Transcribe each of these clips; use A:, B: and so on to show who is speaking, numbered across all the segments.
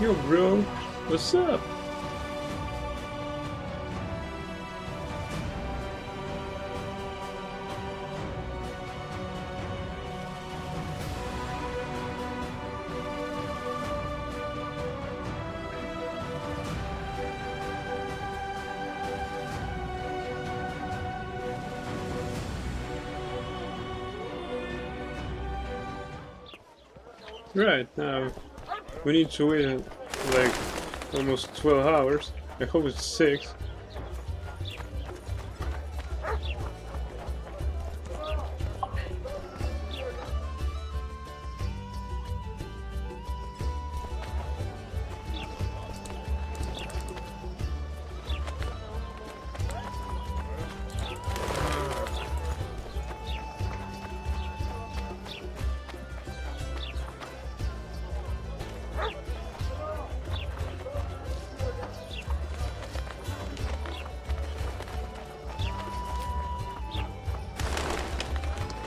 A: Yo, bro, what's up? Right, now we need to wait like almost 12 hours. I hope it's 6.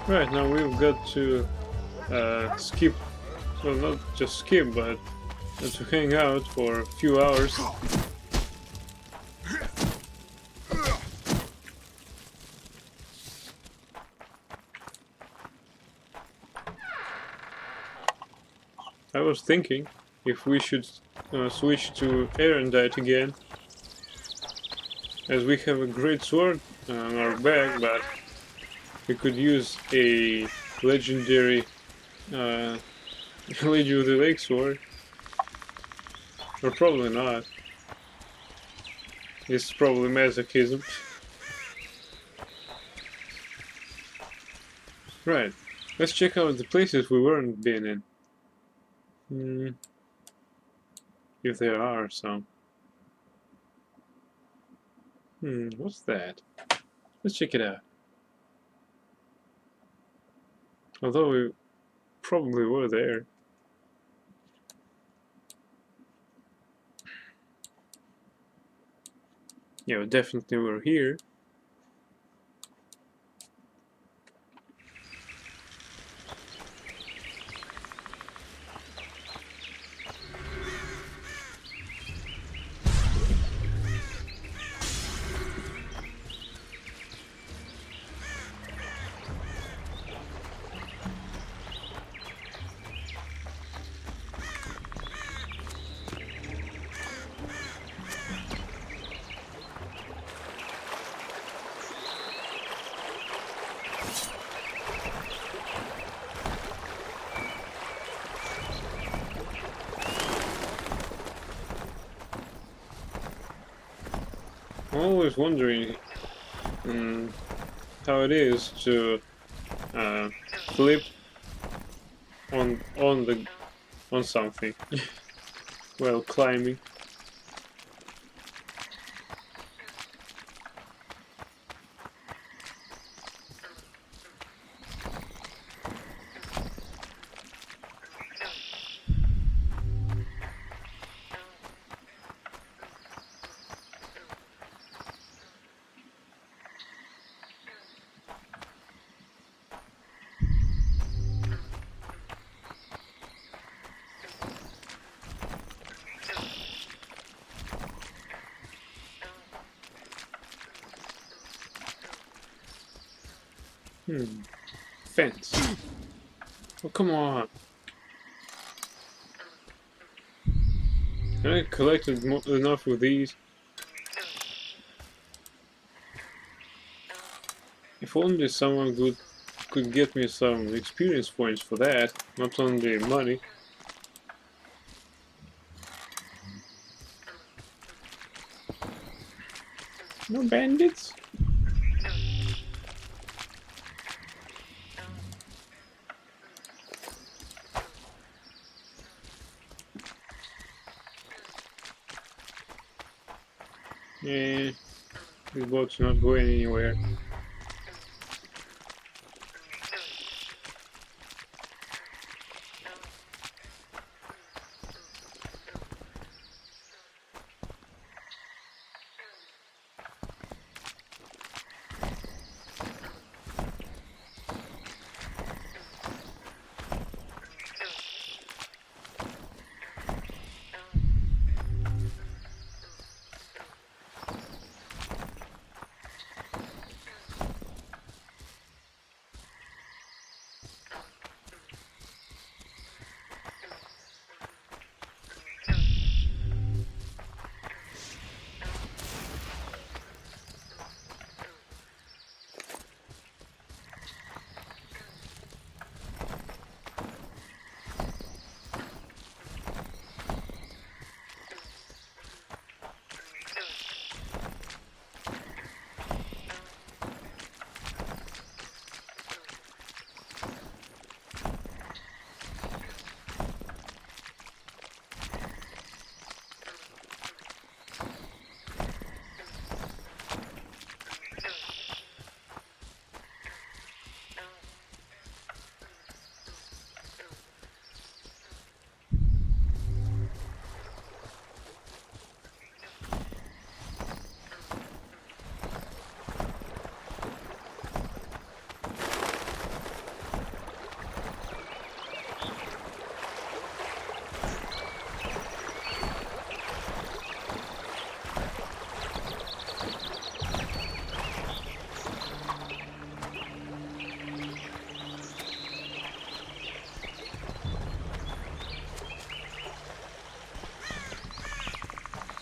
A: Right, now we've got to skip, well, not just skip, but to hang out for a few hours. I was thinking if we should switch to Erendite again, as we have a great sword on our back, but we could use a legendary Lady of the Lake sword. Or probably not. It's probably masochism. Right. Let's check out the places we weren't been in. If there are some. What's that? Let's check it out. Although we probably were there. Yeah, we definitely were here. I'm always wondering how it is to flip on something while climbing. Fence. Oh, come on. I collected enough of these. If only someone could get me some experience points for that, not only money. No bandits? Eh, this boat's not going anywhere.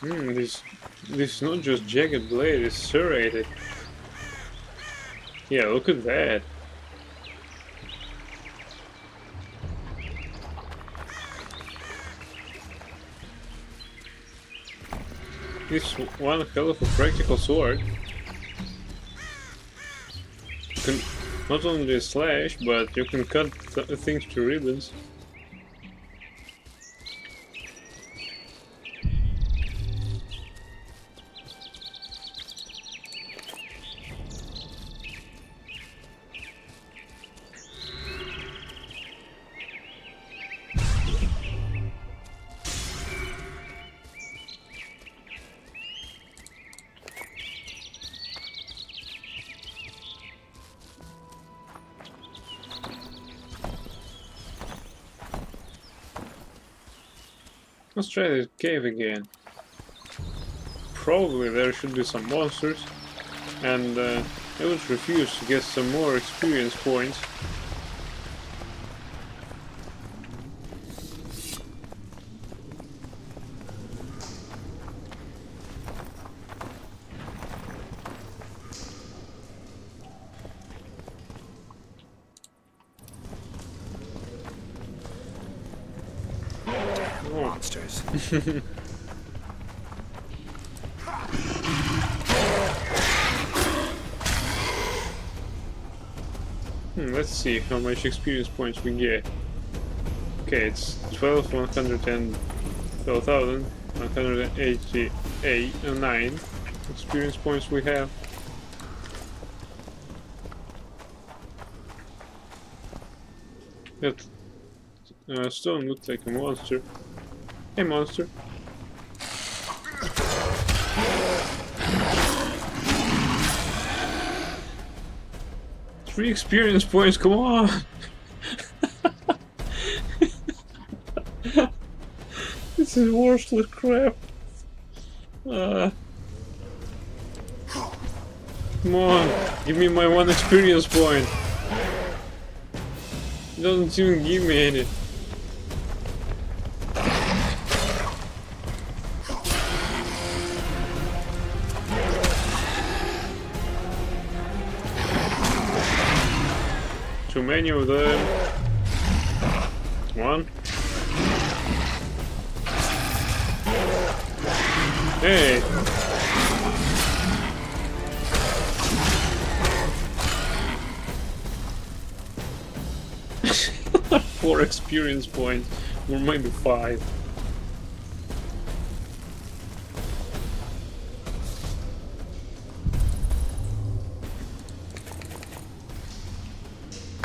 A: This is not just jagged blade, it's serrated. Yeah, look at that. This is one hell of a practical sword. You can not only slash, but you can cut things to ribbons. Let's try the cave again. Probably there should be some monsters, and I would refuse to get some more experience points.
B: Monsters.
A: Let's see how much experience points we get. Okay, it's 12,189 experience points we have. That stone looked like a monster. Hey, monster. Three experience points, come on! This is worthless crap. Come on, give me my one experience point. It doesn't even give me any. Too many of them. One. Hey! 4 experience points, or maybe 5.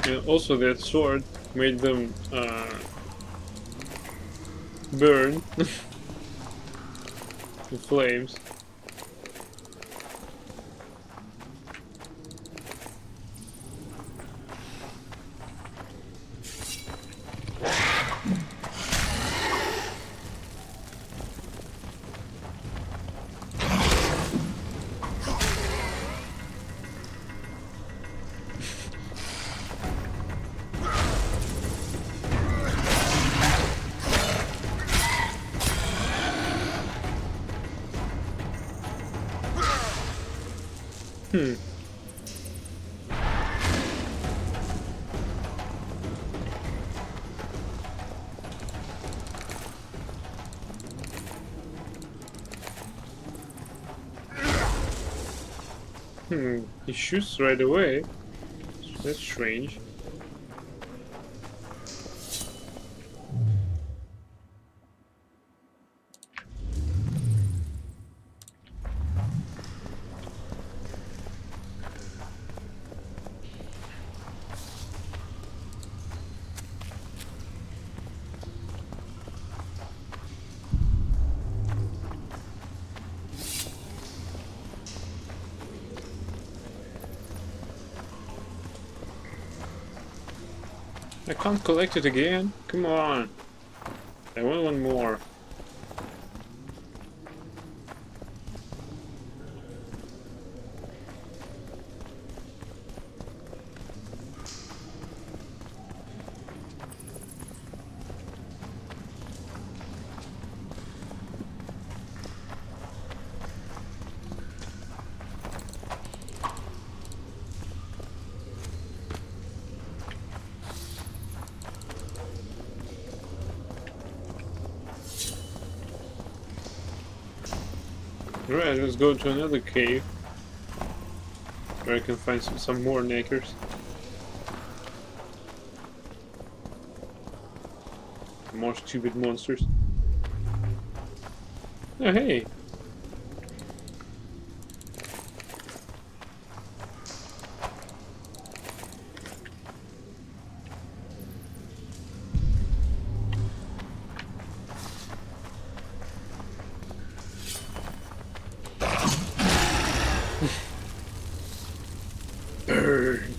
A: And also that sword made them burn the flames. He shoots right away. That's strange. I can't collect it again. Come on. I want one more. Alright, let's go to another cave where I can find some more knackers. More stupid monsters. Oh, hey! Burn!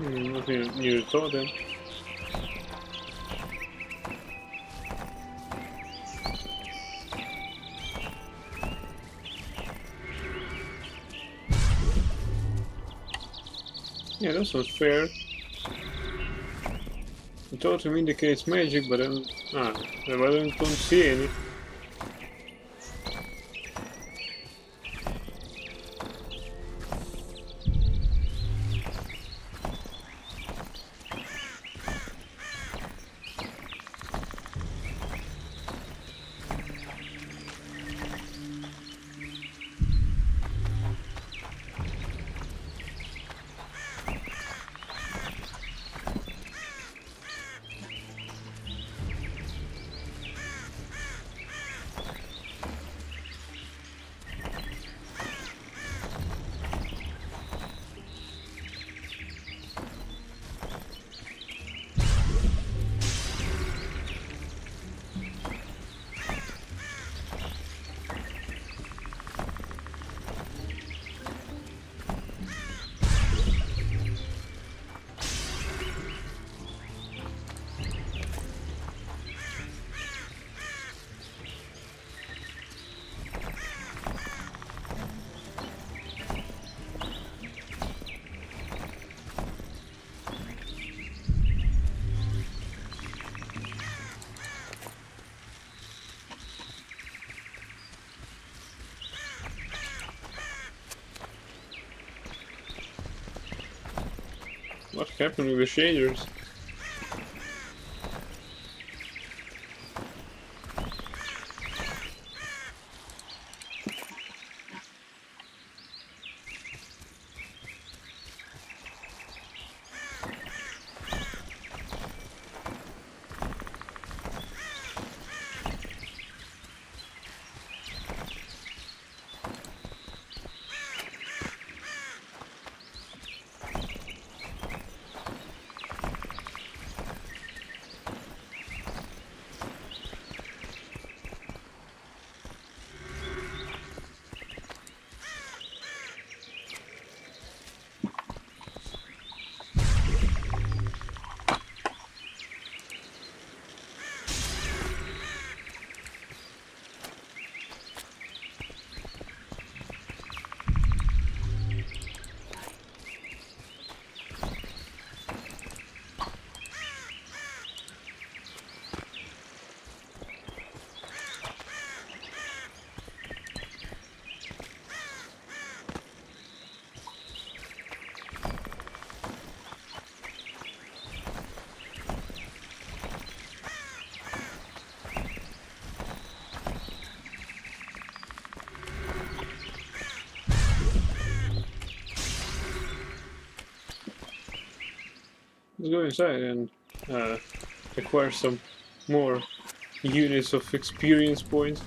A: Nothing new to talk then. Yeah, that sounds fair. The totem indicates magic, but I don't see any. What happened with the shaders? let's go inside and acquire some more units of experience points.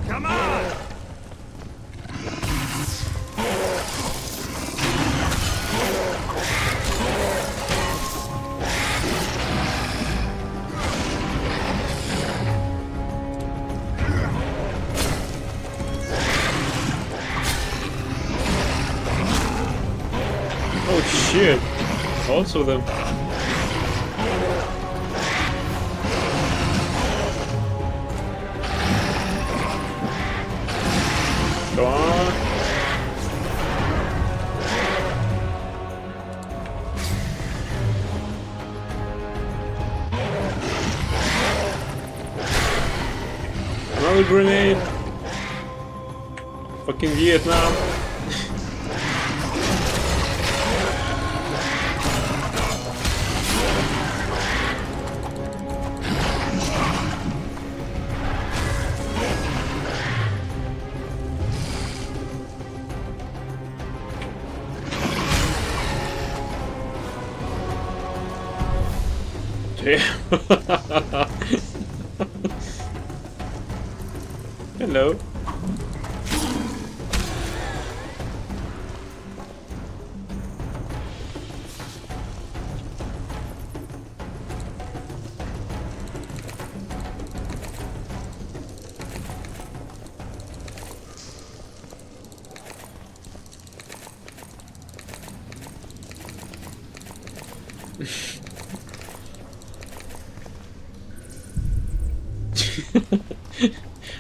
B: Come on!
A: Oh shit! Also them. Go on. Another grenade. Fucking Vietnam. Damn. Hello.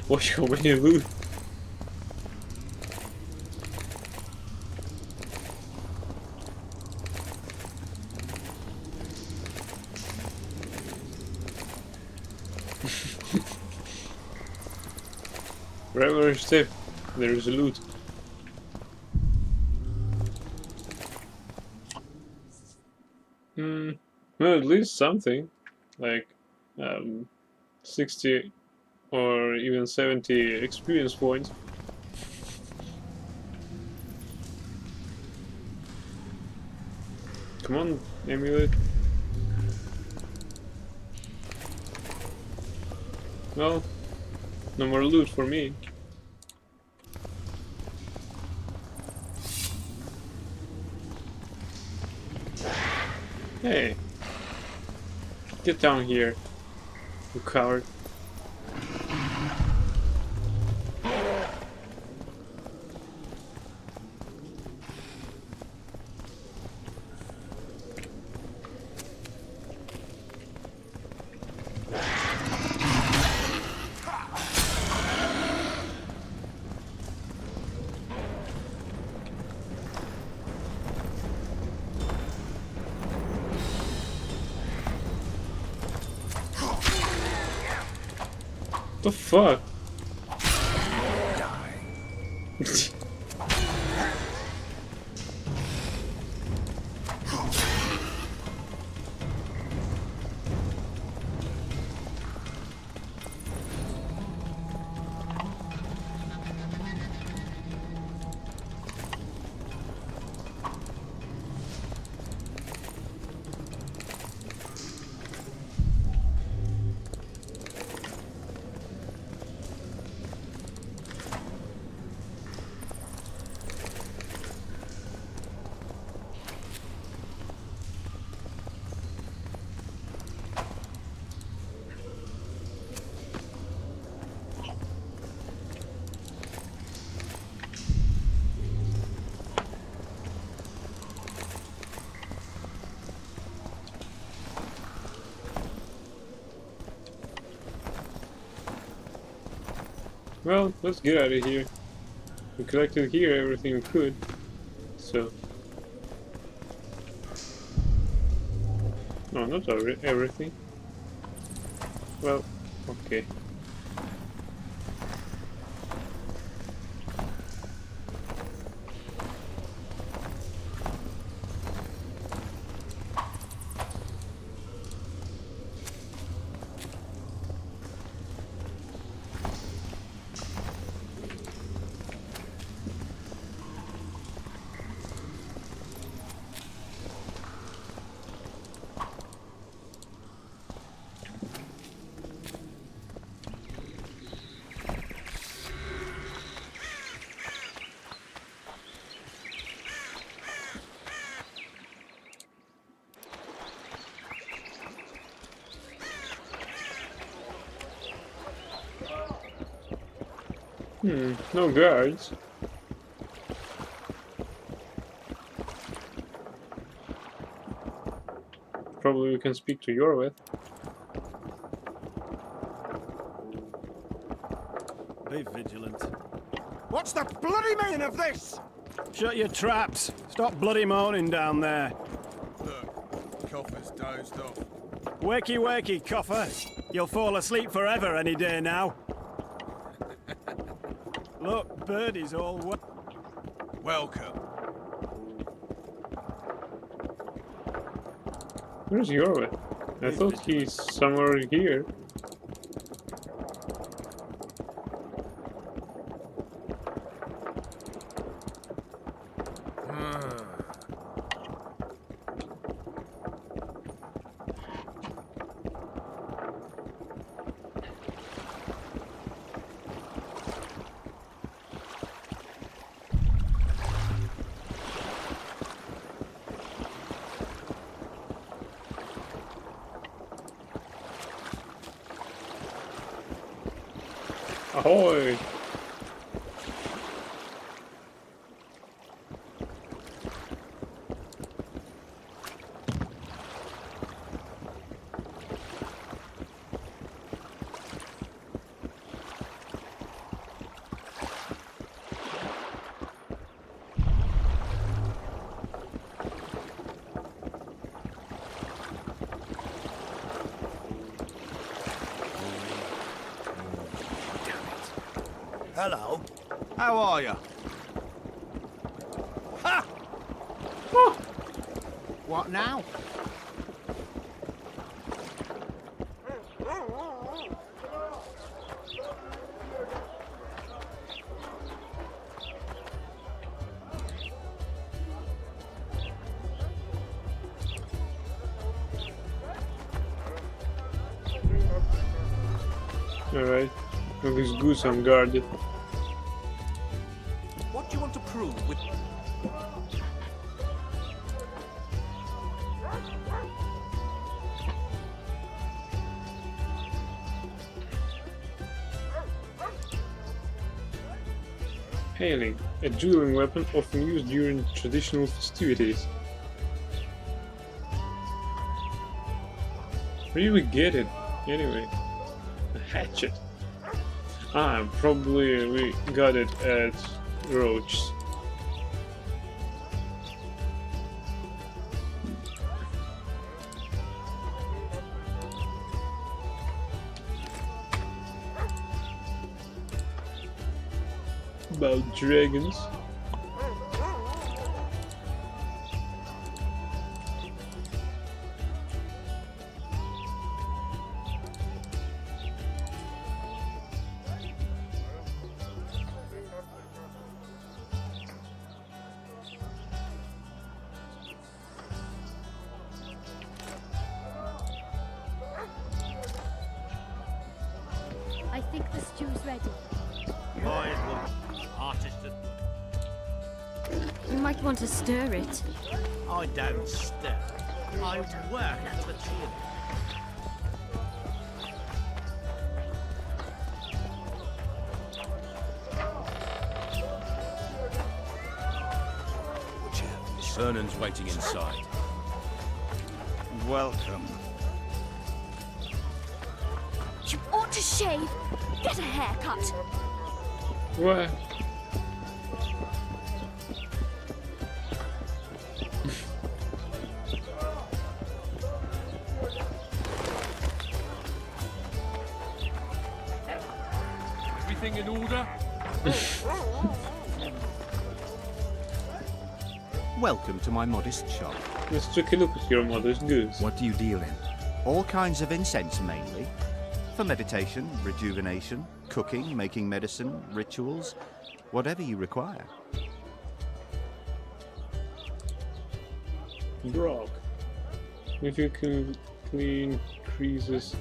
A: Watch how many loot. Wherever step, there is a loot. Well, at least something. Like, 60 or even 70 experience points. Come on, Amulet. Well, no more loot for me. Hey, get down here, you coward. The fuck? Well, let's get out of here. We collected here everything we could, so... No, not everything. Well, okay. No guards. Probably we can speak to Yorwith.
B: Be vigilant.
C: What's the bloody meaning of this?
B: Shut your traps. Stop bloody moaning down there.
C: Look, Coffer's dozed off.
B: Wakey, wakey, coffer. You'll fall asleep forever any day now. Look, Birdie's all
C: Welcome.
A: Where's Yorwith? I thought he's somewhere here. Ahoy!
C: Hello. How are you? Ha!
A: Oh,
C: What now?
A: alright. Look, this goose unguarded.
C: What do you want to prove with...
A: Hailing, a dueling weapon often used during traditional festivities. Where do we get it, anyway? A hatchet. Ah, probably we got it at Roach's. About dragons.
D: I think the stew's ready. You might want to stir it.
E: I don't stir. I work for the team.
F: Vernon's waiting inside.
C: Welcome.
D: You ought to shave. Get a haircut.
A: What?
F: Everything in order?
G: Welcome to my modest shop.
A: Let's take a look at your mother's goods.
G: What do you deal in? All kinds of incense mainly. For meditation, rejuvenation, cooking, making medicine, rituals, whatever you require.
A: Grog. If you can increases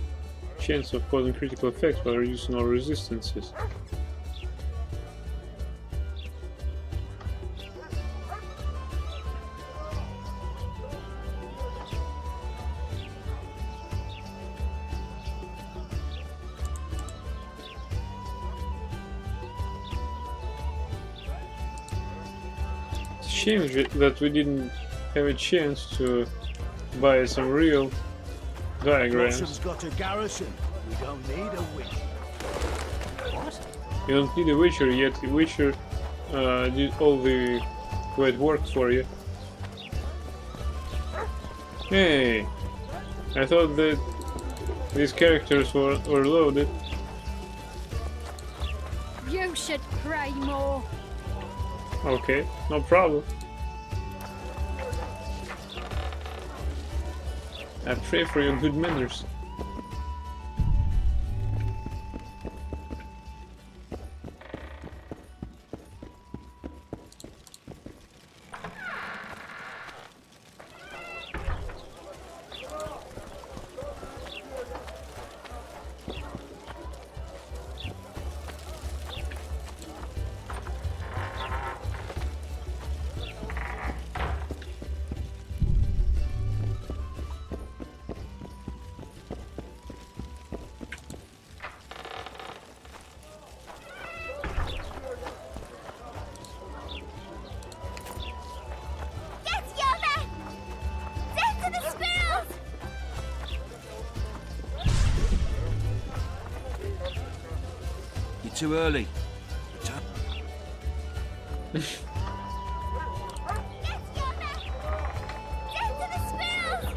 A: chance of causing critical effects while reducing all resistances. It's a shame that we didn't have a chance to buy some real diagrams.
B: Blossom's got a garrison. We don't need a witch.
A: You don't need a Witcher yet. The Witcher did all the great work for you. Hey, I thought that these characters were loaded.
D: You should pray more.
A: Okay, no problem. I pray for your good manners.
D: Get Yoma! Death to the squirrels!
F: You're too early.
D: Get Yoma! Death to the squirrels!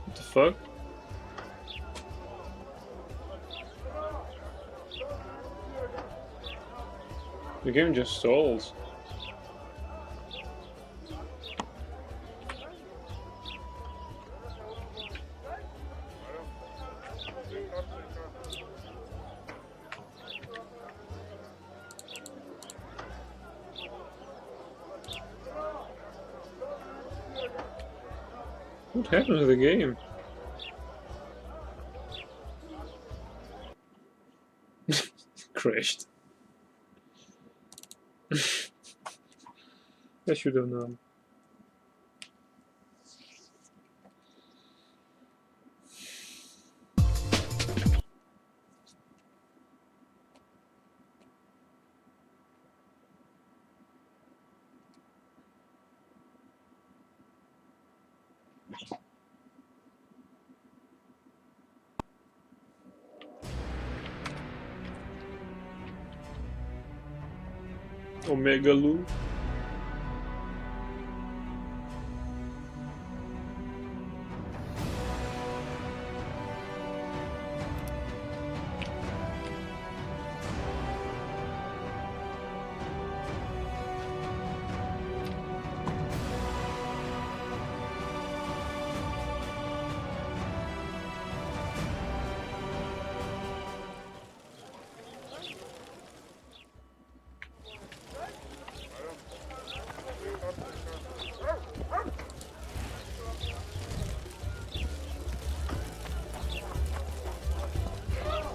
A: What the fuck? The game just stalls. What happened to the game? Crashed. I should have known. Omega Lu.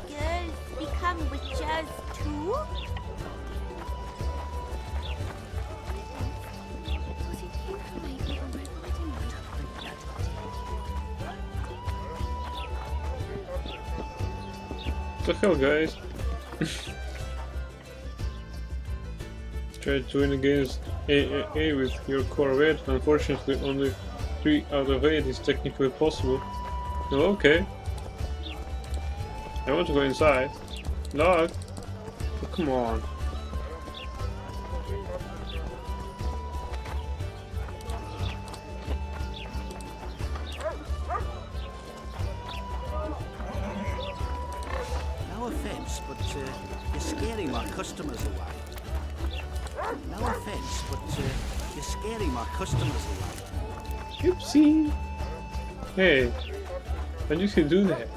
D: Girls become witches too? Was it you who made me a Red Riding
A: What the hell, guys? Tried to win against AAA with your Corvette. Unfortunately, only 3 out of 8 is technically possible. Oh, okay. I want to go inside. Dog. Oh, come on.
E: you're scaring my customers away. No offence, but you're scaring my customers away.
A: Oopsie. Hey, why did you do that?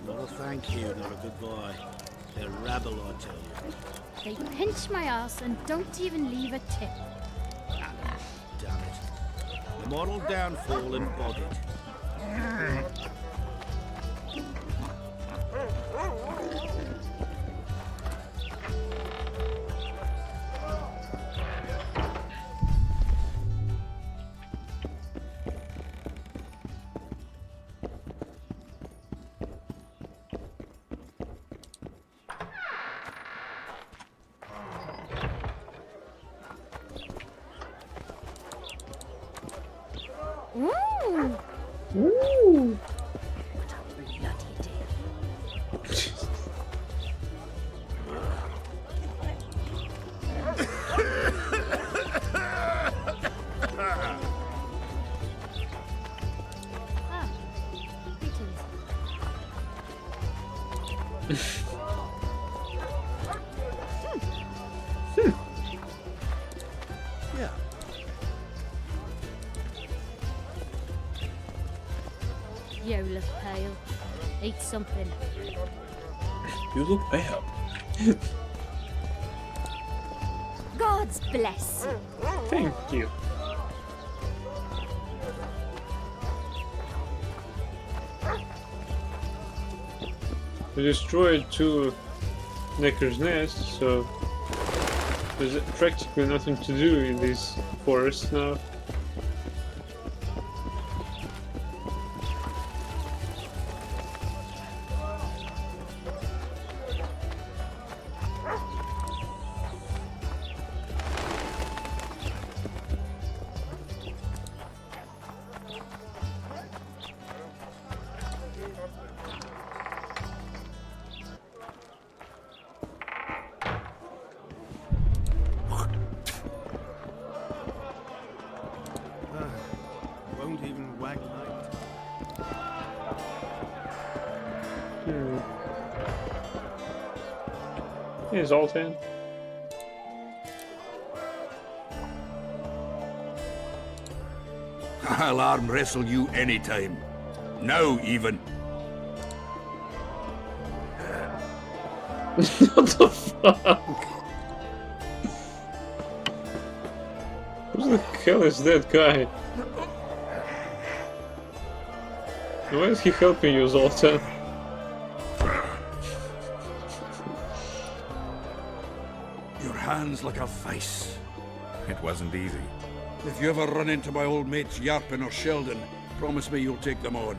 E: No, thank you, not a good boy. They're rabble, I tell you.
D: They pinch my ass and don't even leave a tip.
E: Damn it. The moral downfall embodied.
D: Ooh!
A: Ooh.
D: What a bloody day. Ah, greetings.
E: Yeah.
D: You look pale. Eat something.
A: You look pale.
D: God's bless you.
A: Thank you. We destroyed 2 Necker's nests, so there's practically nothing to do in these forests now.
E: Won't even wag light.
A: Hey, Zoltan.
F: I'll arm wrestle you anytime. Now, even.
A: What the fuck? Who the hell is that guy? Why is he helping you, Zoltan?
F: Your hands like a vice. It wasn't easy. If you ever run into my old mates Yarpin or Sheldon, promise me you'll take them on.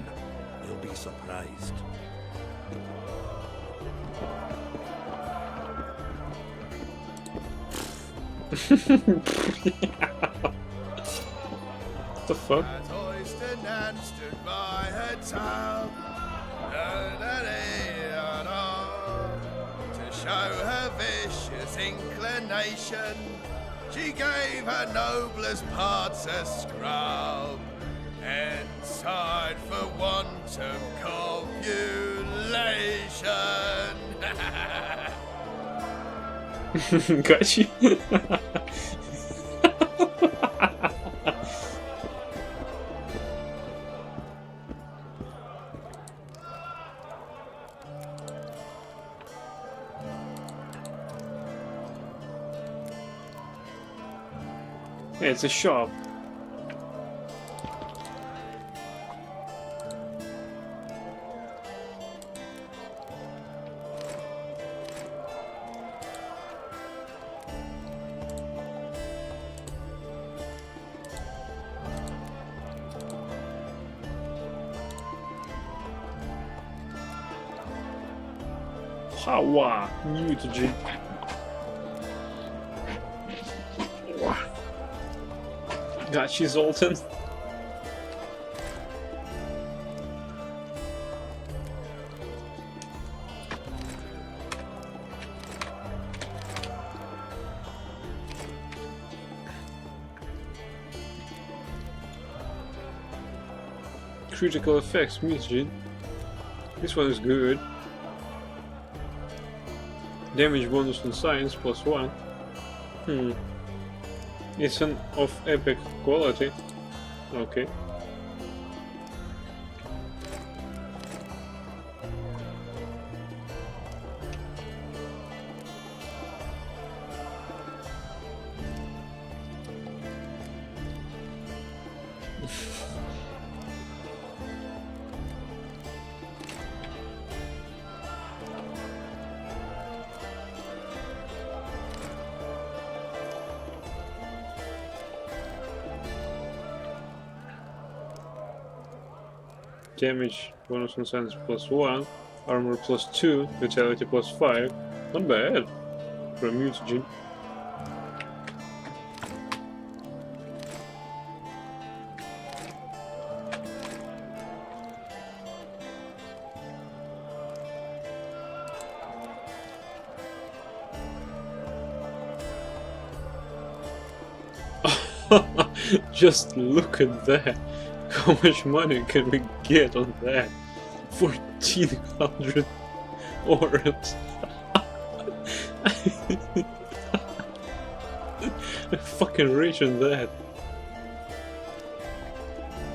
F: They'll be surprised.
A: What the fuck?
C: As Oyster Nan stood by her town, to show her vicious inclination, she gave her noblest parts a scrub, and sighed for want of copulation.
A: Got you. Yeah, it's a shop. Hawa, mutagen. Got you, Zoltan. critical effects Mitsuji. This one is good. Damage bonus on science +1. It's an of epic quality. Okay. Damage bonus on science +1, armor +2, vitality +5. Not bad for a mutagen. Just look at that. How much money can we get on that? 1400 orbs. I'm fucking rich on that.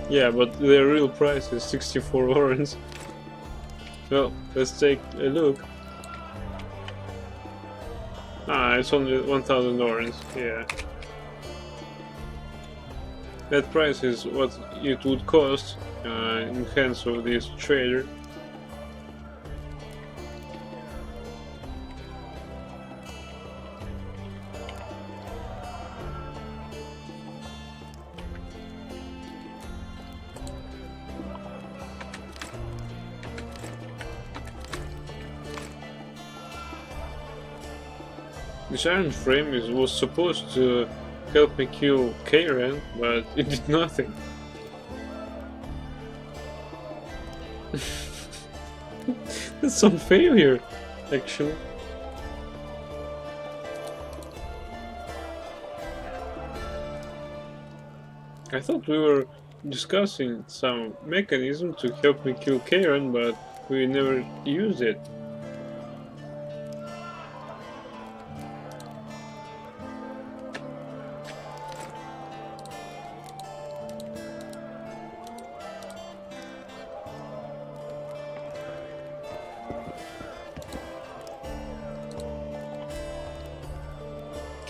A: Yeah, but the real price is 64 orange. Well, let's take a look. Ah, it's only 1000 orange, yeah. That price is what it would cost in hands of this trader. This iron frame was supposed to help me kill Karen, but it did nothing. That's some failure, actually. I thought we were discussing some mechanism to help me kill Karen, but we never used it.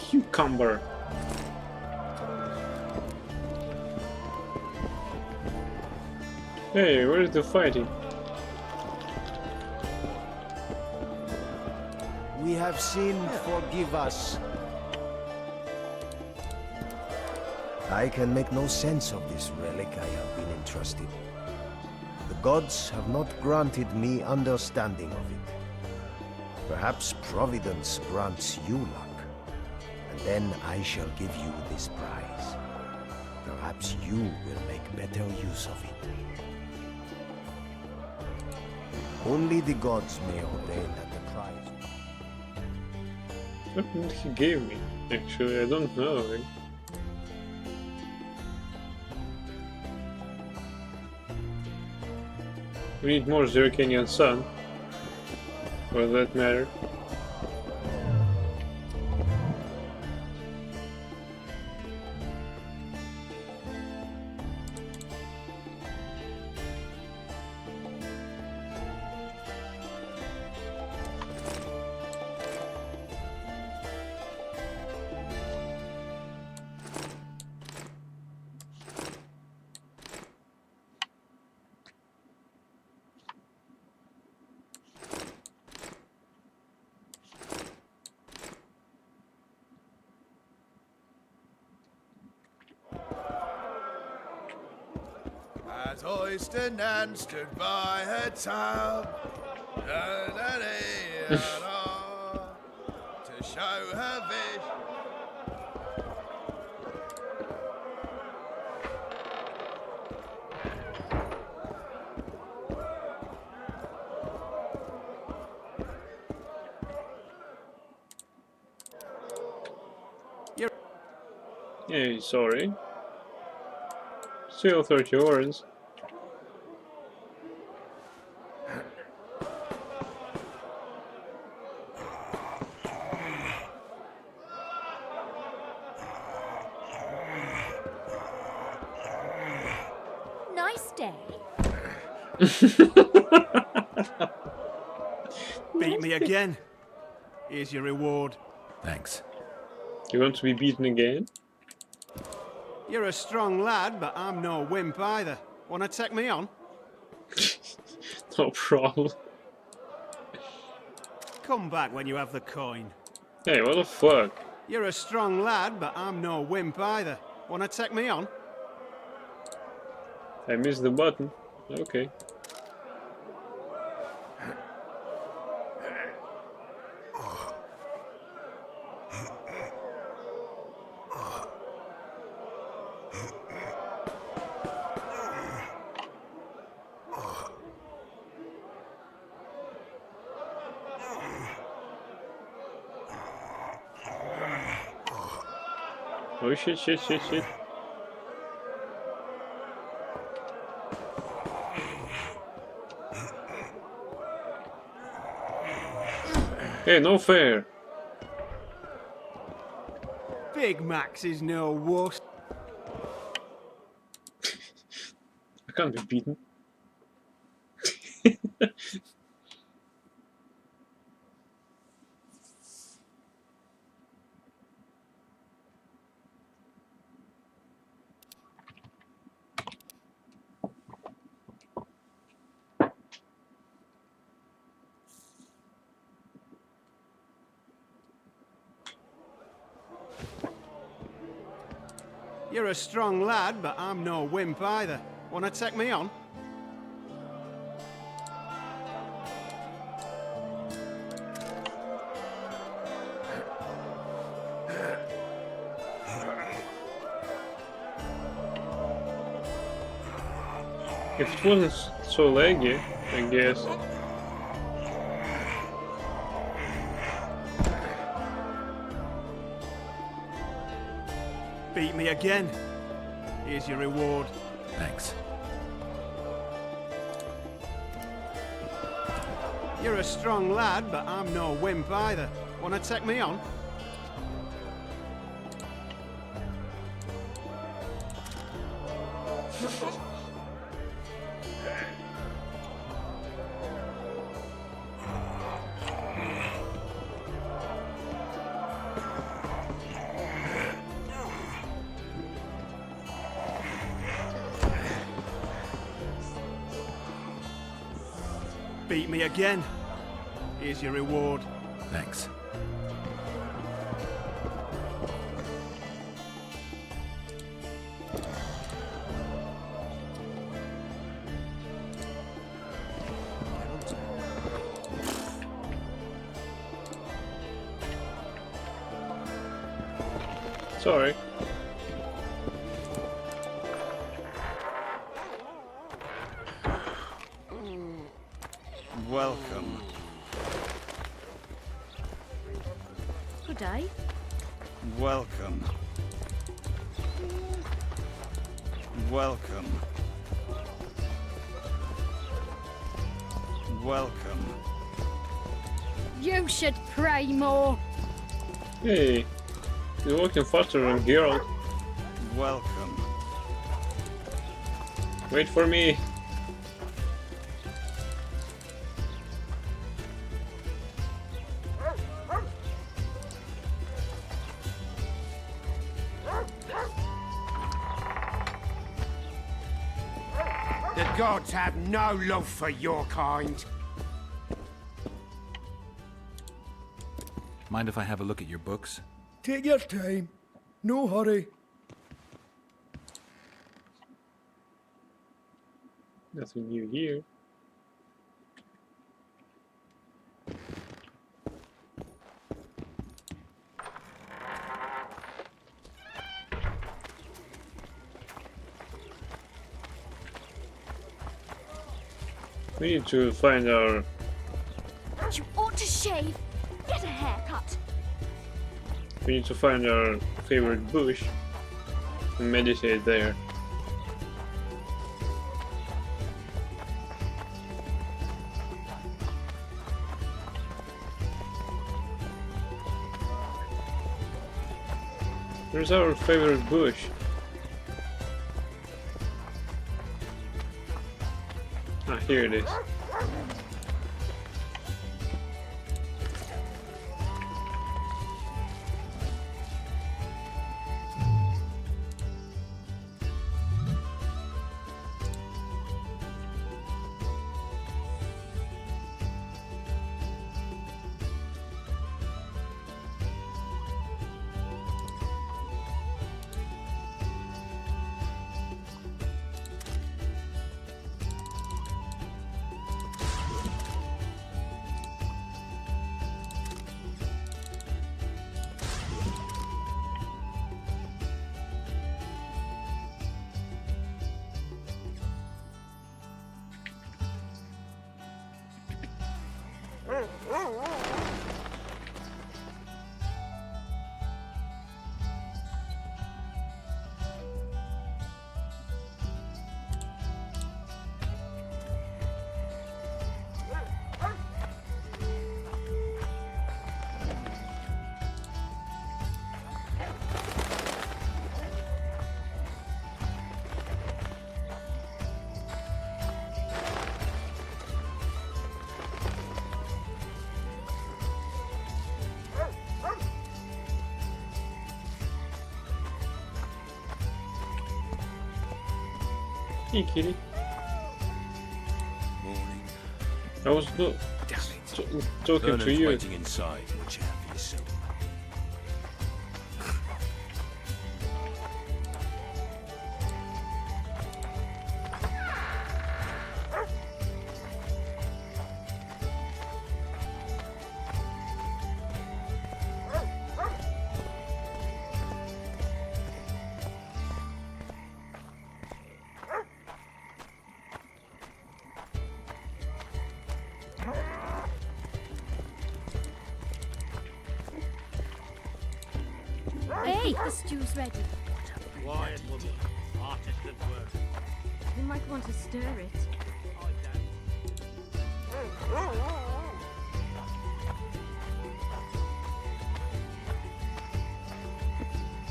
A: Cucumber. Hey, where's the fighting?
H: We have sinned, forgive us. I can make no sense of this relic I have been entrusted. The gods have not granted me understanding of it. Perhaps Providence grants you luck, and then I shall give you this prize. Perhaps you will make better use of it. Only the gods may ordain that the prize...
A: What did he give me? Actually, I don't know. We need more Zerkanian sun, for that matter.
C: As Oyster Nan stood by her town, to show her vision.
A: Hey, sorry. Still 30 orange.
D: nice day.
B: Beat me again. Here's your reward.
F: Thanks.
A: You want to be beaten again?
B: You're a strong lad, but I'm no wimp either. Wanna take me on?
A: No problem.
B: Come back when you have the coin.
A: Hey, what the fuck?
B: You're a strong lad, but I'm no wimp either. Wanna take me on?
A: I missed the button. Okay. Oh shit, shit, shit, shit. Hey, no fair.
B: Big Max is no wuss.
A: I can't be beaten.
B: You're a strong lad, but I'm no wimp either. Wanna take me on?
A: If it wasn't so laggy, I guess.
B: Beat me again. Here's your reward.
F: Thanks.
B: You're a strong lad, but I'm no wimp either. Wanna take me on? Beat me again. Here's your reward.
F: Thanks.
A: Sorry.
E: Welcome.
D: Good day.
E: Welcome. Welcome. Welcome.
D: You should pray more.
A: Hey, you're walking faster than Geralt.
E: Welcome.
A: Wait for me.
I: The gods have no love for your kind.
F: Mind if I have a look at your books?
I: Take your time. No hurry.
A: Nothing new here. We need to find our...
D: You ought to shave. Get a haircut.
A: We need to find our favorite bush and meditate there. Where's our favorite bush? Here it is. Hey, kitty.
J: Morning.
A: I was not talking to
J: Vernon's
A: you.
J: waiting inside. Watch out for yourself.
D: Hey, the stew's ready.
I: Quiet, woman. Artist at work.
D: You might want to stir it.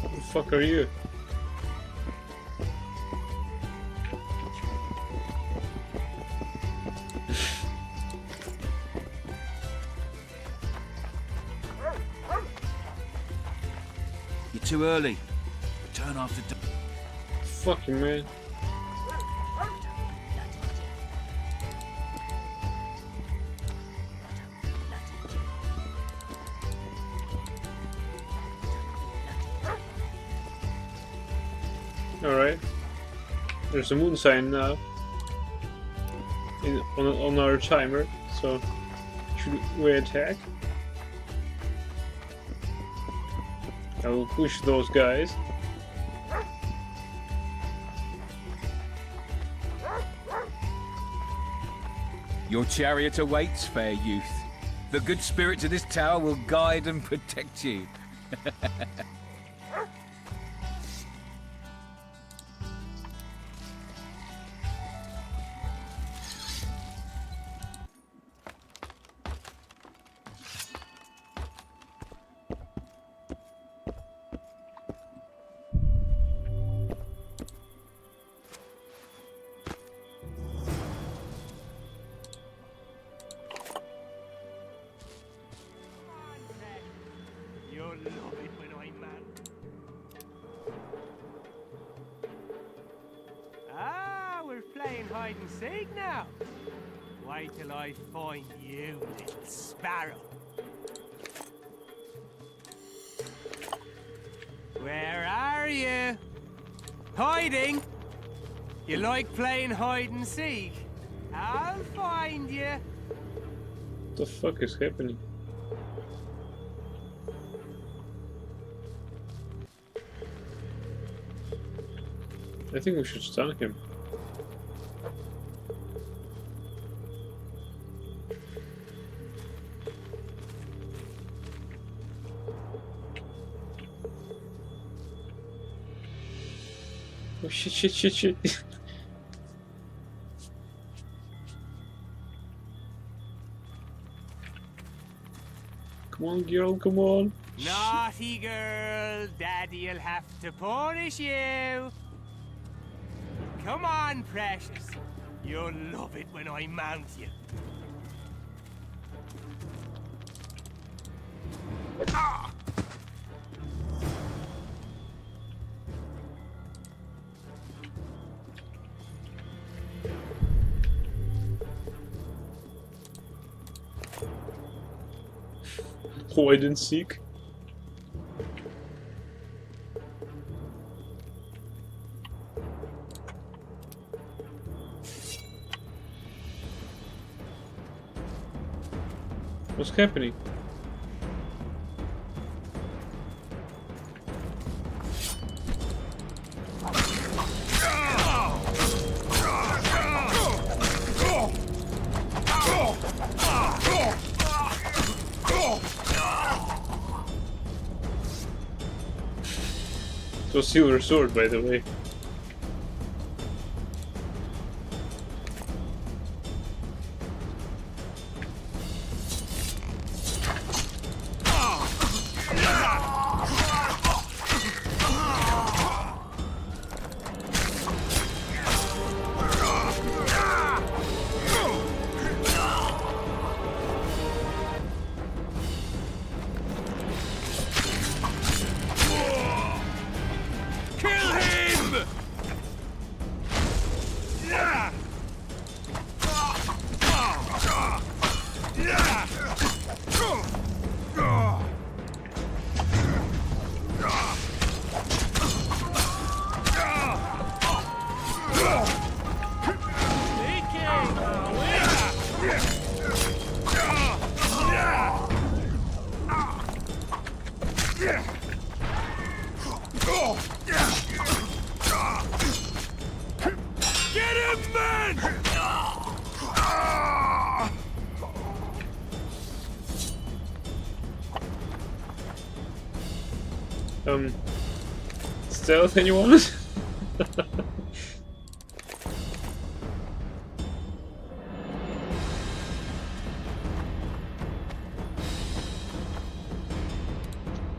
A: What the fuck are you?
E: You're too early. Return after dark.
A: Fucking man. Alright. There's a moon sign now on our timer, so should we attack? I will push those guys.
K: Your chariot awaits, fair youth. The good spirits of this tower will guide and protect you.
I: You'll love it when I'm mad. Ah, we're playing hide and seek now. Wait till I find you, little sparrow. Where are you? Hiding? You like playing hide and seek? I'll find you.
A: What the fuck is happening? I think we should stun him. Oh shit. Come on, girl, come on.
I: Naughty girl, Daddy'll have to punish you. Come on, precious. You'll love it when I mount you. Ah!
A: Hide and seek. What's happening? So silver sword, by the way. Stealth, anyone?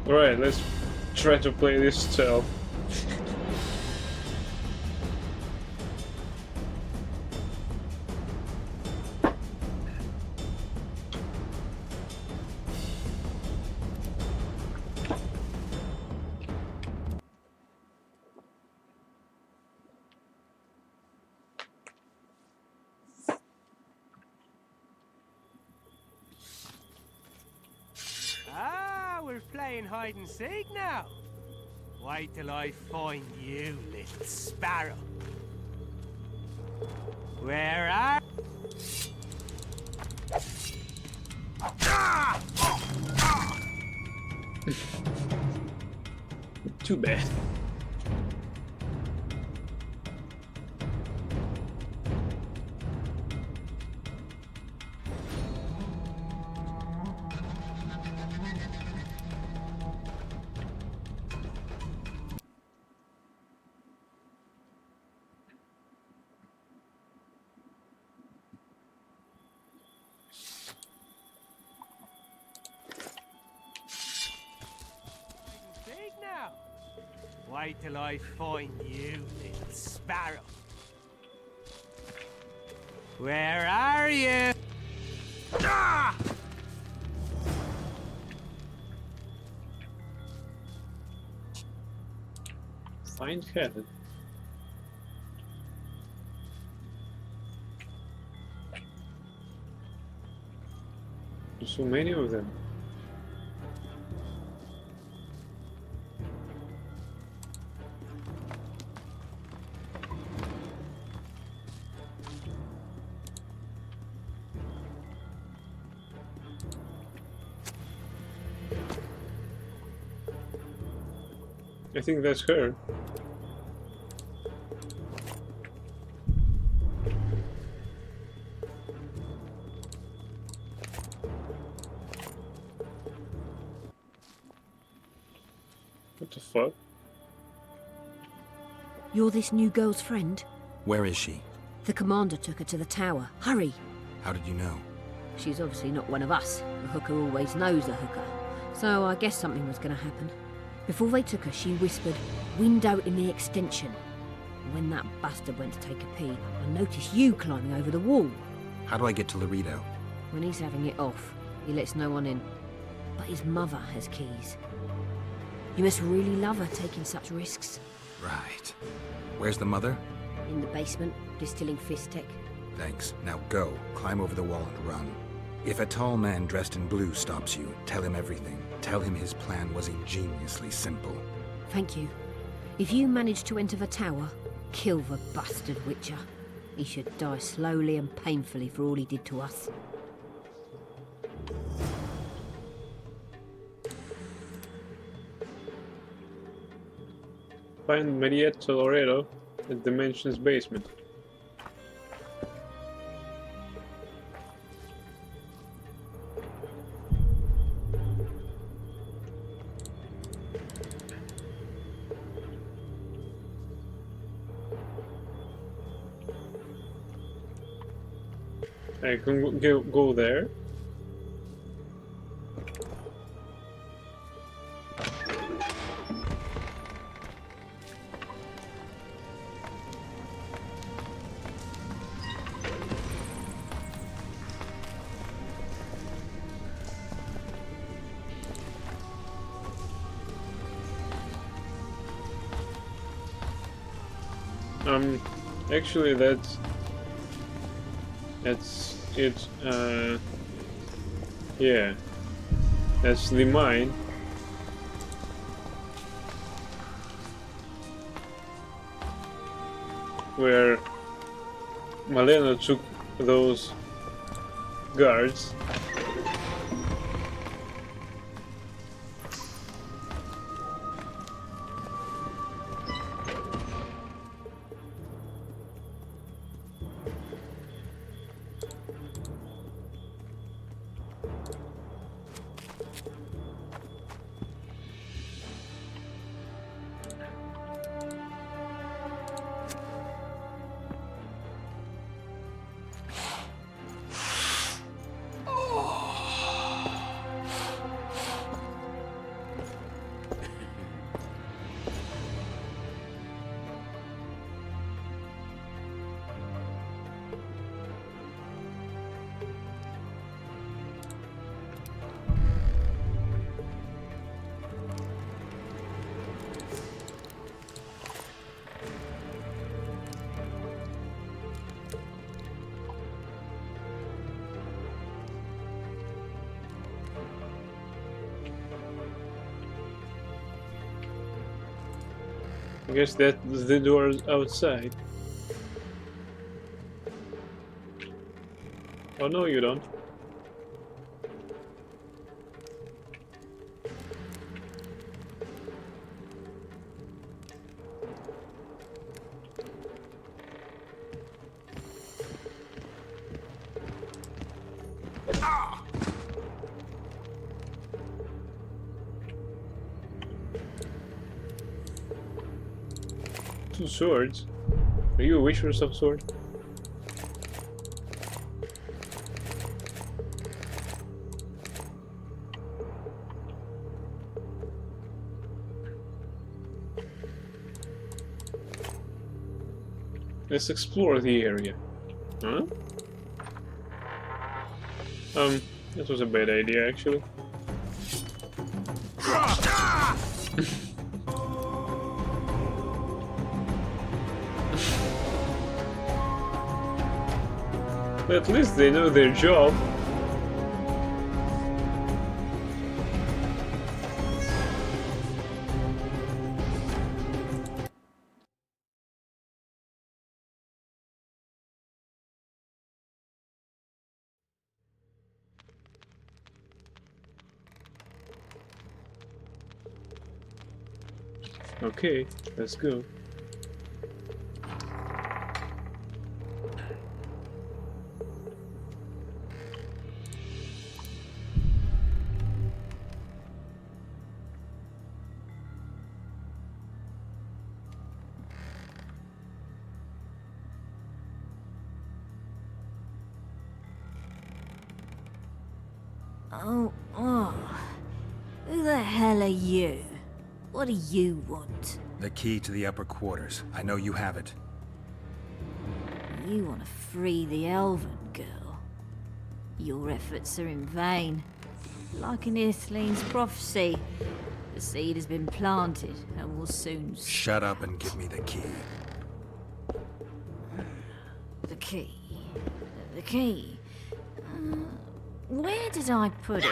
A: Alright, let's try to play this stealth.
I: We're playing hide and seek now. Wait till I find you, little sparrow. Where are...
A: Too bad.
I: Wait till I find you, little sparrow. Where are you? Ah!
A: Find heaven. There's so many of them. I think that's her. What the fuck?
L: You're this new girl's friend?
J: Where is she?
L: The commander took her to the tower. Hurry!
J: How did you know?
L: She's obviously not one of us. The hooker always knows a hooker. So I guess something was going to happen. Before they took her, she whispered, "Window in the extension." when that bastard went to take a pee, I noticed you climbing over the wall.
J: How do I get to Laredo?
L: When he's having it off, he lets no one in. But his mother has keys. You must really love her taking such risks.
J: Right. Where's the mother?
L: In the basement, distilling Fistech.
J: Thanks. Now go. Climb over the wall and run. If a tall man dressed in blue stops you, tell him everything. Tell him his plan was ingeniously simple.
L: Thank you. If you manage to enter the tower, kill the bastard Witcher. He should die slowly and painfully for all he did to us.
A: Find Marietta Loredo at Dimension's basement. I can go there. Actually that's it, yeah. That's the mine. Where Malena took those guards. I guess that's the door outside. Oh no, you don't. Two swords? Are you a wisher of sword? Let's explore the area. Huh? That was a bad idea actually. At least they know their job. Okay, let's go.
L: Oh. Who the hell are you? What do you want?
J: The key to the upper quarters. I know you have it.
M: You want to free the elven girl. Your efforts are in vain. Like in Ithleen's prophecy, the seed has been planted and will soon...
J: Shut up and give me the key.
M: The key. The key. Where did I put it?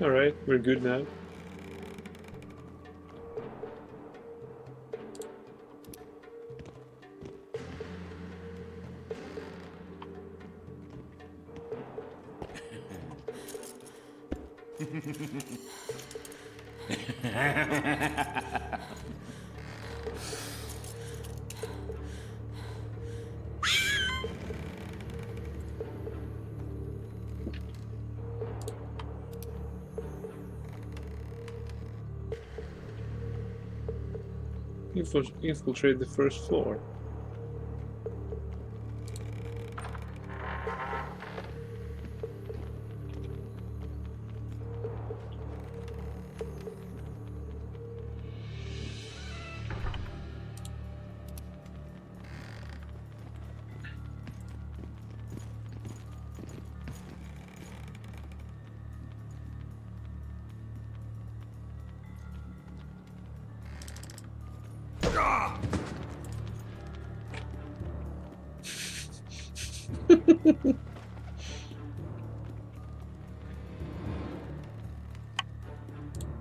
A: Alright, we're good now. Infiltrate the first floor.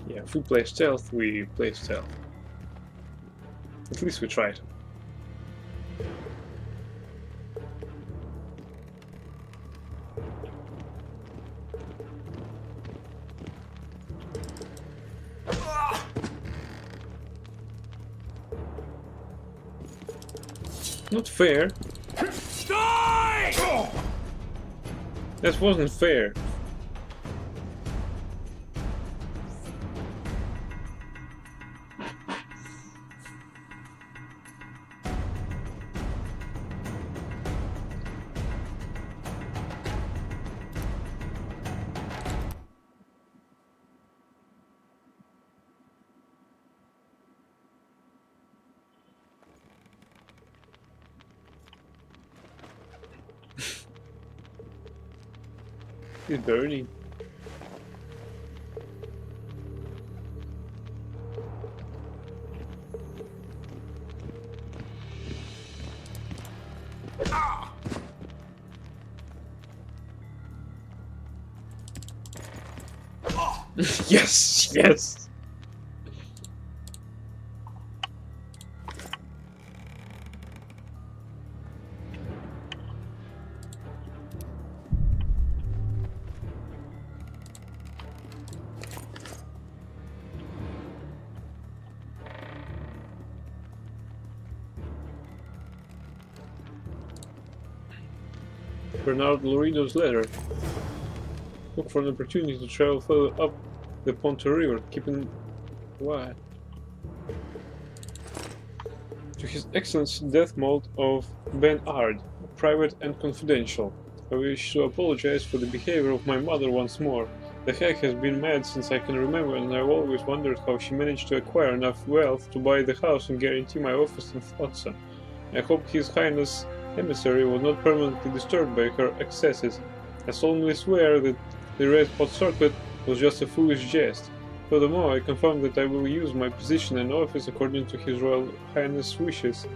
A: Yeah, if we play stealth, we play stealth. At least we tried. Not fair. That wasn't fair. He's burning. Yes, yes. Bernard Lorino's letter. Look for an opportunity to travel further up the Ponta River, keeping... What? To His Excellency Deathmold of Ben Ard, private and confidential. I wish to apologize for the behavior of my mother once more. The hag has been mad since I can remember, and I've always wondered how she managed to acquire enough wealth to buy the house and guarantee my office in Flotsam. I hope His Highness' emissary was not permanently disturbed by her excesses. I solemnly swear that the red hot circlet was just a foolish jest. Furthermore, I confirm that I will use my position and office according to His Royal Highness' wishes,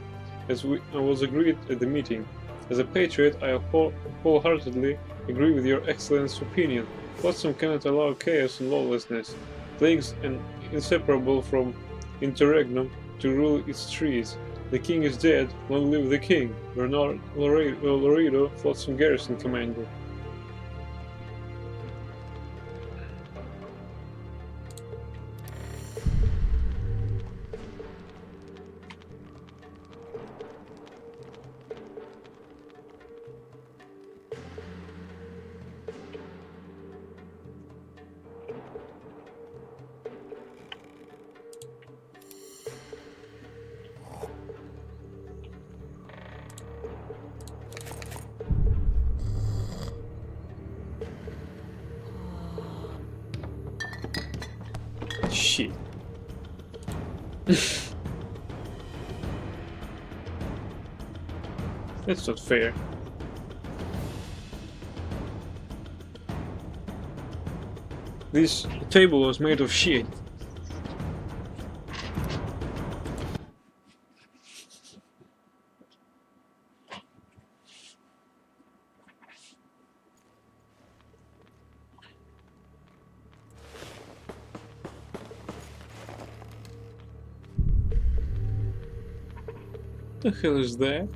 A: as was agreed at the meeting. As a patriot, I wholeheartedly agree with your Excellence's opinion. Flotsam cannot allow chaos and lawlessness, plagues and inseparable from interregnum to rule its streets. The king is dead, long live the king. Bernard Laredo, Flotsam Garrison Commander. Shit. That's not fair. This table was made of shit. What the hell is that?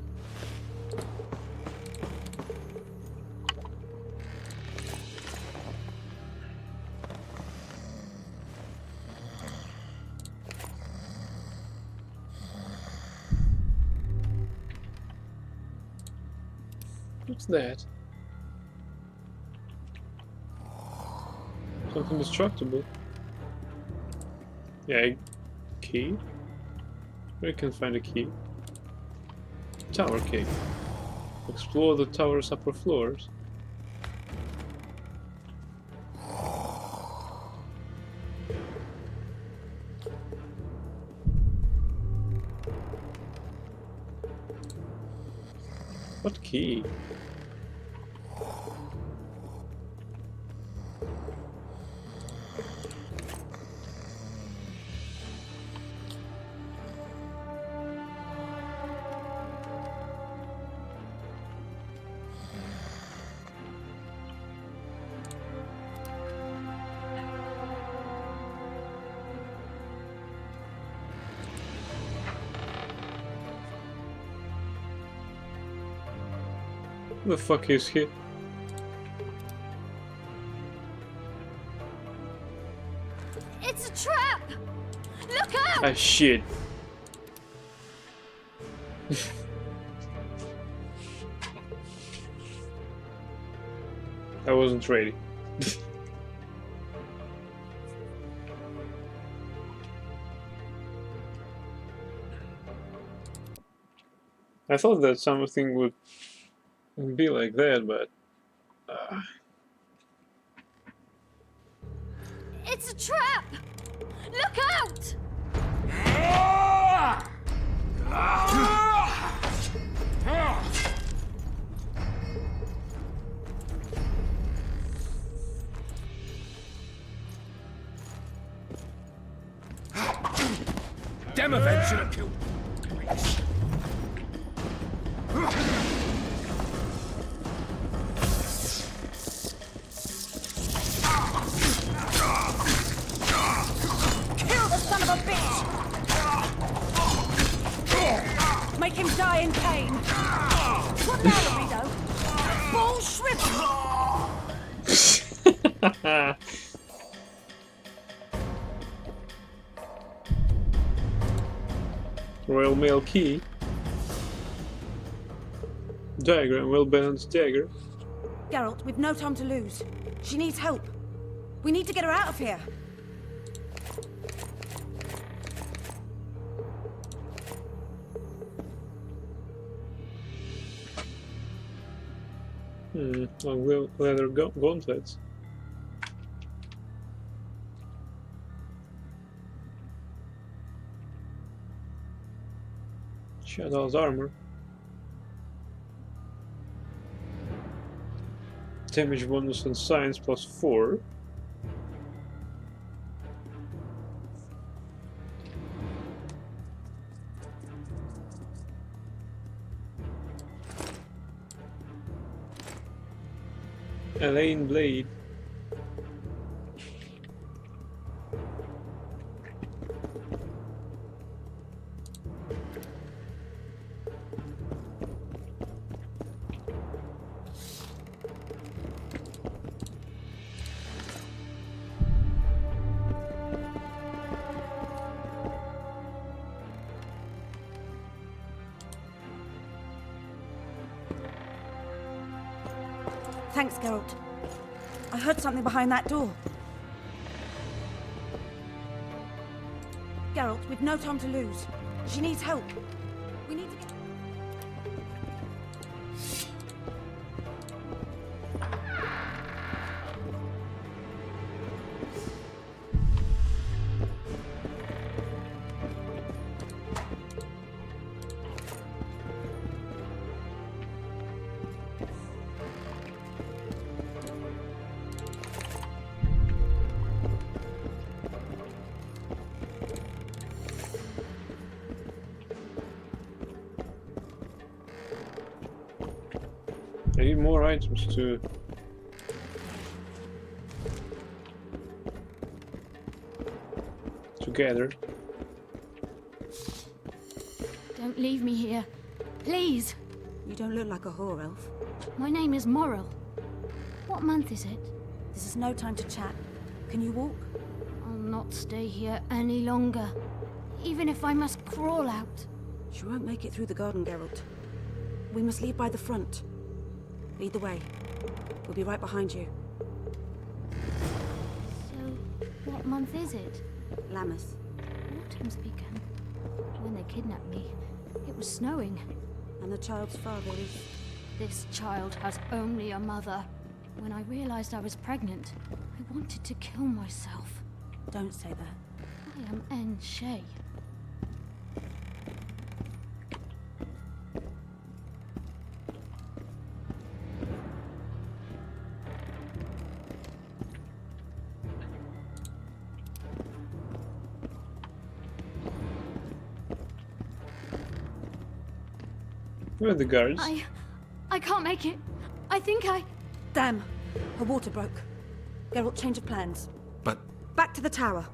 A: What's that? Something destructible. Yeah, key? Where can I find a key? Tower key. Explore the tower's upper floors. What key? Who the fuck is he?
D: It's a trap! Look out!
A: Ah, shit. I wasn't ready. I thought that something would be like that, but
D: It's a trap! Look out!
K: Demovan should have killed.
N: Kill the son of a bitch! Make him die in pain. What now, Rito? Bull shrivel!
A: Royal Mail key. Diagram, well-balanced dagger.
N: Geralt, we've no time to lose. She needs help. We need to get her out of here.
A: Long leather gauntlets. Shadow's armor. Damage bonus and science +4. Elaine blade.
N: Thanks, Geralt. I heard something behind that door. Geralt, we've no time to lose. She needs help. We need to get...
A: I need more items to gather.
D: Don't leave me here. Please.
N: You don't look like a whore elf.
D: My name is Morrill. What month is it?
N: This is no time to chat. Can you walk?
D: I'll not stay here any longer. Even if I must crawl out.
N: She won't make it through the garden, Geralt. We must leave by the front. Lead the way. We'll be right behind you.
D: So, what month is it?
N: Lammas.
D: Autumn's begun. When they kidnapped me, it was snowing.
N: And the child's father is...
D: This child has only a mother. When I realized I was pregnant, I wanted to kill myself.
N: Don't say that.
D: I am Anne Shay.
A: Where are the guards?
D: I can't make it. I think I...
N: Damn! Her water broke. Geralt, change of plans.
J: But...
N: Back to the tower.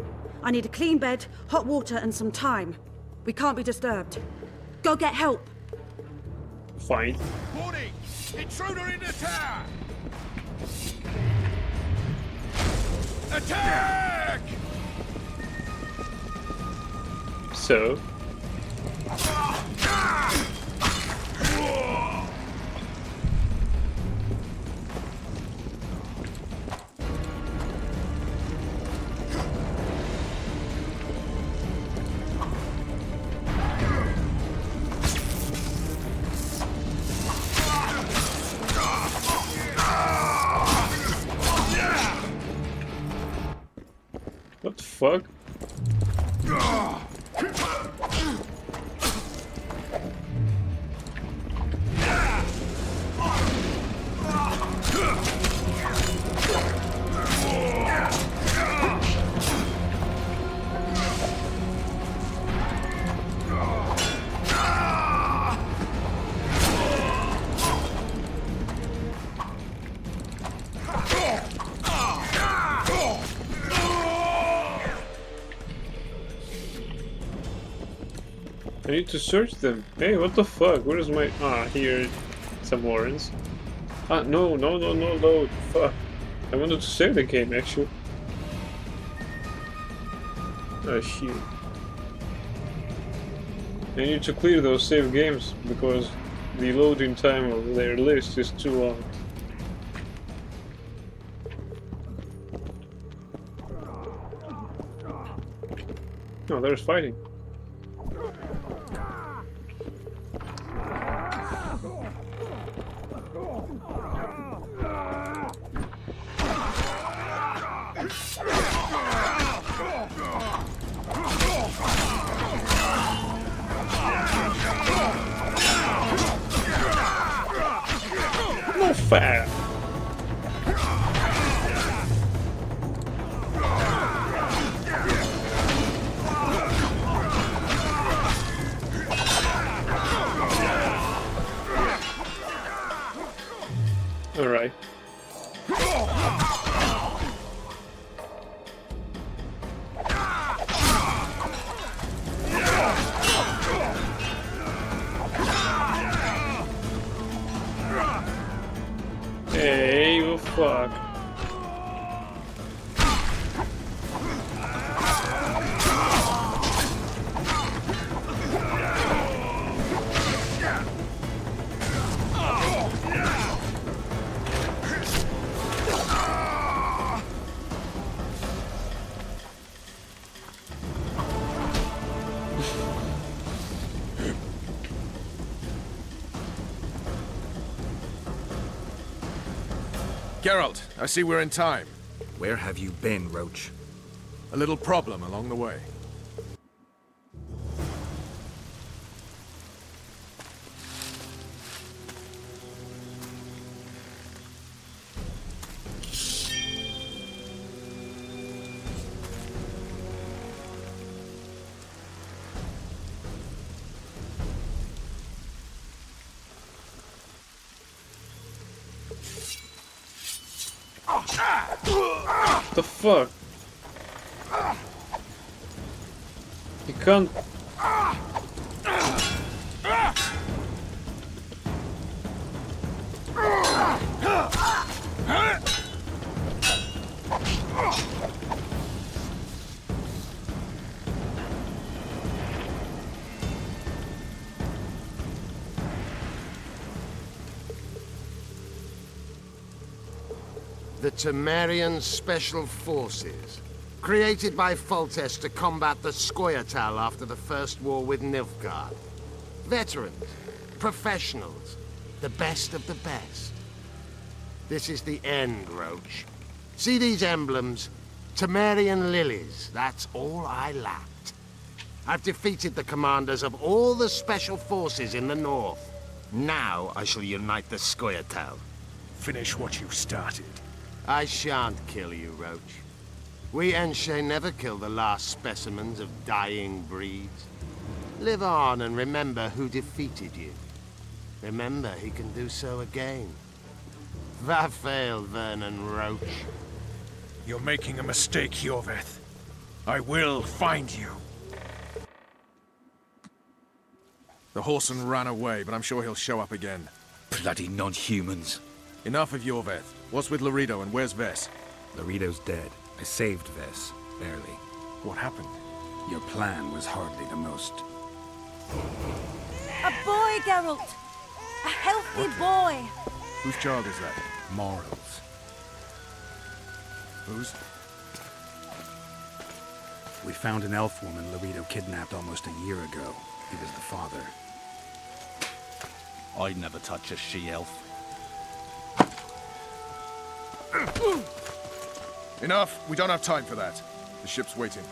N: I need a clean bed, hot water, and some time. We can't be disturbed. Go get help!
A: Fine.
C: Warning! Intruder in the tower! Attack!
A: So... What the fuck? I need to search them. Hey, what the fuck? Where is my... Ah, here. Some warrants. Ah, no. Fuck. I wanted to save the game, actually. Oh, shit. I need to clear those save games, because the loading time of their list is too long. Oh, there's fighting. No fair. All right. Hey, oh fuck.
O: Geralt, I see we're in time.
J: Where have you been, Roach?
O: A little problem along the way.
A: What the fuck? You can't...
P: The Temerian Special Forces, created by Foltest to combat the Scoia'tael after the First War with Nilfgaard. Veterans, professionals, the best of the best. This is the end, Roach. See these emblems? Temerian lilies, that's all I lacked. I've defeated the commanders of all the Special Forces in the north. Now I shall unite the Scoia'tael.
O: Finish what you've started.
P: I shan't kill you, Roach. We Enshe never kill the last specimens of dying breeds. Live on and remember who defeated you. Remember he can do so again. Vafail, Vernon Roach.
O: You're making a mistake, Iorveth. I will find you. The Whoreson ran away, but I'm sure he'll show up again.
J: Bloody non-humans.
O: Enough of Iorveth. What's with Loredo and where's Ves?
J: Loredo's dead. I saved Ves, barely.
O: What happened?
J: Your plan was hardly the most.
N: A boy, Geralt! A healthy boy!
O: Whose child is that?
J: Morals.
O: Whose?
J: We found an elf woman Loredo kidnapped almost a year ago. He was the father.
E: I'd never touch a she-elf.
O: Enough! We don't have time for that. The ship's waiting.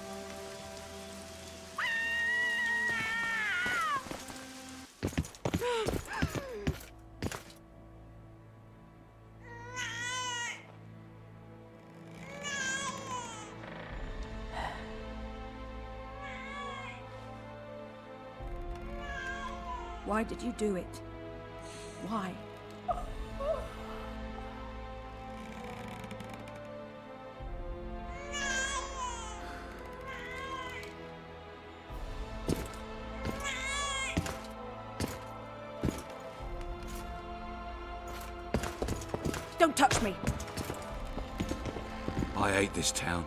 N: Why did you do it? Why? Don't touch me!
J: I hate this town.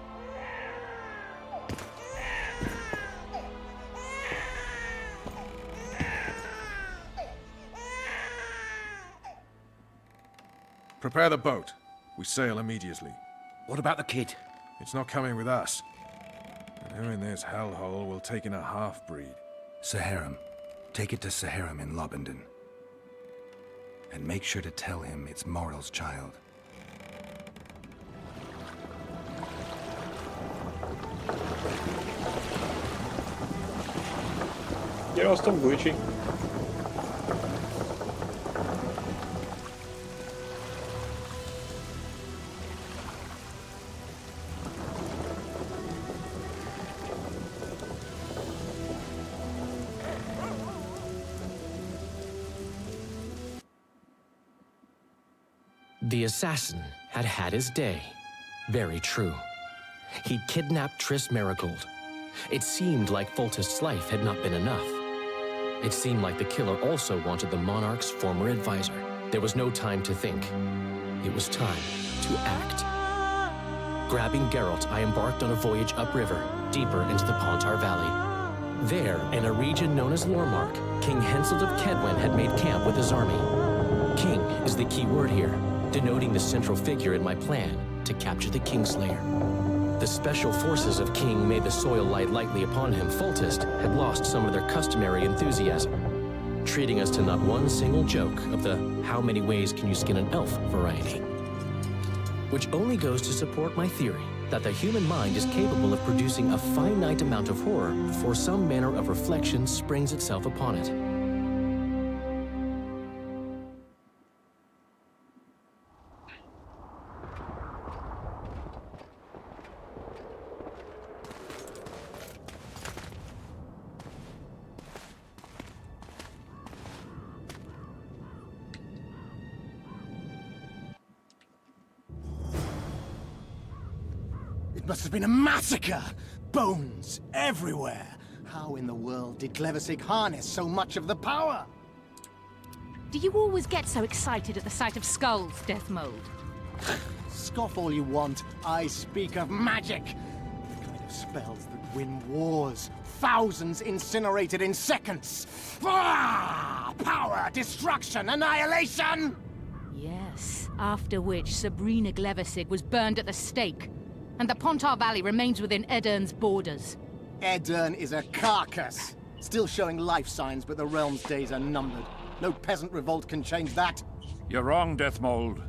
O: Prepare the boat. We sail immediately.
E: What about the kid?
O: It's not coming with us. And who in this hellhole will take in a half-breed?
J: Saharim. Take it to Saharim in Lobendon. And make sure to tell him it's Moral's child.
A: Geralt, stop glitching.
Q: The assassin had had his day. Very true. He'd kidnapped Triss Merigold. It seemed like Foltest's life had not been enough. It seemed like the killer also wanted the Monarch's former advisor. There was no time to think. It was time to act. Grabbing Geralt, I embarked on a voyage upriver, deeper into the Pontar Valley. There, in a region known as Lormark, King Henselt of Kedwen had made camp with his army. King is the key word here, denoting the central figure in my plan to capture the Kingslayer. The special forces of King made the soil lie lightly upon him. Foltest had lost some of their customary enthusiasm, treating us to not one single joke of the how many ways can you skin an elf variety. which only goes to support my theory that the human mind is capable of producing a finite amount of horror before some manner of reflection springs itself upon it.
R: It must have been a massacre! Bones everywhere! How in the world did Glevissig harness so much of the power?
S: Do you always get so excited at the sight of skulls, Death Mold?
R: Scoff all you want, I speak of magic! The kind of spells that win wars. Thousands incinerated in seconds! Ah! Power, destruction, annihilation!
S: Yes, after which Sabrina Glevissig was burned at the stake. And the Pontar Valley remains within Aedirn's borders.
R: Aedirn is a carcass. Still showing life signs, but the realm's days are numbered. No peasant revolt can change that.
F: You're wrong, Deathmold.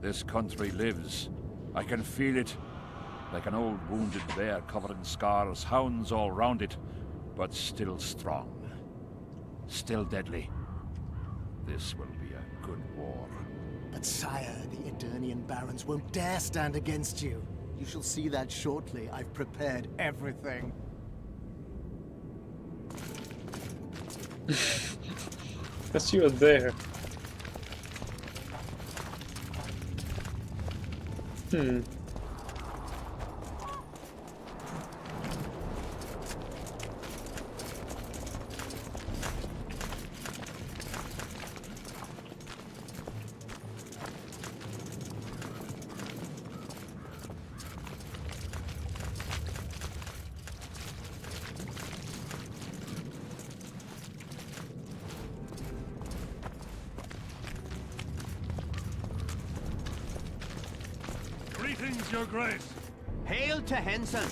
F: This country lives. I can feel it. Like an old wounded bear covered in scars, hounds all round it, but still strong. Still deadly. This will be a good war.
R: But sire, the Aedirnian barons won't dare stand against you. You shall see that shortly. I've prepared everything.
A: As you are there.
T: Greetings, Your Grace.
B: Hail to Henson.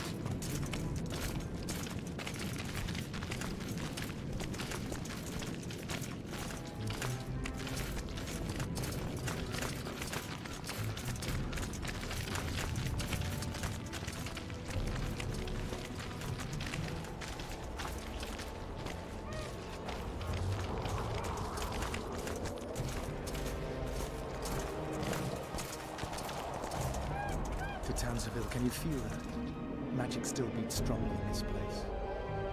R: Townsville, can you feel that? Magic still beats strongly in this place.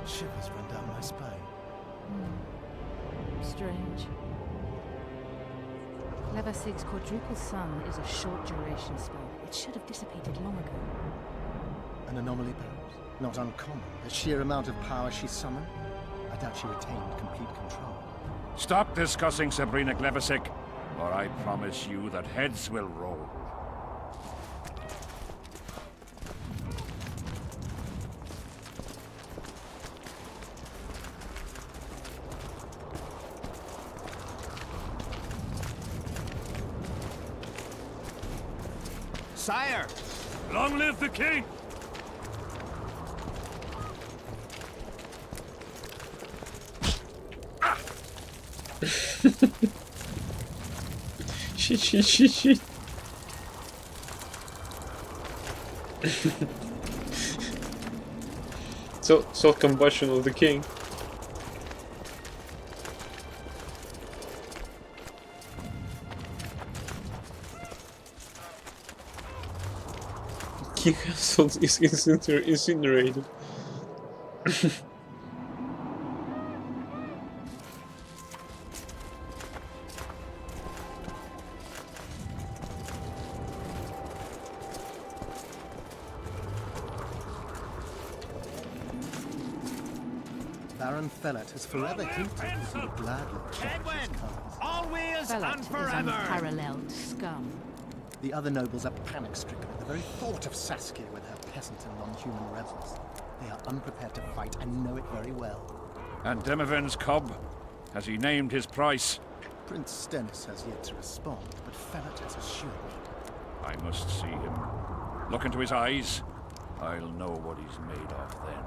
R: Shivers run down my spine.
S: Strange. Leversig's quadruple sun is a short duration spell. It should have dissipated long ago.
R: An anomaly, perhaps? Not uncommon. The sheer amount of power she summoned? I doubt she retained complete control.
F: Stop discussing Sabrina Glevissig, or I promise you that heads will roll.
B: Sire!
T: Long live the king!
A: Shit. So combustion of the king. King Hansel is incinerated.
R: Baron Fellet has forever hinted that he would gladly challenge his cause.
B: Always
S: Fellet
B: and
S: is
B: forever!
S: unparalleled scum.
R: The other nobles are panic-stricken at the very thought of Saskia with her peasant and non-human rebels. They are unprepared to fight and know it very well.
F: And Demoven's cub? Has he named his price?
R: Prince Stennis has yet to respond, but Fellet has assured me.
F: I must see him. Look into his eyes. I'll know what he's made of then.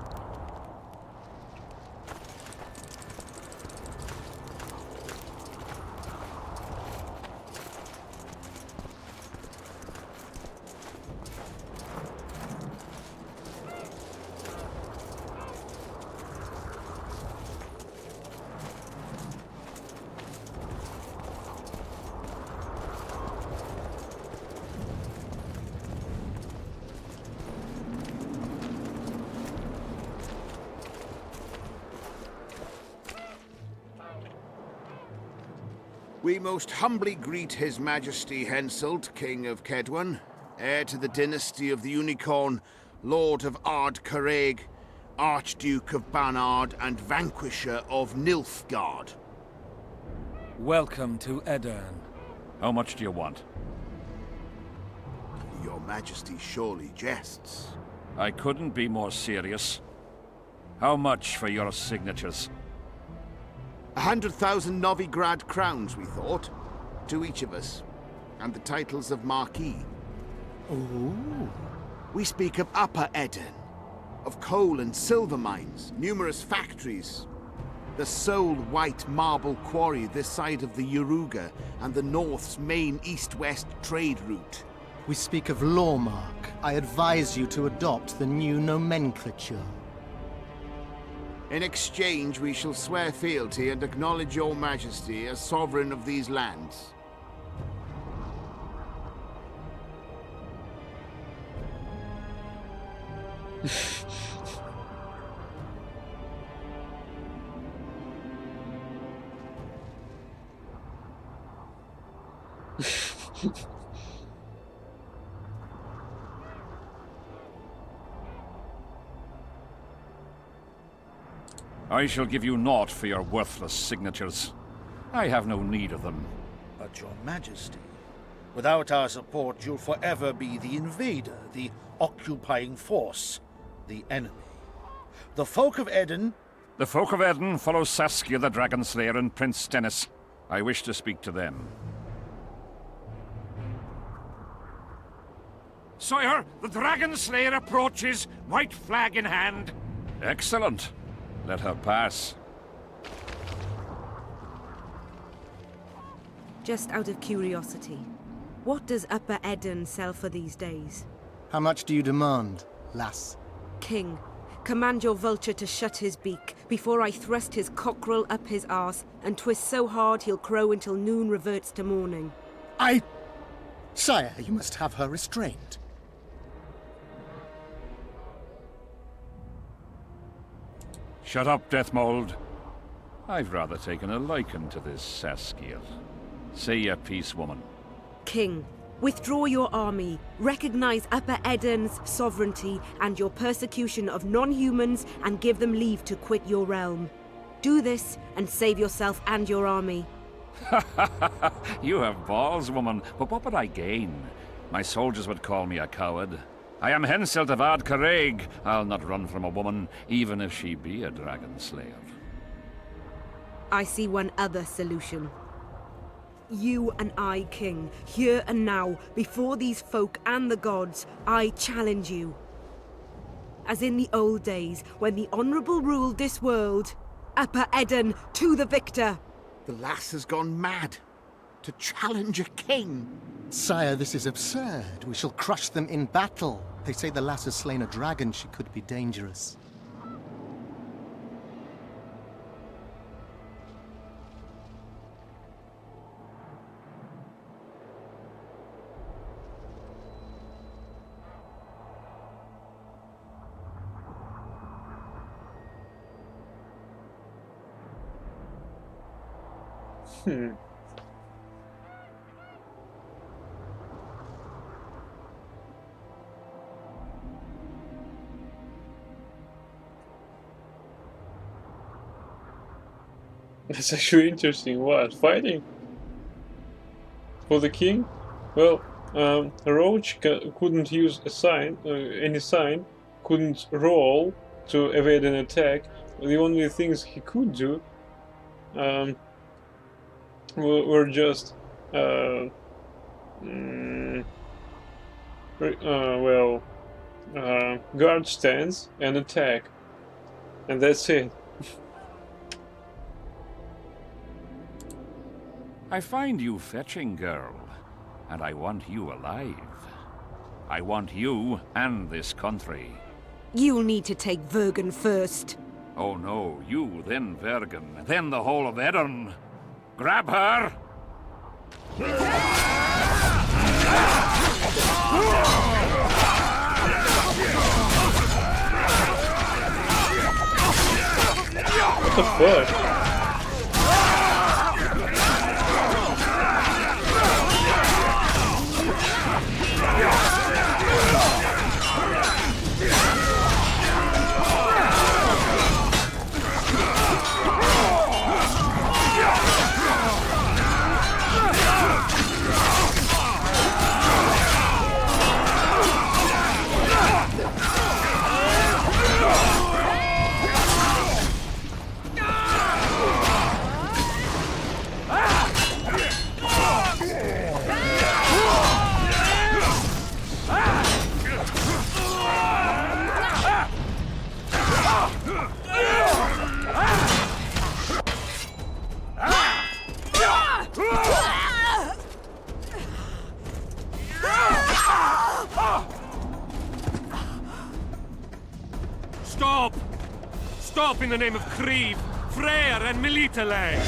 C: We most humbly greet His Majesty Henselt, King of Kedwen, heir to the dynasty of the Unicorn, Lord of Ard Carreg, Archduke of Banard, and Vanquisher of Nilfgaard.
K: Welcome to Aedirn.
F: How much do you want?
C: Your Majesty surely jests.
F: I couldn't be more serious. How much for your signatures?
C: 100,000 Novigrad crowns, we thought. To each of us. And the titles of Marquis.
R: Ooh.
C: We speak of Upper Aedirn. Of coal and silver mines, numerous factories. The sole white marble quarry this side of the Yaruga, and the North's main east-west trade route.
R: We speak of Lawmark. I advise you to adopt the new nomenclature.
C: In exchange, we shall swear fealty and acknowledge your Majesty as sovereign of these lands.
F: I shall give you naught for your worthless signatures. I have no need of them.
U: But your Majesty, without our support, you'll forever be the invader, the occupying force, the enemy. The folk of Aedirn...
F: The folk of Aedirn follow Saskia the Dragonslayer and Prince Stennis. I wish to speak to them.
T: Sire, the Dragonslayer approaches, white flag in hand.
F: Excellent. Let her pass.
N: Just out of curiosity, what does Upper Aedirn sell for these days?
R: How much do you demand, lass?
N: King, command your vulture to shut his beak before I thrust his cockerel up his arse and twist so hard he'll crow until noon reverts to morning.
R: Sire, you must have her restrained.
F: Shut up, Deathmold. I've rather taken a liking to this Saskia. Say your piece, woman.
N: King, withdraw your army, recognize Upper Aedirn's sovereignty and your persecution of non-humans, and give them leave to quit your realm. Do this and save yourself and your army.
F: You have balls, woman, but what would I gain? My soldiers would call me a coward. I am Henselt of Ard Carreg. I'll not run from a woman, even if she be a dragon slayer.
N: I see one other solution. You and I, King, here and now, before these folk and the gods, I challenge you. As in the old days, when the Honourable ruled this world, Upper Aedirn to the victor!
C: The lass has gone mad. To challenge a king.
R: Sire, this is absurd. We shall crush them in battle. They say the lass has slain a dragon. She could be dangerous.
A: That's actually interesting. What? Fighting? For the king? Well, Roach couldn't use a sign, any sign, couldn't roll to evade an attack. The only things he could do were just guard stands and attack, and that's it.
F: I find you fetching, girl, and I want you alive. I want you and this country.
N: You'll need to take Vergen first.
F: Oh no, you, then Vergen, then the whole of Aedirn. Grab her!
A: What the fuck?
T: Stop in the name of Kriv, Freyr, and Melitele!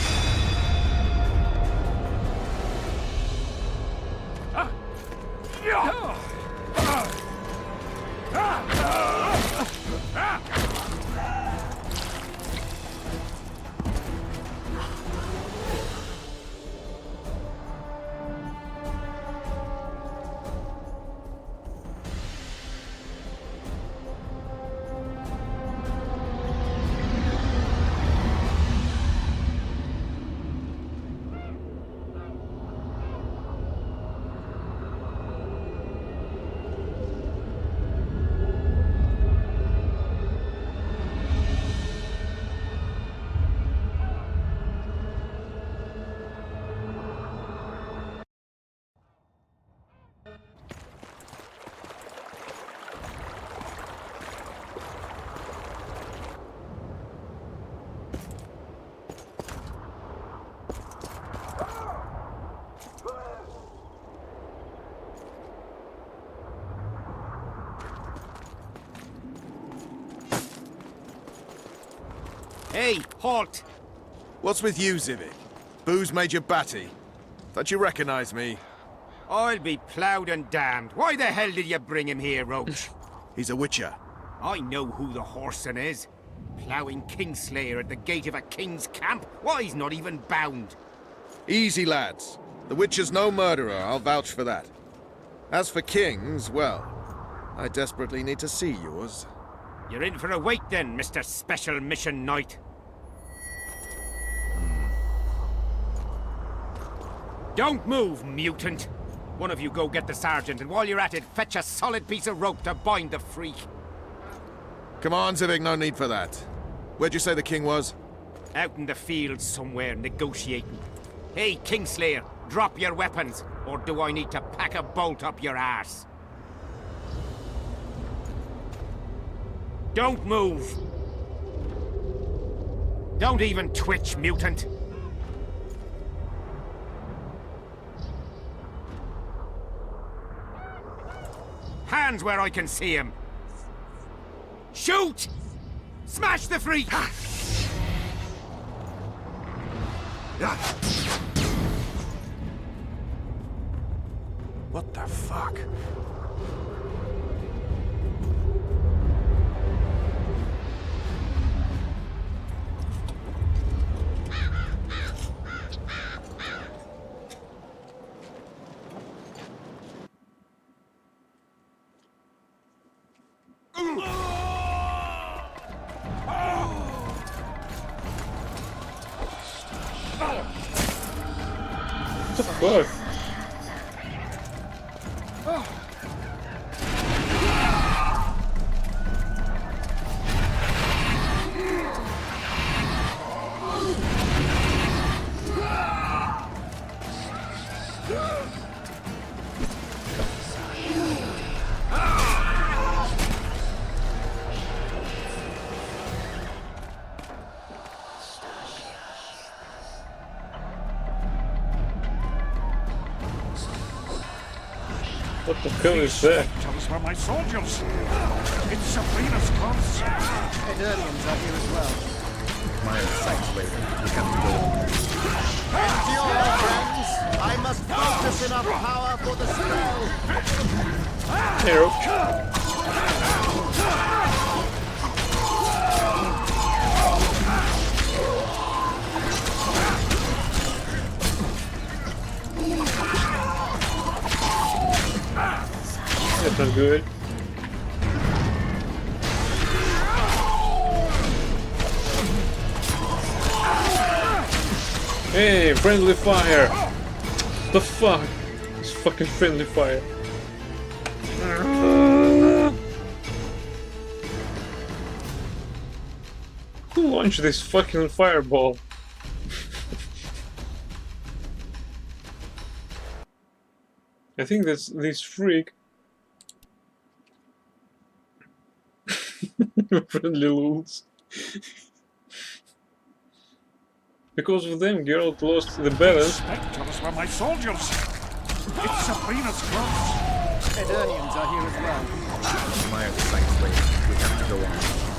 C: Hey, halt! What's with you, Zivik? Booze Major Batty? Thought you recognized me.
G: I'll be ploughed and damned. Why the hell did you bring him here, Roach?
C: He's a witcher.
G: I know who the whoreson is. Ploughing Kingslayer at the gate of a king's camp? Why, he's not even bound.
C: Easy, lads. The witcher's no murderer, I'll vouch for that. As for kings, well, I desperately need to see yours.
G: You're in for a wait then, Mr. Special Mission Knight. Don't move, mutant! One of you go get the sergeant, and while you're at it, fetch a solid piece of rope to bind the freak.
C: Come on, Zivik, no need for that. Where'd you say the king was?
G: Out in the field somewhere, negotiating. Hey, Kingslayer, drop your weapons, or do I need to pack a bolt up your arse? Don't move! Don't even twitch, mutant! Hands where I can see him! Shoot! Smash the freak!
O: What the fuck?
A: What the fuck? What the hell is that?
T: Tell us where my soldiers. It's Sabrina's cause.
R: Eternians are here as well.
H: My sights later. We have to go.
P: Endure, friends! I must focus enough power for the spell!
A: Hero. That's not good. Hey, friendly fire! The fuck? It's fucking friendly fire. Who launched this fucking fireball? I think that's this freak. Friendly lulz. Because of them, Geralt lost the balance.
T: Tell us where my soldiers. It's Sabrina's cause.
R: Eternians are here as well.
H: My sights later. We have to go on.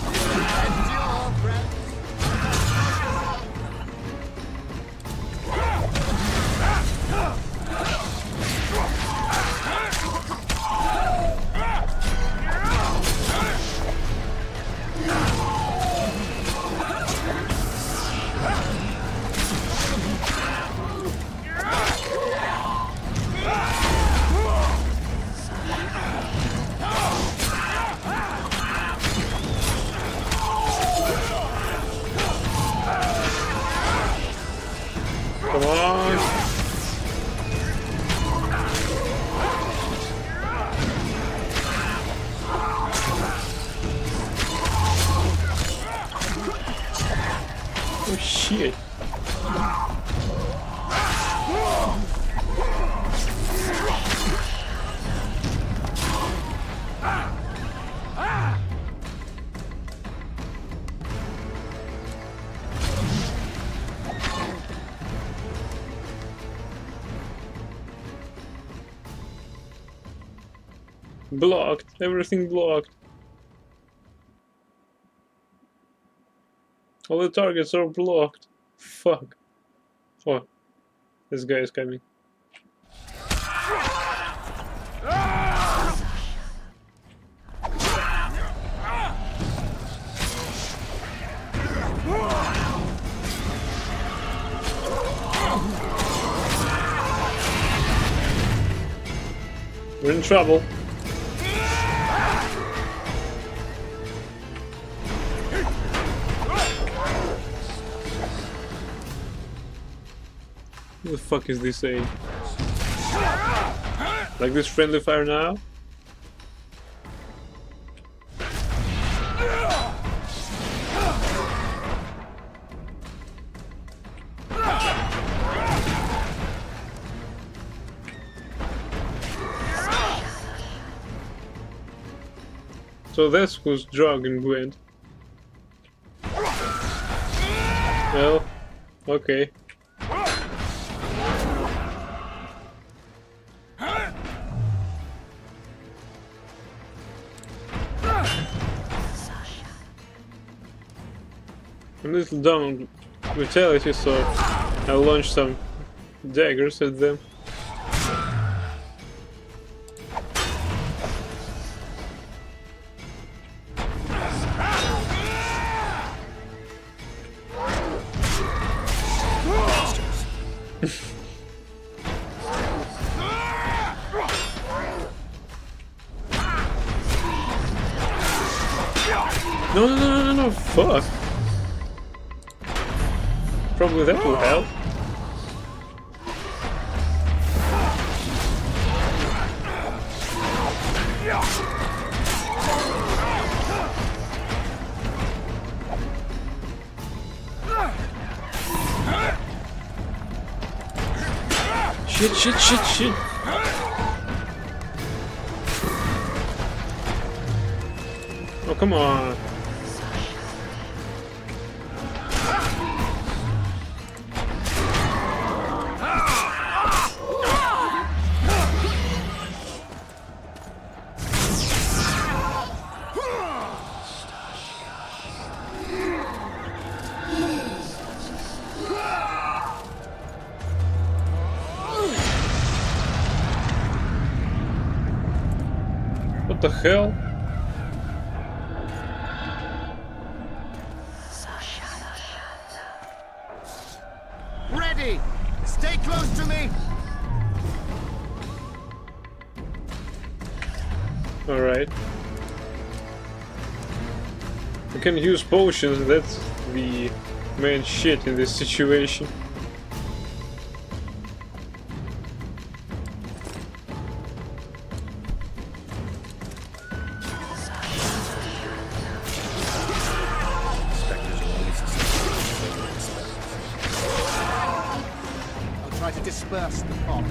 A: Come on. Oh shit. Blocked. Everything blocked. All the targets are blocked. Fuck. Oh. This guy is coming. We're in trouble. What the fuck is this saying? Like this friendly fire now? So that's who's drugging Gwent. Well, okay. I'm a little down on vitality, so I'll launch some daggers at them. No, fuck. Probably that will help. Shit. Oh, come on. What the hell?
R: Ready! Stay close to me!
A: Alright. I can use potions, that's the main shit in this situation.
R: I'll try to disperse the fog.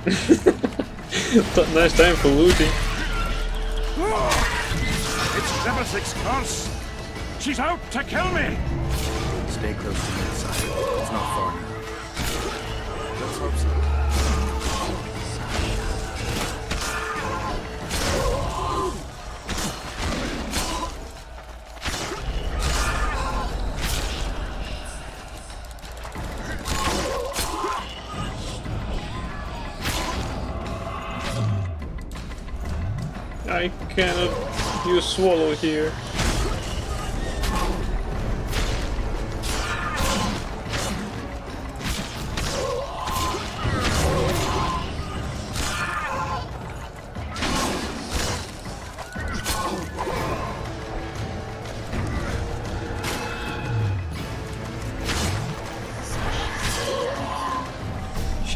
A: Nice time for looting.
T: It's Levisic's curse. She's out to kill me.
J: Stay close to the inside. It's not far now. Let's hope so.
A: I cannot use swallow here.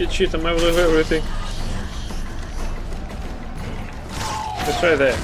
A: Shit, I'm out of everything. Let's try that.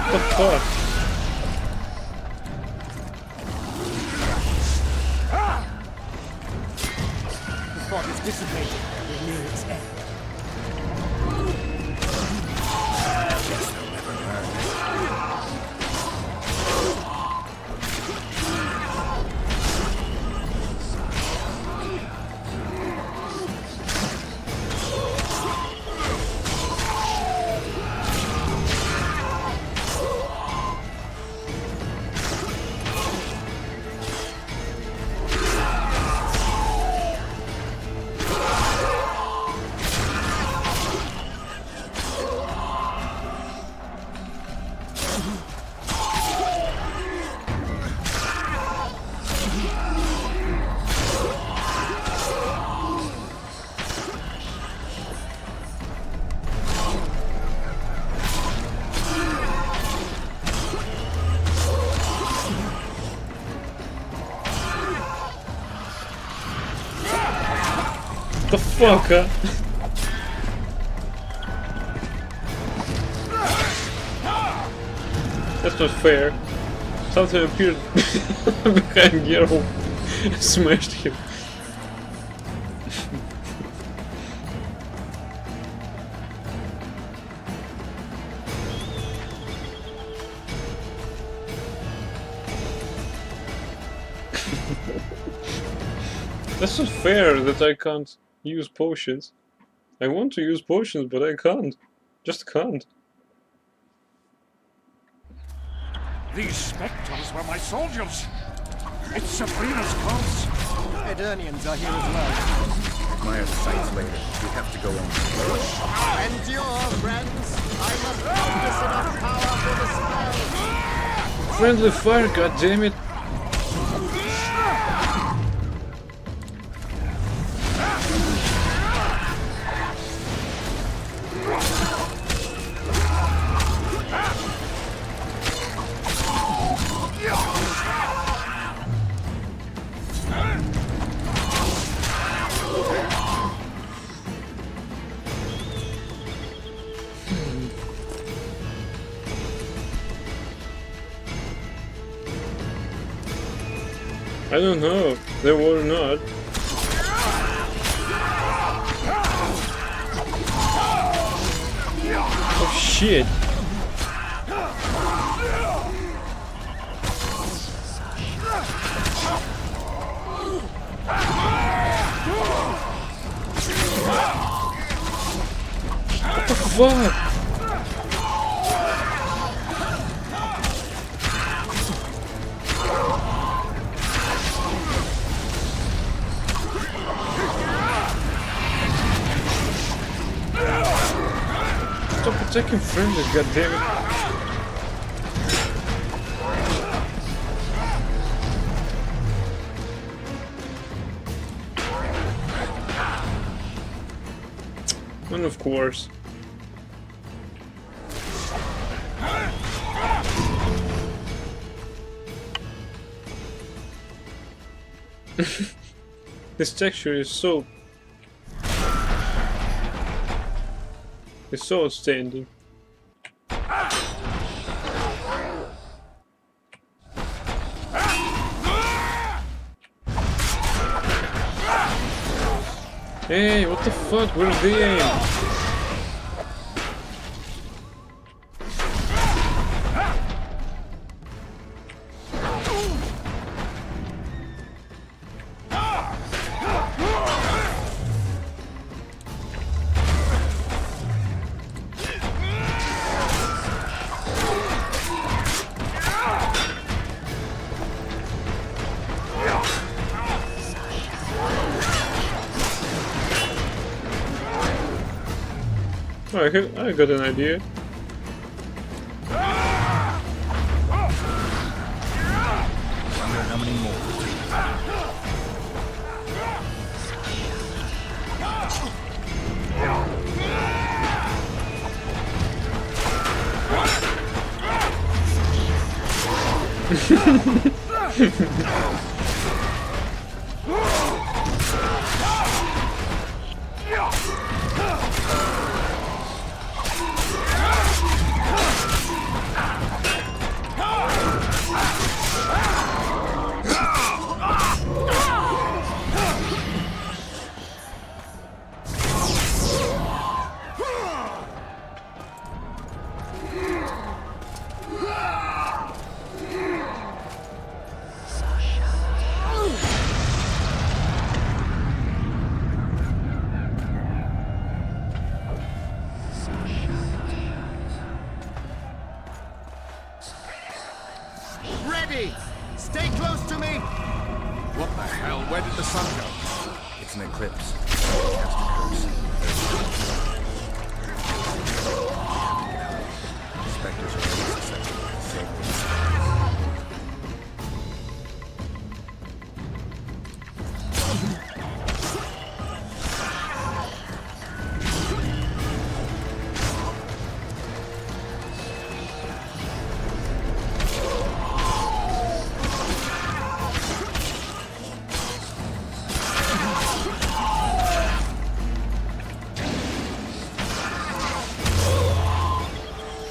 A: What the fuck?
R: The fog is dissipating. We're near its end.
A: The fuck, huh? That's not fair. Something appeared behind Geralt and smashed him. That's not fair that I can't use potions. I want to use potions, but I can't. Just can't.
T: These spectres were my soldiers. It's Sabrina's cause.
R: Edirnians are here as well.
J: Admire the sights later. We have to go on.
R: Endure, friends. I must focus enough power for the spell.
A: Friendly fire, goddammit! I don't know. They were not. Oh shit. What the fuck? Stop attacking friendly, goddammit. And of course. This texture is so outstanding. Hey, what the fuck? Where are they aim? I got an idea.
J: Wonder how many more.
R: Stay close to me!
J: What the hell? Where did the sun go? It's an eclipse. Cast a curse. Spectres are always susceptible to sacred.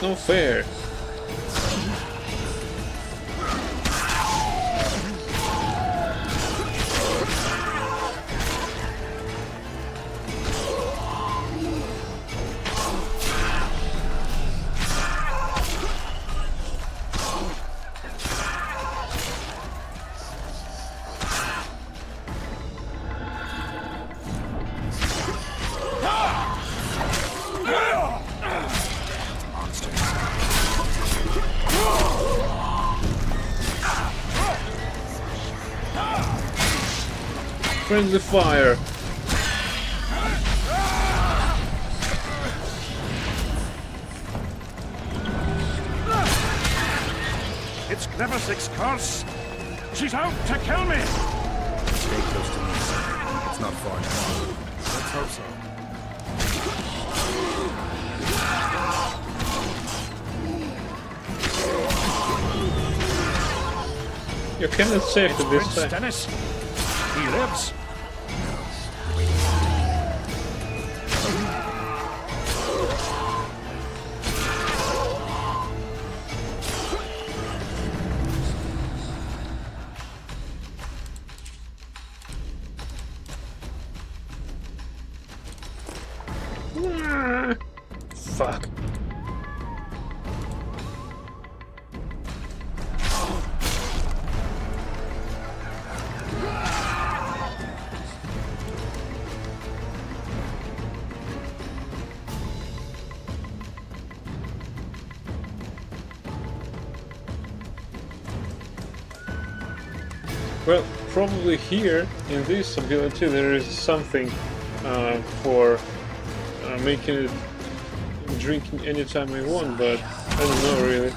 A: No fair. Friendly fire.
T: It's Glevisic's curse. She's out to kill me.
J: Stay close to me, son. It's not far now. Let's hope so.
A: You cannot save it this
T: Prince
A: time.
T: Dennis. He lives.
A: Fuck. Well, probably here in this ability there is something for making it drinking anytime I want, but I don't know really.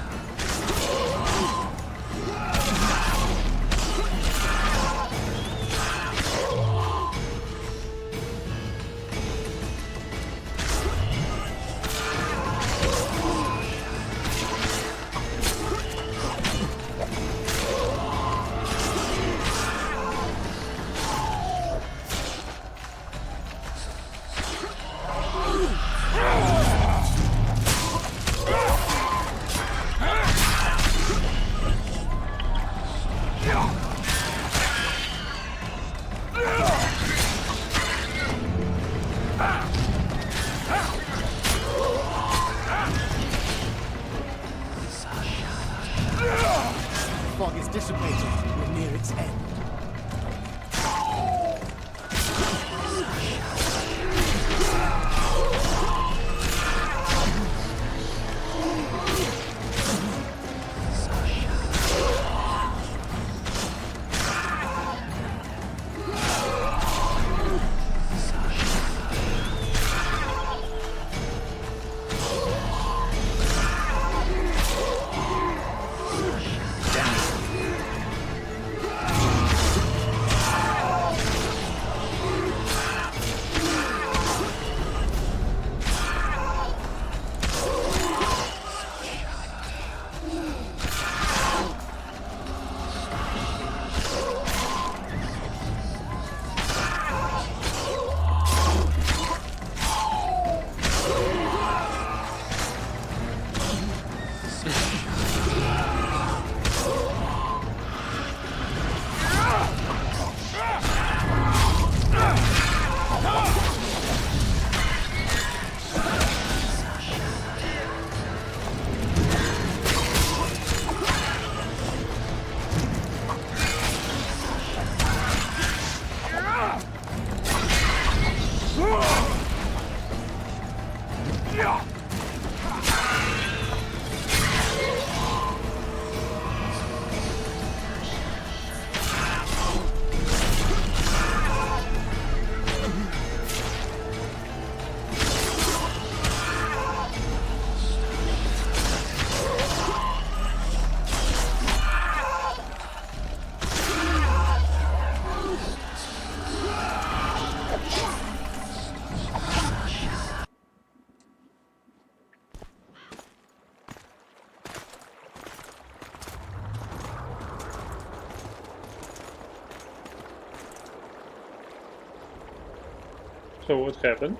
A: So what happened?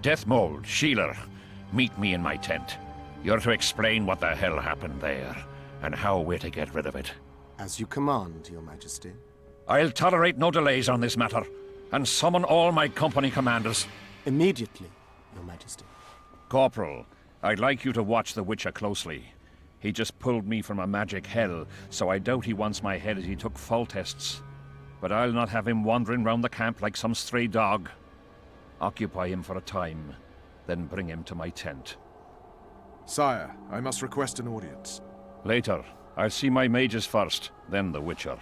F: Deathmold, Sheeler, meet me in my tent. You're to explain what the hell happened there, and how we're to get rid of it.
R: As you command, Your Majesty.
F: I'll tolerate no delays on this matter, and summon all my company commanders.
R: Immediately, Your Majesty.
F: Corporal, I'd like you to watch the Witcher closely. He just pulled me from a magic hell, so I doubt he wants my head as he took Foltests. But I'll not have him wandering round the camp like some stray dog. Occupy him for a time, then bring him to my tent.
O: Sire, I must request an audience.
F: Later. I'll see my mages first, then the Witcher.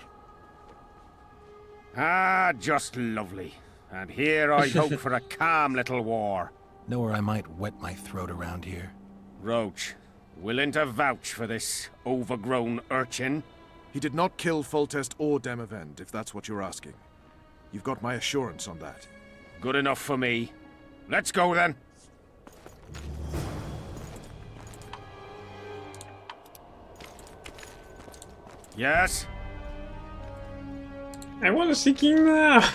G: Ah, just lovely. And here I hope for a calm little war.
J: Know where I might wet my throat around here?
G: Roach, willing to vouch for this overgrown urchin?
O: He did not kill Foltest or Demavend, if that's what you're asking. You've got my assurance on that.
G: Good enough for me. Let's go then. Yes?
A: I want to see King now!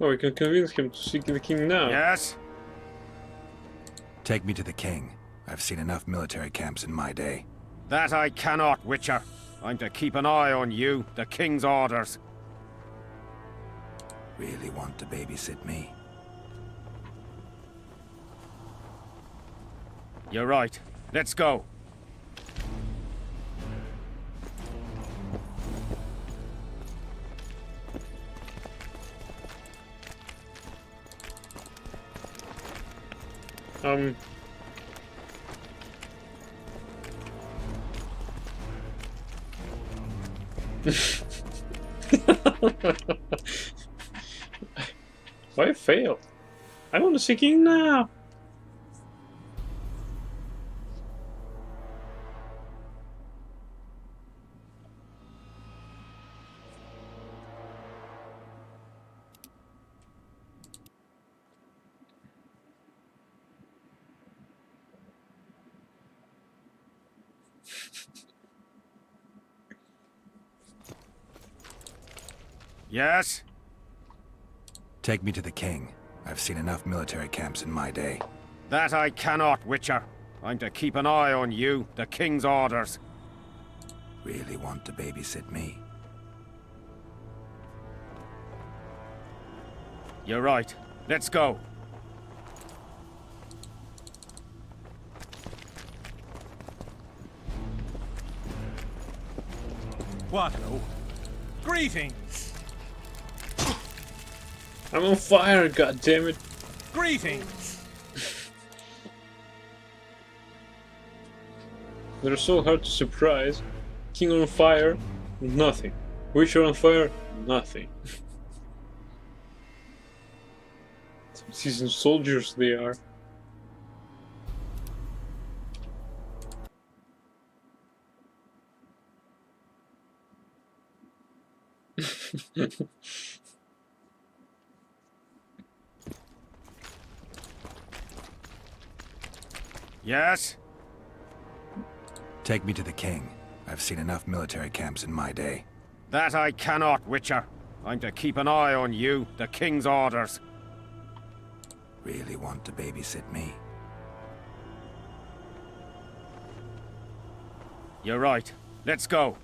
A: Oh, we can convince him to seek the king now.
G: Yes?
J: Take me to the king. I've seen enough military camps in my day.
G: That I cannot, Witcher. I'm to keep an eye on you, the king's orders.
J: Really want to babysit me?
G: You're right. Let's go.
A: I failed. I want to see king now.
G: Yes?
J: Take me to the king. I've seen enough military camps in my day.
G: That I cannot, Witcher. I'm to keep an eye on you, the king's orders.
J: Really want to babysit me?
G: You're right. Let's go.
T: What? Greetings.
A: I'm on fire, goddammit.
T: Greetings.
A: They're so hard to surprise. King on fire, nothing. Witcher on fire, nothing. Some seasoned soldiers they are.
G: Yes?
J: Take me to the king. I've seen enough military camps in my day.
G: That I cannot, Witcher. I'm to keep an eye on you, the king's orders.
J: Really want to babysit me?
G: You're right. Let's go.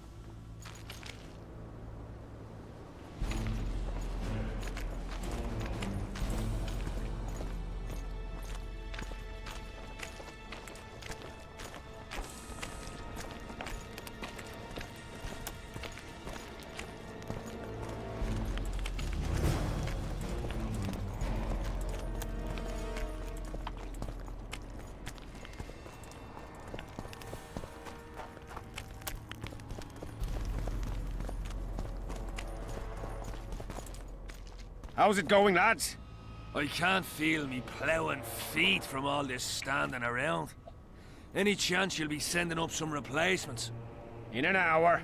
G: How's it going, lads?
I: I can't feel me ploughing feet from all this standing around. Any chance you'll be sending up some replacements?
G: In an hour.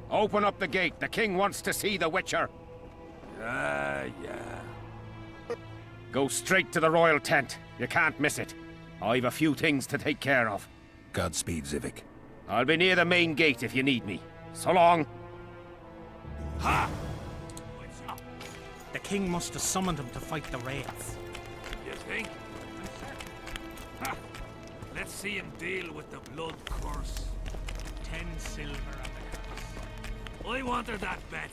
G: Open up the gate. The king wants to see the Witcher.
I: Yeah.
G: Go straight to the royal tent. You can't miss it. I've a few things to take care of.
J: Godspeed, Zivik.
G: I'll be near the main gate if you need me. So long.
I: Ha!
R: The king must have summoned him to fight the wraiths.
I: You think? Ha! Let's see him deal with the blood curse.
R: 10 silver on the curse.
I: I wanted that bet.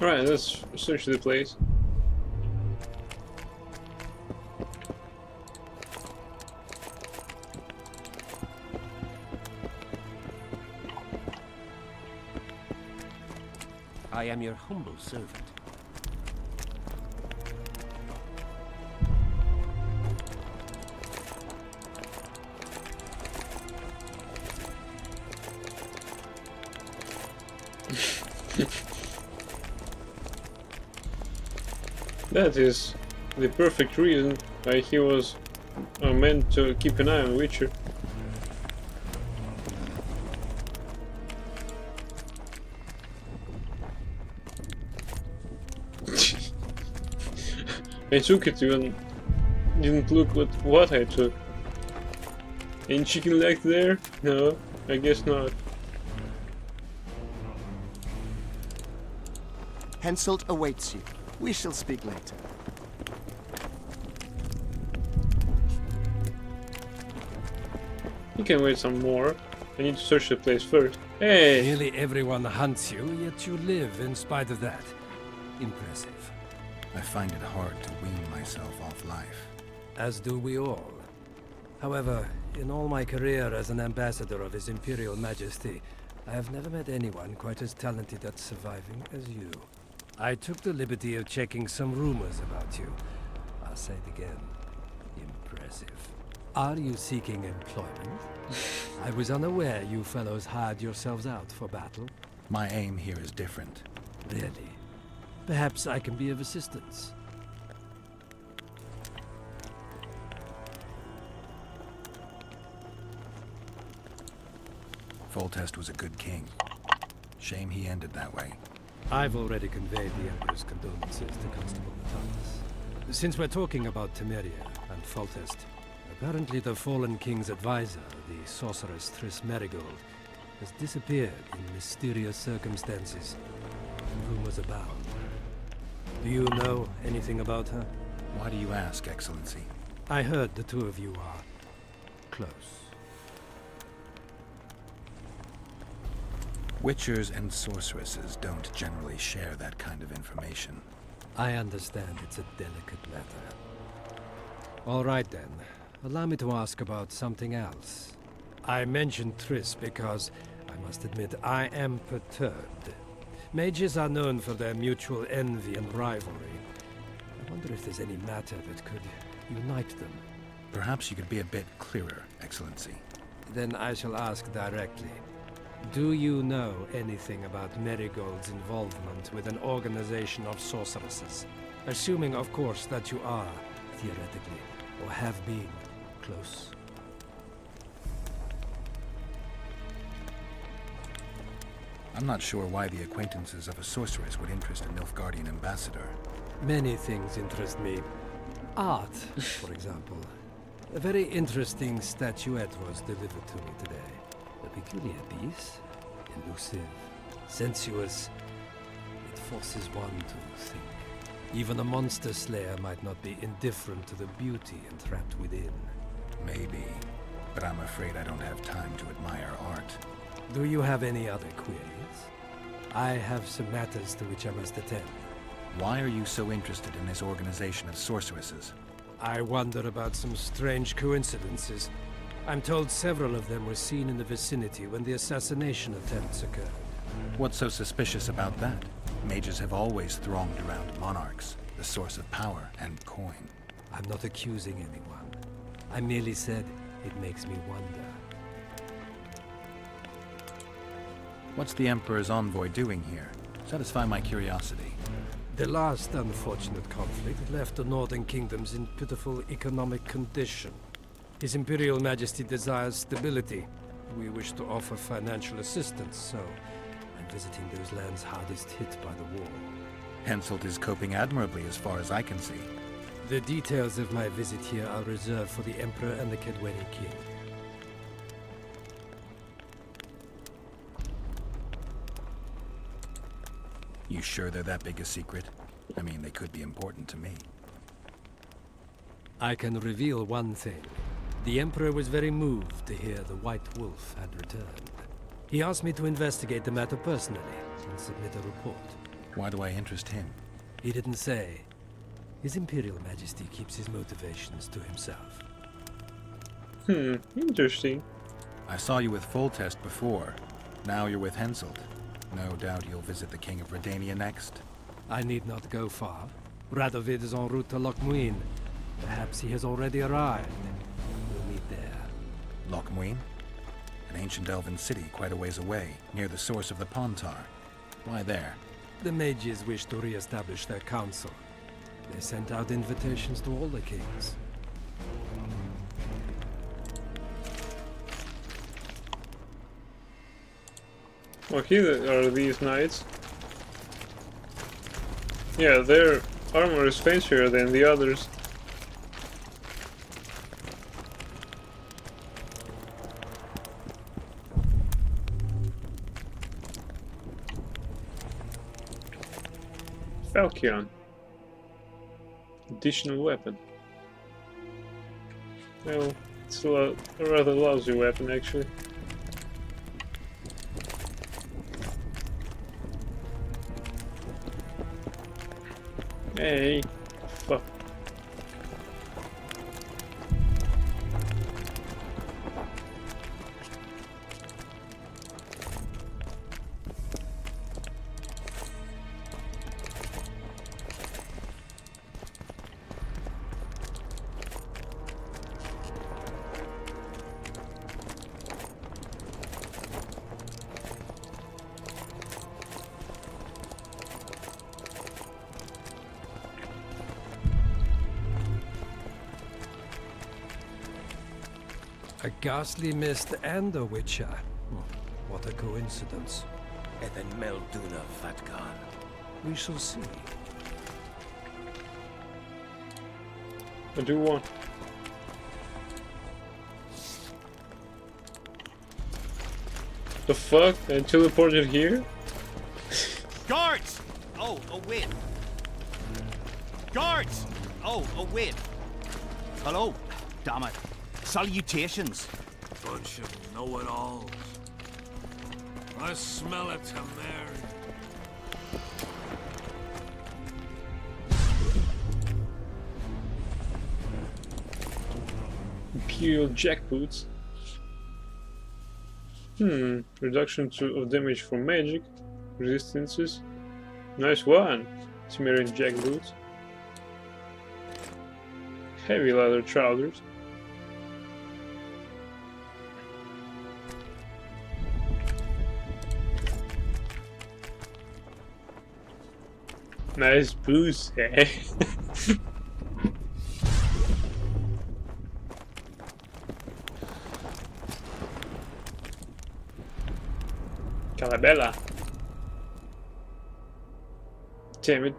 A: Alright, let's search the place.
V: I am your humble servant.
A: That is the perfect reason why he was meant to keep an eye on Witcher. I took it even didn't look at what I took. Any chicken leg there? No, I guess not.
R: Henselt awaits you. We shall speak later.
A: You can wait some more. I need to search the place first. Hey!
W: Nearly everyone hunts you, yet you live in spite of that. Impressive.
J: I find it hard to wean myself off life.
W: As do we all. However, in all my career as an ambassador of His Imperial Majesty, I have never met anyone quite as talented at surviving as you. I took the liberty of checking some rumors about you. I'll say it again. Impressive. Are you seeking employment? I was unaware you fellows hired yourselves out for battle.
J: My aim here is different.
W: Really? Perhaps I can be of assistance.
J: Foltest was a good king. Shame he ended that way.
W: I've already conveyed the Emperor's condolences to Constable Natalis. Since we're talking about Temeria and Foltest, apparently the fallen king's advisor, the sorceress Triss Merigold, has disappeared in mysterious circumstances. Rumors abound. Do you know anything about her?
J: Why do you ask, Excellency?
W: I heard the two of you are close.
J: Witchers and sorceresses don't generally share that kind of information.
W: I understand it's a delicate matter. All right then. Allow me to ask about something else. I mentioned Triss because, I must admit, I am perturbed. Mages are known for their mutual envy and rivalry. I wonder if there's any matter that could unite them.
J: Perhaps you could be a bit clearer, Excellency.
W: Then I shall ask directly. Do you know anything about Merigold's involvement with an organization of sorceresses? Assuming, of course, that you are, theoretically, or have been, close.
J: I'm not sure why the acquaintances of a sorceress would interest a Nilfgaardian ambassador.
W: Many things interest me. Art, for example. A very interesting statuette was delivered to me today. A peculiar piece. Elusive. Sensuous. It forces one to think. Even a monster slayer might not be indifferent to the beauty entrapped within.
J: Maybe. But I'm afraid I don't have time to admire art.
W: Do you have any other queries? I have some matters to which I must attend.
J: Why are you so interested in this organization of sorceresses?
W: I wonder about some strange coincidences. I'm told several of them were seen in the vicinity when the assassination attempts occurred.
J: What's so suspicious about that? Mages have always thronged around monarchs, the source of power and coin.
W: I'm not accusing anyone. I merely said it makes me wonder.
J: What's the Emperor's envoy doing here? Satisfy my curiosity.
W: The last unfortunate conflict left the northern kingdoms in pitiful economic condition. His Imperial Majesty desires stability. We wish to offer financial assistance, so I'm visiting those lands hardest hit by the war.
J: Henselt is coping admirably as far as I can see.
W: The details of my visit here are reserved for the Emperor and the Kedweni King.
J: You sure they're that big a secret? I mean, they could be important to me.
W: I can reveal one thing. The Emperor was very moved to hear the White Wolf had returned. He asked me to investigate the matter personally and submit a report.
J: Why do I interest him?
W: He didn't say. His Imperial Majesty keeps his motivations to himself.
A: Interesting.
J: I saw you with Foltest before. Now you're with Henselt. No doubt you'll visit the King of Redania next.
W: I need not go far. Radovid is en route to Loch Muin. Perhaps he has already arrived. We'll meet there.
J: Loch Muin? An ancient elven city quite a ways away, near the source of the Pontar. Why there?
W: The mages wish to re-establish their council. They sent out invitations to all the kings.
A: Oh, here are these knights. Yeah, their armor is fancier than the others. Falchion. Additional weapon. Well, it's a rather lousy weapon, actually. Hey, fuck.
W: A ghastly mist and a witcher. What a coincidence.
V: Eden Melduna Vatkar.
W: We shall see.
A: I do want. The fuck? I teleported here?
G: Guards! Oh, a win. Guards! Oh, a win. Hello. Damn it. Salutations.
I: Bunch of know-it-alls. I smell it, Tamari.
A: Imperial jackboots. Reduction of damage from magic. Resistances. Nice one. Cimmerian jackboots. Heavy leather trousers. Nice boost, eh? Calabella. Damn it.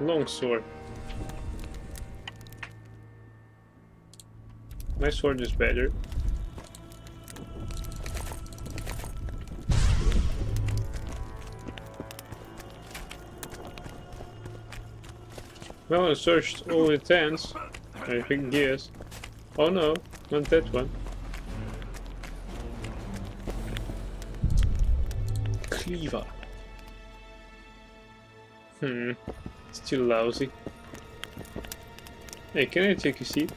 A: Longsword. My sword is better. Well, I searched all the tents. I think yes. Oh no, not that one. Cleaver. Still lousy. Hey, can I take a seat?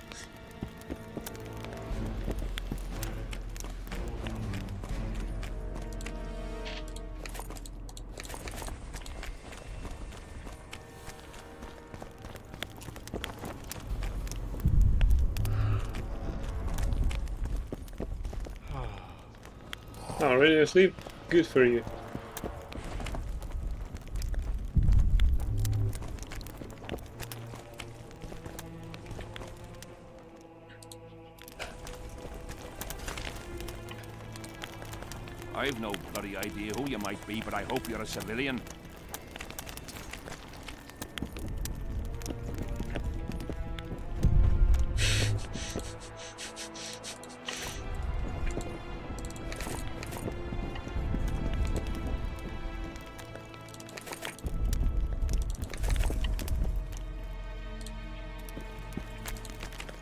A: Already asleep? Good for you.
F: I've no bloody idea who you might be, but I hope you're a civilian.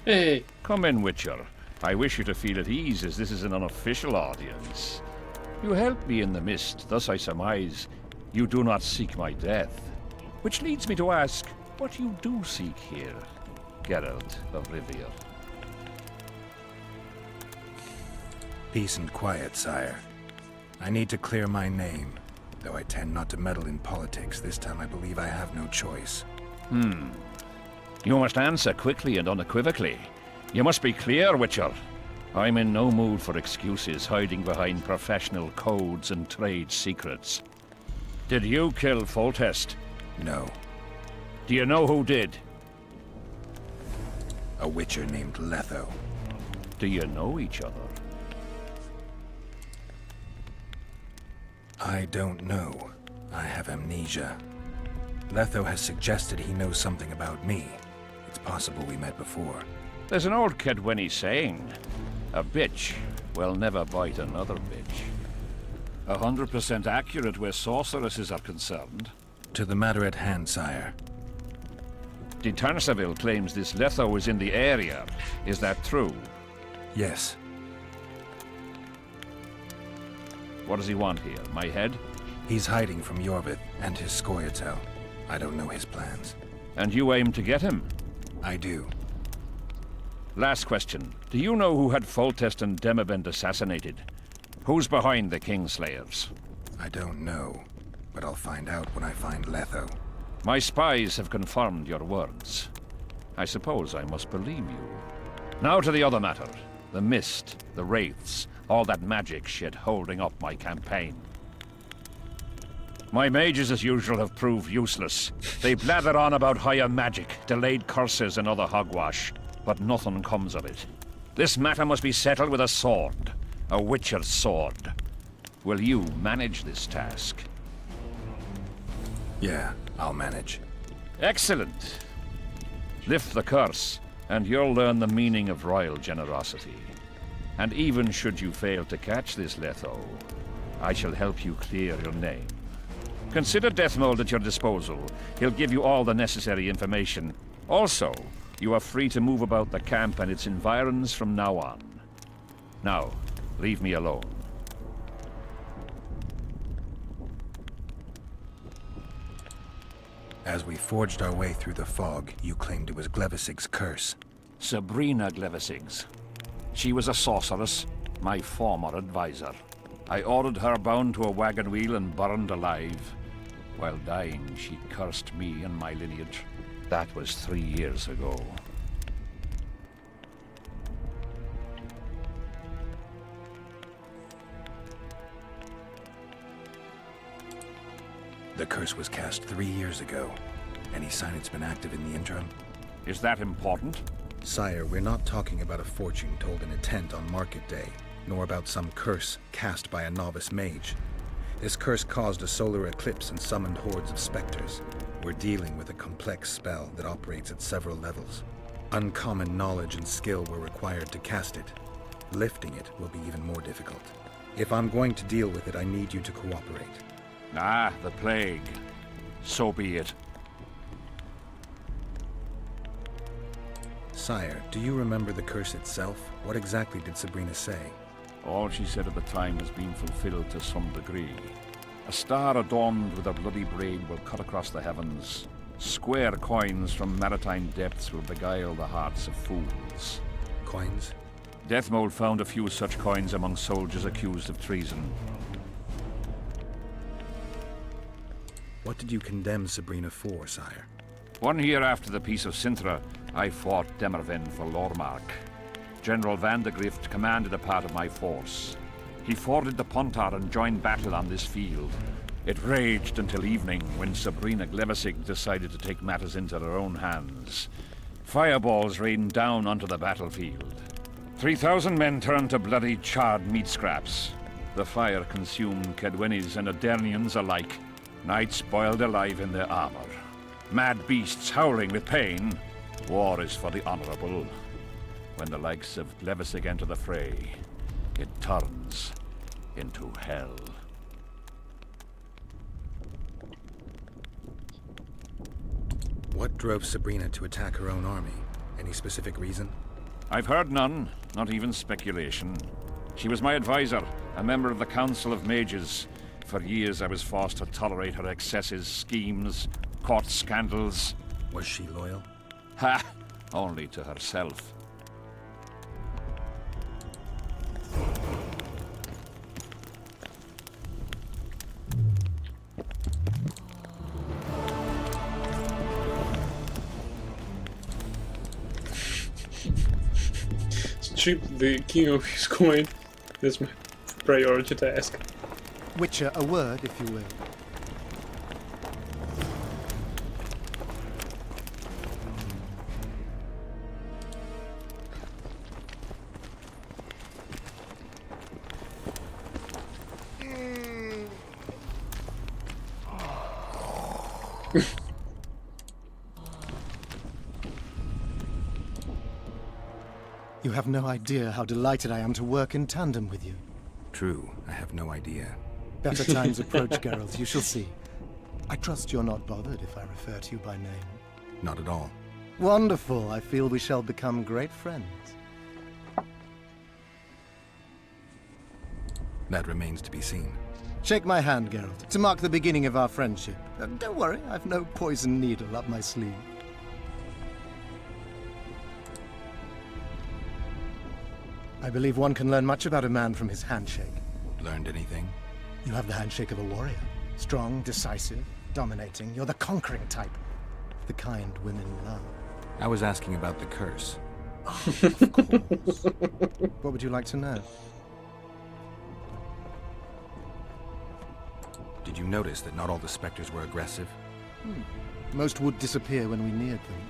A: Hey!
F: Come in, Witcher. I wish you to feel at ease, as this is an unofficial audience. You helped me in the mist, thus I surmise you do not seek my death. Which leads me to ask what you do seek here, Geralt of Rivia.
J: Peace and quiet, sire. I need to clear my name. Though I tend not to meddle in politics, this time I believe I have no choice.
F: You must answer quickly and unequivocally. You must be clear, Witcher. I'm in no mood for excuses hiding behind professional codes and trade secrets. Did you kill Foltest?
J: No.
F: Do you know who did?
J: A witcher named Letho.
F: Do you know each other?
J: I don't know. I have amnesia. Letho has suggested he knows something about me. It's possible we met before.
F: There's an old Kedweni saying, a bitch will never bite another bitch. 100% accurate where sorceresses are concerned.
J: To the matter at hand, sire.
F: De Tansarville claims this Letho is in the area. Is that true?
J: Yes.
F: What does he want here? My head?
J: He's hiding from Yorvith and his Scoia'tael. I don't know his plans.
F: And you aim to get him?
J: I do.
F: Last question. Do you know who had Foltest and Demavend assassinated? Who's behind the Kingslayers?
J: I don't know, but I'll find out when I find Letho.
F: My spies have confirmed your words. I suppose I must believe you. Now to the other matter. The mist, the wraiths, all that magic shit holding up my campaign. My mages, as usual, have proved useless. They blather on about higher magic, delayed curses and other hogwash, but nothing comes of it. This matter must be settled with a sword. A witcher's sword. Will you manage this task?
J: Yeah, I'll manage.
F: Excellent. Lift the curse, and you'll learn the meaning of royal generosity. And even should you fail to catch this Letho, I shall help you clear your name. Consider Deathmold at your disposal. He'll give you all the necessary information. Also, you are free to move about the camp and its environs from now on. Now, leave me alone.
J: As we forged our way through the fog, you claimed it was Glevisig's curse.
F: Sabrina Glevisig's. She was a sorceress, my former advisor. I ordered her bound to a wagon wheel and burned alive. While dying, she cursed me and my lineage. That was 3 years ago.
J: The curse was cast 3 years ago. Any sign it's been active in the interim?
F: Is that important?
J: Sire, we're not talking about a fortune told in a tent on market day, nor about some curse cast by a novice mage. This curse caused a solar eclipse and summoned hordes of specters. We're dealing with a complex spell that operates at several levels. Uncommon knowledge and skill were required to cast it. Lifting it will be even more difficult. If I'm going to deal with it, I need you to cooperate.
F: Ah, the plague. So be it.
J: Sire, do you remember the curse itself? What exactly did Sabrina say?
F: All she said at the time has been fulfilled to some degree. A star adorned with a bloody braid will cut across the heavens. Square coins from maritime depths will beguile the hearts of fools.
J: Coins?
F: Deathmold found a few such coins among soldiers accused of treason.
J: What did you condemn Sabrina for, sire?
F: 1 year after the Peace of Sintra, I fought Demerven for Lormark. General Vandegrift commanded a part of my force. He forded the Pontar and joined battle on this field. It raged until evening, when Sabrina Glevissig decided to take matters into her own hands. Fireballs rained down onto the battlefield. 3,000 men turned to bloody, charred meat scraps. The fire consumed Kedwenis and Adernians alike. Knights boiled alive in their armor. Mad beasts howling with pain. War is for the honorable. When the likes of Glevissig enter the fray, it turns into hell.
J: What drove Sabrina to attack her own army? Any specific reason?
F: I've heard none, not even speculation. She was my advisor, a member of the Council of Mages. For years I was forced to tolerate her excesses, schemes, court scandals.
J: Was she loyal?
F: Ha! Only to herself.
A: Strip the king of his coin. That's my priority task.
R: Witcher, a word, if you will. You have no idea how delighted I am to work in tandem with you.
J: True, I have no idea.
R: Better times approach, Geralt, you shall see. I trust you're not bothered if I refer to you by name.
J: Not at all.
R: Wonderful, I feel we shall become great friends.
J: That remains to be seen.
R: Shake my hand, Geralt, to mark the beginning of our friendship. Don't worry, I've no poison needle up my sleeve. I believe one can learn much about a man from his handshake.
J: Learned anything?
R: You have the handshake of a warrior. Strong, decisive, dominating. You're the conquering type. The kind women love.
J: I was asking about the curse.
R: Of course. What would you like to know?
J: Did you notice that not all the specters were aggressive?
R: Most would disappear when we neared them.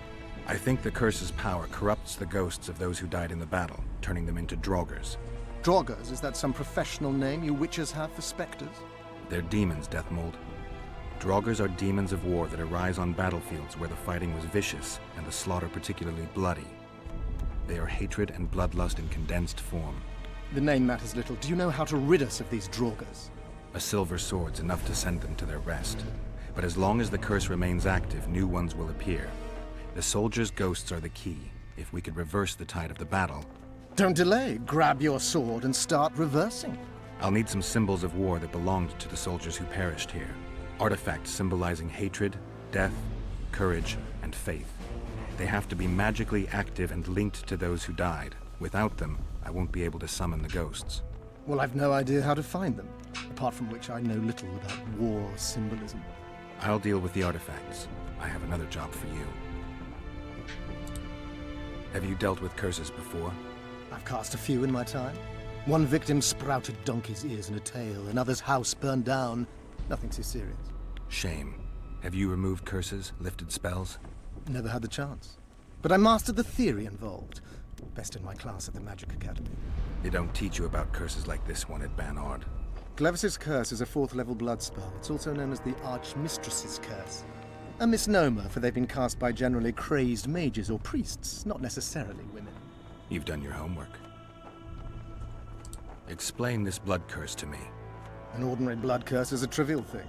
J: I think the curse's power corrupts the ghosts of those who died in the battle, turning them into Draugrs.
R: Draugrs? Is that some professional name you witches have for specters?
J: They're demons, Deathmold. Draugrs are demons of war that arise on battlefields where the fighting was vicious and the slaughter particularly bloody. They are hatred and bloodlust in condensed form.
R: The name matters little. Do you know how to rid us of these Draugrs?
J: A silver sword's enough to send them to their rest. But as long as the curse remains active, new ones will appear. The soldiers' ghosts are the key. If we could reverse the tide of the battle...
R: Don't delay. Grab your sword and start reversing.
J: I'll need some symbols of war that belonged to the soldiers who perished here. Artifacts symbolizing hatred, death, courage, and faith. They have to be magically active and linked to those who died. Without them, I won't be able to summon the ghosts.
R: Well, I've no idea how to find them, apart from which I know little about war symbolism.
J: I'll deal with the artifacts. I have another job for you. Have you dealt with curses before?
R: I've cast a few in my time. One victim sprouted donkey's ears in a tail, another's house burned down. Nothing too serious.
J: Shame. Have you removed curses, lifted spells?
R: Never had the chance. But I mastered the theory involved. Best in my class at the Magic Academy.
J: They don't teach you about curses like this one at Banard.
R: Glevis's curse is a 4th level blood spell. It's also known as the Archmistress's curse. A misnomer, for they've been cast by generally crazed mages or priests, not necessarily women.
J: You've done your homework. Explain this blood curse to me.
R: An ordinary blood curse is a trivial thing.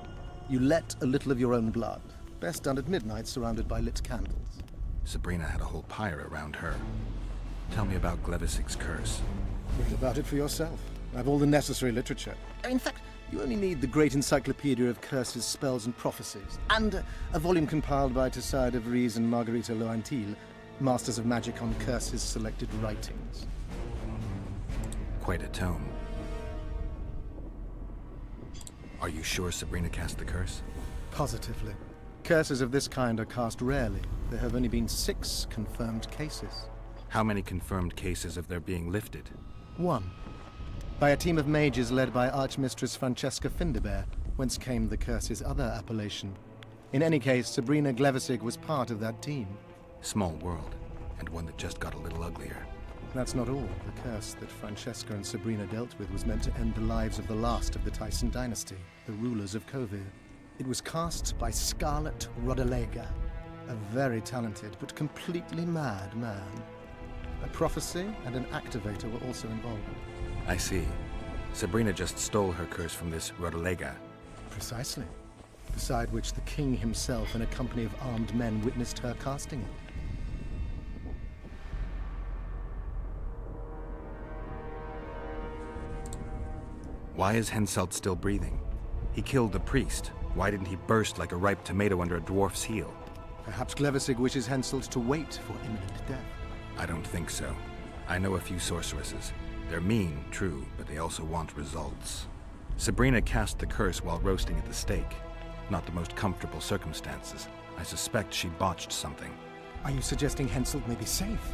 R: You let a little of your own blood. Best done at midnight, surrounded by lit candles.
J: Sabrina had a whole pyre around her. Tell me about Glevisig's curse.
R: Read about it for yourself. I have all the necessary literature. In fact, you only need the Great Encyclopedia of Curses, Spells, and Prophecies, and a volume compiled by Tesside of Vries and Margarita Loantil, Masters of Magic on Curses Selected Writings.
J: Quite a tome. Are you sure Sabrina cast the curse?
R: Positively. Curses of this kind are cast rarely. There have only been 6 confirmed cases.
J: How many confirmed cases of their being lifted?
R: 1. By a team of mages led by Archmistress Francesca Findabair, whence came the curse's other appellation. In any case, Sabrina Glevissig was part of that team.
J: Small world, and one that just got a little uglier.
R: That's not all. The curse that Francesca and Sabrina dealt with was meant to end the lives of the last of the Tyson dynasty, the rulers of Kovir. It was cast by Scarlet Rodalega, a very talented but completely mad man. A prophecy and an activator were also involved.
J: I see. Sabrina just stole her curse from this Rodalega.
R: Precisely. Beside which the king himself and a company of armed men witnessed her casting it.
J: Why is Henselt still breathing? He killed the priest. Why didn't he burst like a ripe tomato under a dwarf's heel?
R: Perhaps Glevissig wishes Henselt to wait for imminent death.
J: I don't think so. I know a few sorceresses. They're mean, true, but they also want results. Sabrina cast the curse while roasting at the stake. Not the most comfortable circumstances. I suspect she botched something.
R: Are you suggesting Henselt may be safe?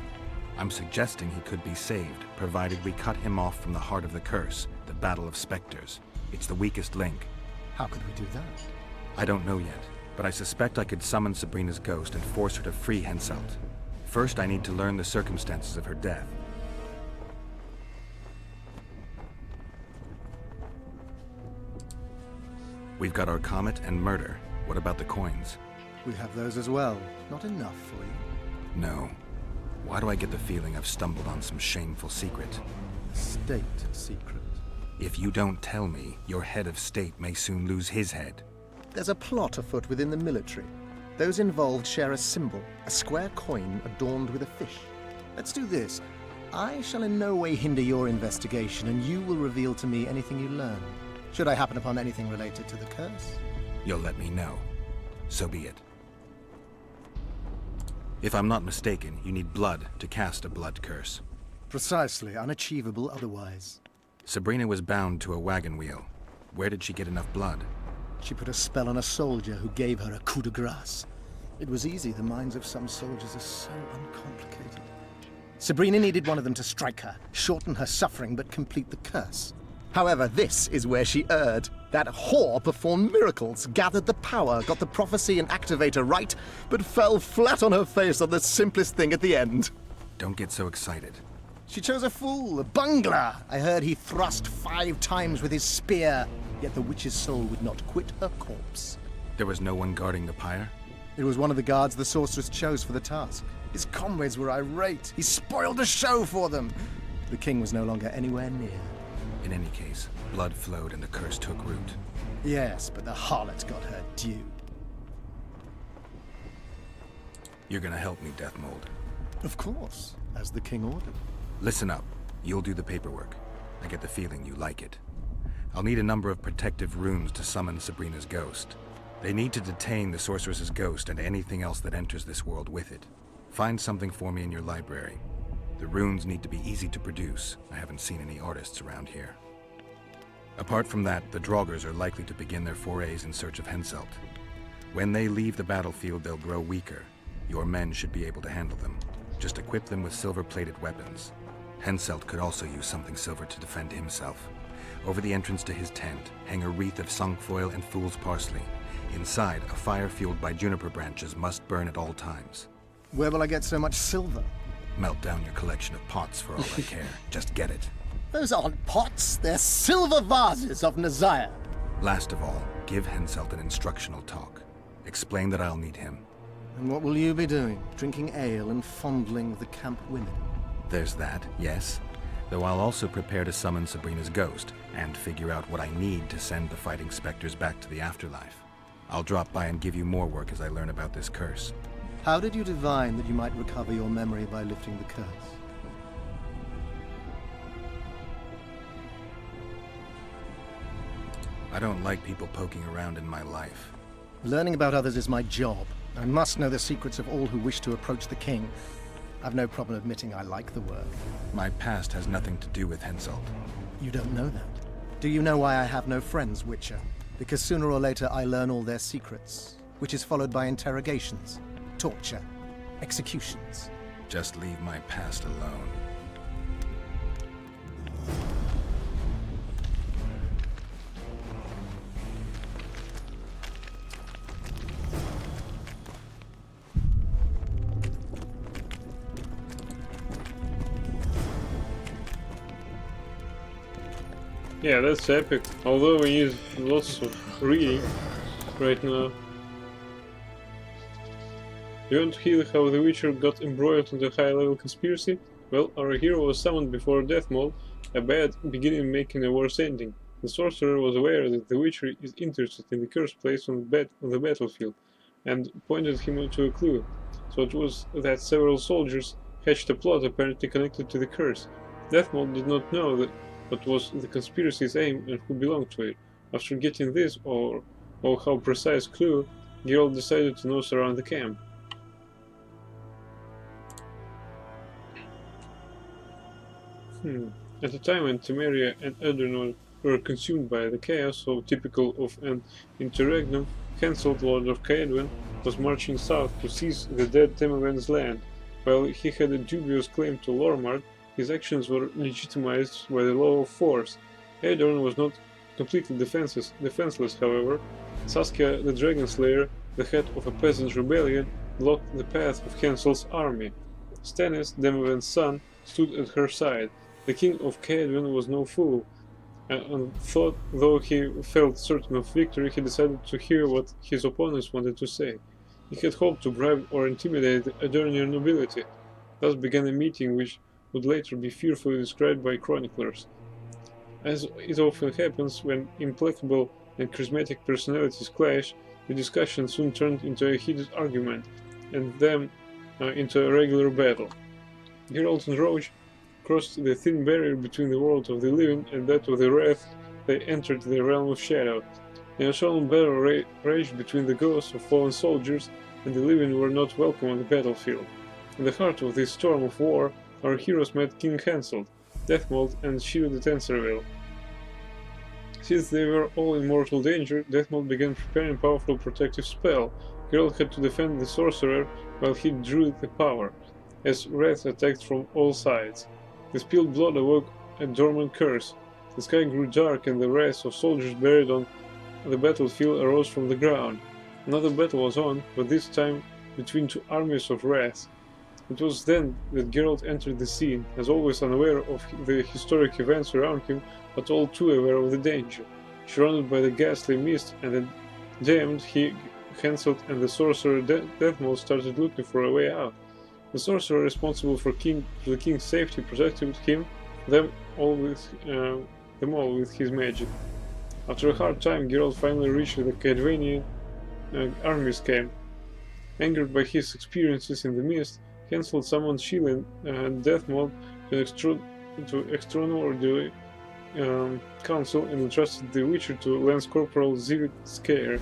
J: I'm suggesting he could be saved, provided we cut him off from the heart of the curse, the Battle of Spectres. It's the weakest link.
R: How could we do that?
J: I don't know yet, but I suspect I could summon Sabrina's ghost and force her to free Henselt. First, I need to learn the circumstances of her death. We've got our comet and murder. What about the coins?
R: We have those as well. Not enough for you.
J: No. Why do I get the feeling I've stumbled on some shameful secret?
R: State secret.
J: If you don't tell me, your head of state may soon lose his head.
R: There's a plot afoot within the military. Those involved share a symbol, a square coin adorned with a fish. Let's do this. I shall in no way hinder your investigation, and you will reveal to me anything you learn. Should I happen upon anything related to the curse?
J: You'll let me know. So be it. If I'm not mistaken, you need blood to cast a blood curse.
R: Precisely, unachievable otherwise.
J: Sabrina was bound to a wagon wheel. Where did she get enough blood?
R: She put a spell on a soldier who gave her a coup de grace. It was easy. The minds of some soldiers are so uncomplicated. Sabrina needed one of them to strike her, shorten her suffering, but complete the curse. However, this is where she erred. That whore performed miracles, gathered the power, got the prophecy and activator right, but fell flat on her face on the simplest thing at the end.
J: Don't get so excited.
R: She chose a fool, a bungler. I heard he thrust 5 times with his spear, yet the witch's soul would not quit her corpse.
J: There was no one guarding the pyre?
R: It was one of the guards the sorceress chose for the task. His comrades were irate. He spoiled the show for them. The king was no longer anywhere near.
J: In any case, blood flowed and the curse took root.
R: Yes, but the harlot got her due.
J: You're gonna help me, Deathmold.
R: Of course, as the king ordered.
J: Listen up. You'll do the paperwork. I get the feeling you like it. I'll need a number of protective runes to summon Sabrina's ghost. They need to detain the sorceress's ghost and anything else that enters this world with it. Find something for me in your library. The runes need to be easy to produce. I haven't seen any artists around here. Apart from that, the Draugrs are likely to begin their forays in search of Henselt. When they leave the battlefield, they'll grow weaker. Your men should be able to handle them. Just equip them with silver-plated weapons. Henselt could also use something silver to defend himself. Over the entrance to his tent, hang a wreath of cinquefoil and fool's parsley. Inside, a fire fueled by juniper branches must burn at all times.
R: Where will I get so much silver?
J: Melt down your collection of pots for all I care. Just get it.
R: Those aren't pots, they're silver vases of Nazaya.
J: Last of all, give Henselt an instructional talk. Explain that I'll need him.
R: And what will you be doing? Drinking ale and fondling the camp women?
J: There's that, yes. Though I'll also prepare to summon Sabrina's ghost, and figure out what I need to send the fighting specters back to the afterlife. I'll drop by and give you more work as I learn about this curse.
R: How did you divine that you might recover your memory by lifting the curse?
J: I don't like people poking around in my life.
R: Learning about others is my job. I must know the secrets of all who wish to approach the king. I've no problem admitting I like the work.
J: My past has nothing to do with Henselt.
R: You don't know that. Do you know why I have no friends, Witcher? Because sooner or later I learn all their secrets, which is followed by interrogations, torture, executions.
J: Just leave my past alone.
A: Yeah, that's epic. Although we need lots of reading right now. You want to hear how the Witcher got embroiled in the high-level conspiracy? Well, our hero was summoned before Deathmold, a bad beginning making a worse ending. The sorcerer was aware that the Witcher is interested in the curse placed on the battlefield, and pointed him to a clue. So it was that several soldiers hatched a plot apparently connected to the curse. Deathmold did not know what was the conspiracy's aim and who belonged to it. After getting this, or how precise clue, Geralt decided to nose around the camp. At the time when Temeria and Edirn were consumed by the chaos so typical of an interregnum, Henselt, Lord of Caedwen, was marching south to seize the dead Temervan's land. While he had a dubious claim to Lormard, his actions were legitimized by the law of force. Edirn was not completely defenseless, however. Saskia the Dragon Slayer, the head of a peasant rebellion, blocked the path of Henselt's army. Stannis, Temervan's son, stood at her side. The king of Caedwen was no fool, and though he felt certain of victory, he decided to hear what his opponents wanted to say. He had hoped to bribe or intimidate the Edirnian nobility. Thus began a meeting which would later be fearfully described by chroniclers. As it often happens when implacable and charismatic personalities clash, the discussion soon turned into a heated argument, and then into a regular battle. Geralt and Roach crossed the thin barrier between the world of the living and that of the wraith. They entered the realm of shadow. An eternal battle raged between the ghosts of fallen soldiers, and the living were not welcome on the battlefield. In the heart of this storm of war, our heroes met King Henselt, Deathmold, and Sheila de Tenserville. Since they were all in mortal danger, Deathmold began preparing a powerful protective spell. Geralt had to defend the sorcerer while he drew the power, as wraiths attacked from all sides. The spilled blood awoke a dormant curse. The sky grew dark and the wraiths of soldiers buried on the battlefield arose from the ground. Another battle was on, but this time between two armies of wraiths. It was then that Geralt entered the scene, as always unaware of the historic events around him, but all too aware of the danger. Surrounded by the ghastly mist and the damned, he, Henselt, and the sorcerer Deathmold started looking for a way out. The sorcerer responsible for the king's safety protected them all with his magic. After a hard time, Geralt finally reached the Caedwenian army's camp. Angered by his experiences in the mist, Henselt summoned Sheila and Deathmold to extraordinary council and entrusted the Witcher to Lance Corporal Zivik Scare.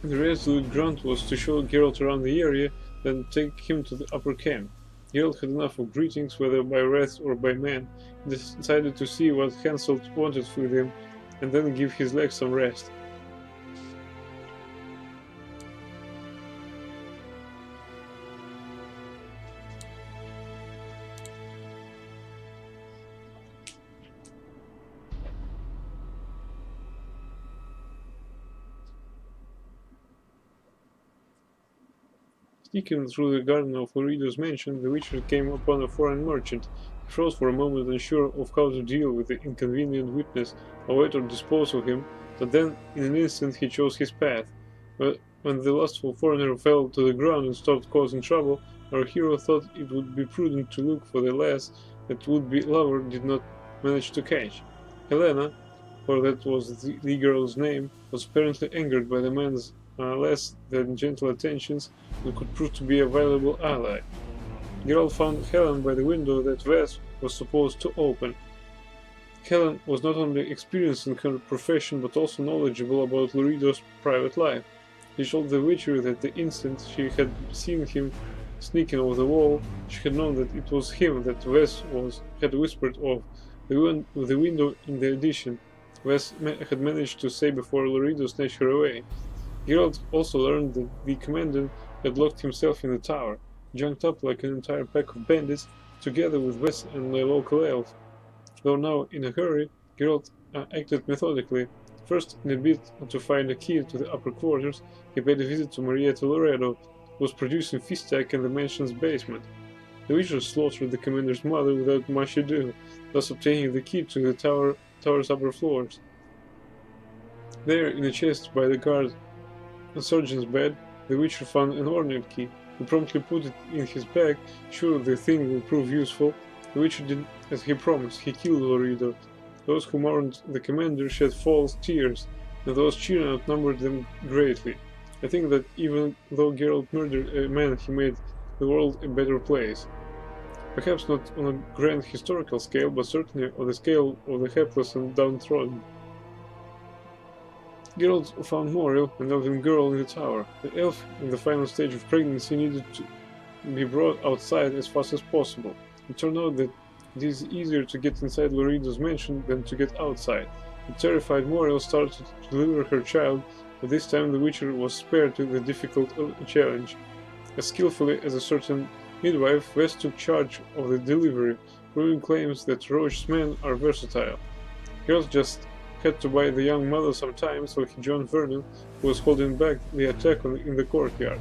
A: The resolute grunt was to show Geralt around the area, then take him to the upper camp. Geralt had enough of greetings, whether by wraiths or by men. He decided to see what Henselt wanted with him, and then give his legs some rest. Sneaking through the garden of Loredo's mansion, the Witcher came upon a foreign merchant. He froze for a moment, unsure of how to deal with the inconvenient witness, await or dispose of him, but then, in an instant, he chose his path. When the lustful foreigner fell to the ground and stopped causing trouble, our hero thought it would be prudent to look for the lass that would-be lover did not manage to catch. Helena, for that was the girl's name, was apparently angered by the man's less than gentle attentions and could prove to be a valuable ally. Geralt found Helen by the window that Vess was supposed to open. Helen was not only experienced in her profession but also knowledgeable about Loredo's private life. She told the Witcher that the instant she had seen him sneaking over the wall, she had known that it was him that Vess had whispered of. The window in the addition, Vess had managed to say before Loredo snatched her away. Geralt also learned that the commandant had locked himself in the tower, junked up like an entire pack of bandits, together with Vess and the local elf. Though now in a hurry, Geralt acted methodically. First, in a bid to find a key to the upper quarters, he paid a visit to Marietta Loredo, who was producing Fistak in the mansion's basement. The Witcher slaughtered the commander's mother without much ado, thus obtaining the key to the tower's upper floors. There, in a chest by the guard sergeant's bed, the Witcher found an ornate key. He promptly put it in his bag, sure the thing will prove useful. The Witcher did as he promised. He killed Lorido. Those who mourned the commander shed false tears, and those cheering outnumbered them greatly. I think that even though Geralt murdered a man, he made the world a better place. Perhaps not on a grand historical scale, but certainly on the scale of the helpless and downtrodden. Geralt found Moriel, an elven girl, in the tower. The elf, in the final stage of pregnancy, needed to be brought outside as fast as possible. It turned out that it is easier to get inside Lorido's mansion than to get outside. The terrified Moriel started to deliver her child, but this time the Witcher was spared to the difficult challenge. As skillfully as a certain midwife, West took charge of the delivery, proving claims that Roche's men are versatile. Geralt just had to buy the young mother some time, so he joined Vernon, who was holding back the attack in the courtyard.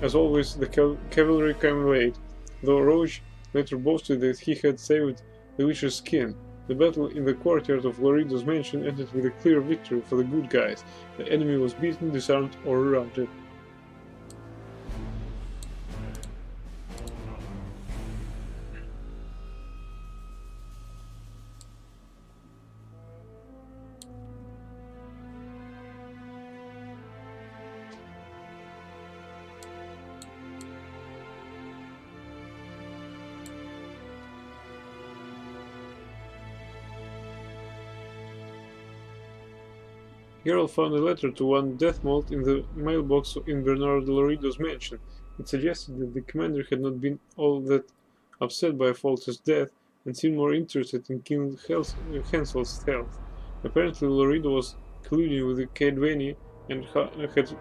A: As always, the cavalry came late, though Roche later boasted that he had saved the Witcher's skin. The battle in the courtyard of Lorido's mansion ended with a clear victory for the good guys. The enemy was beaten, disarmed, or routed. Geralt found a letter to one Deathmold in the mailbox in Bernardo Lorido's mansion. It suggested that the commander had not been all that upset by Foltest's death and seemed more interested in King Hansel's health. Apparently Lorido was colluding with the Cadweni and had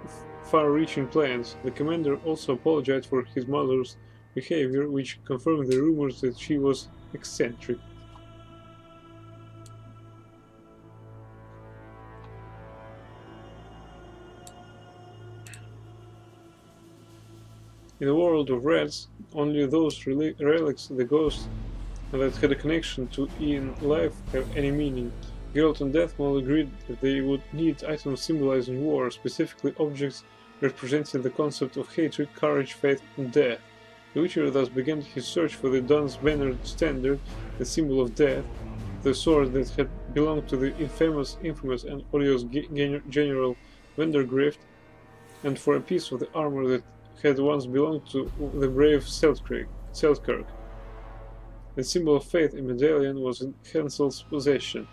A: far-reaching plans. The commander also apologized for his mother's behavior, which confirmed the rumors that she was eccentric. In the world of rats, only those relics, the ghosts, that had a connection to in life have any meaning. Geralt and Deathmold agreed that they would need items symbolizing war, specifically objects representing the concept of hatred, courage, faith, and death. The Witcher thus began his search for the Duns Banner Standard, the symbol of death, the sword that had belonged to the infamous and odious General Vandergrift, and for a piece of the armor that had once belonged to the brave Selkirk. The symbol of faith, a medallion, was in Hansel's possession.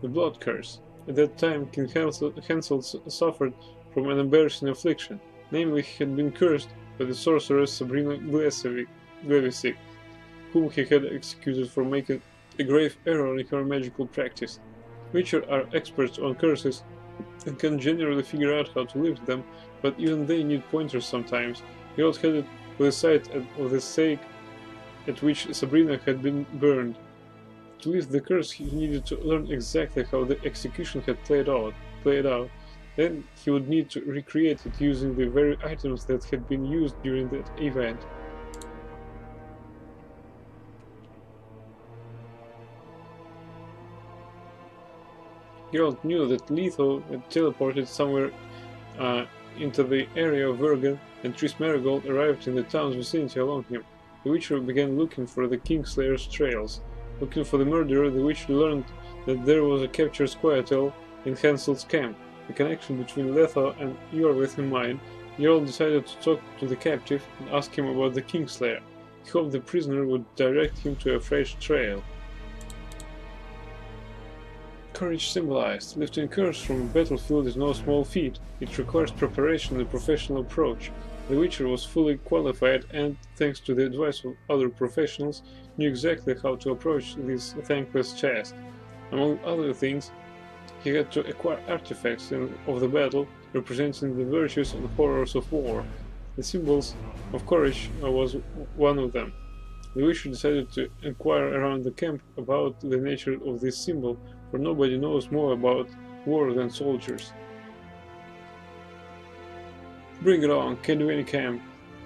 A: The Blood Curse. At that time, King Hansel suffered from an embarrassing affliction. Namely, he had been cursed by the sorceress Sabrina Glevisic, whom he had executed for making a grave error in her magical practice. Witcher are experts on curses and can generally figure out how to lift them, but even they need pointers sometimes. Geralt headed to the site of the stake at which Sabrina had been burned. To lift the curse, he needed to learn exactly how the execution had played out. Then he would need to recreate it using the very items that had been used during that event. Geralt knew that Letho had teleported somewhere into the area of Vergen, and Triss Merigold arrived in the town's vicinity along him. The Witcher began looking for the Kingslayer's trails. Looking for the murderer, the Witcher learned that there was a captured Squirtle in Hansel's camp. The connection between Letho and Yorvith in mind, Geralt decided to talk to the captive and ask him about the Kingslayer. He hoped the prisoner would direct him to a fresh trail. Courage symbolized. Lifting curse from a battlefield is no small feat. It requires preparation and a professional approach. The Witcher was fully qualified and, thanks to the advice of other professionals, knew exactly how to approach this thankless task. Among other things, he had to acquire artifacts of the battle representing the virtues and horrors of war. The symbols of courage was one of them. The Witcher decided to inquire around the camp about the nature of this symbol, for nobody knows more about war than soldiers. Bring it on, Cadwini camp.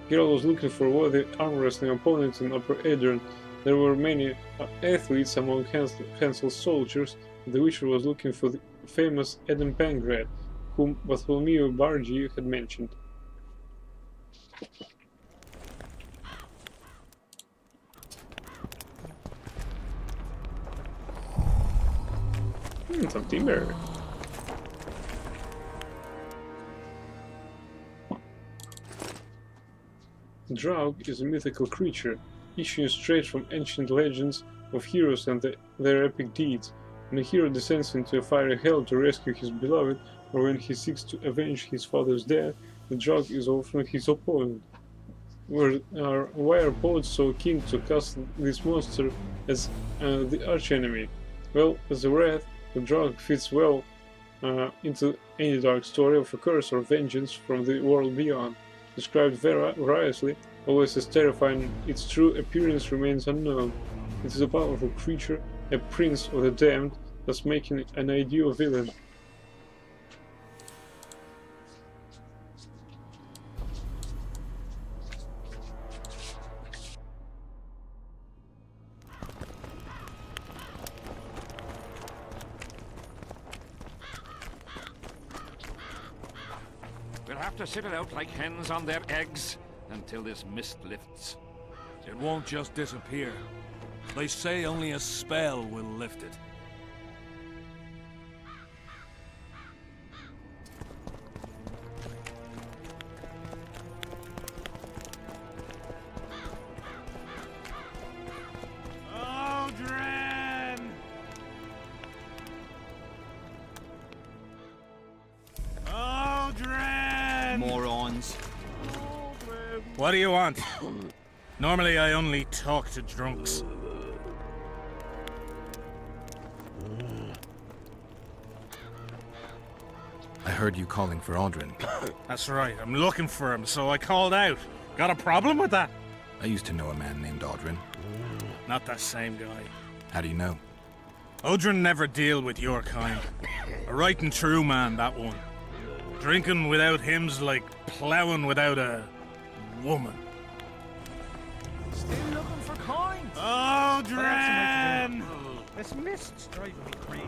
A: Geralt was looking for worthy arm wrestling opponents in Upper Aedirn. There were many athletes among Hansel's soldiers, and the Witcher was looking for the famous Eden Pangrad, whom Bartholomew Bargi had mentioned. Some timber. Draug is a mythical creature, issuing straight from ancient legends of heroes and their epic deeds. When a hero descends into a fiery hell to rescue his beloved, or when he seeks to avenge his father's death, the Draug is often his opponent. Why are poets so keen to cast this monster as the archenemy? Well, as a wrath, the Draug fits well into any dark story of a curse or vengeance from the world beyond. Described variously, always as terrifying, its true appearance remains unknown. It is a powerful creature, a prince of the damned, thus making it an ideal villain.
T: We'll have to sit it out like hens on their eggs until this mist lifts.
I: It won't just disappear. They say only a spell will lift it.
T: Aldrin! Aldrin!
D: Morons.
L: What do you want? Normally I only talk to drunks.
J: I heard you calling for Aldrin.
L: That's right, I'm looking for him, so I called out. Got a problem with that?
J: I used to know a man named Aldrin.
L: Not that same guy.
J: How do you know?
L: Odrin never deal with your kind. A right and true man, that one. Drinking without him's like ploughing without a woman.
I: Still looking for coins.
T: Aldrin!
I: This mist's driving me crazy.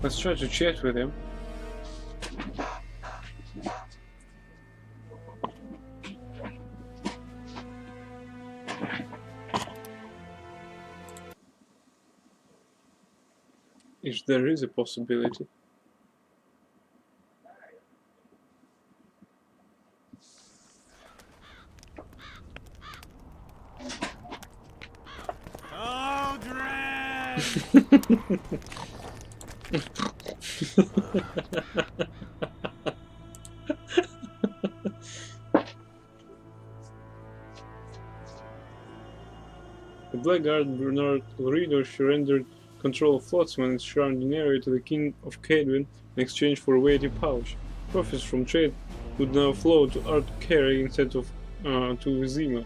A: Let's try to chat with him. If there is a possibility. The Blackguard Bernard Lorido surrendered control of Flotsam and its surrounding area to the King of Cadwin in exchange for a weighty pouch. Profits from trade would now flow to Art Carey instead of to Vizima.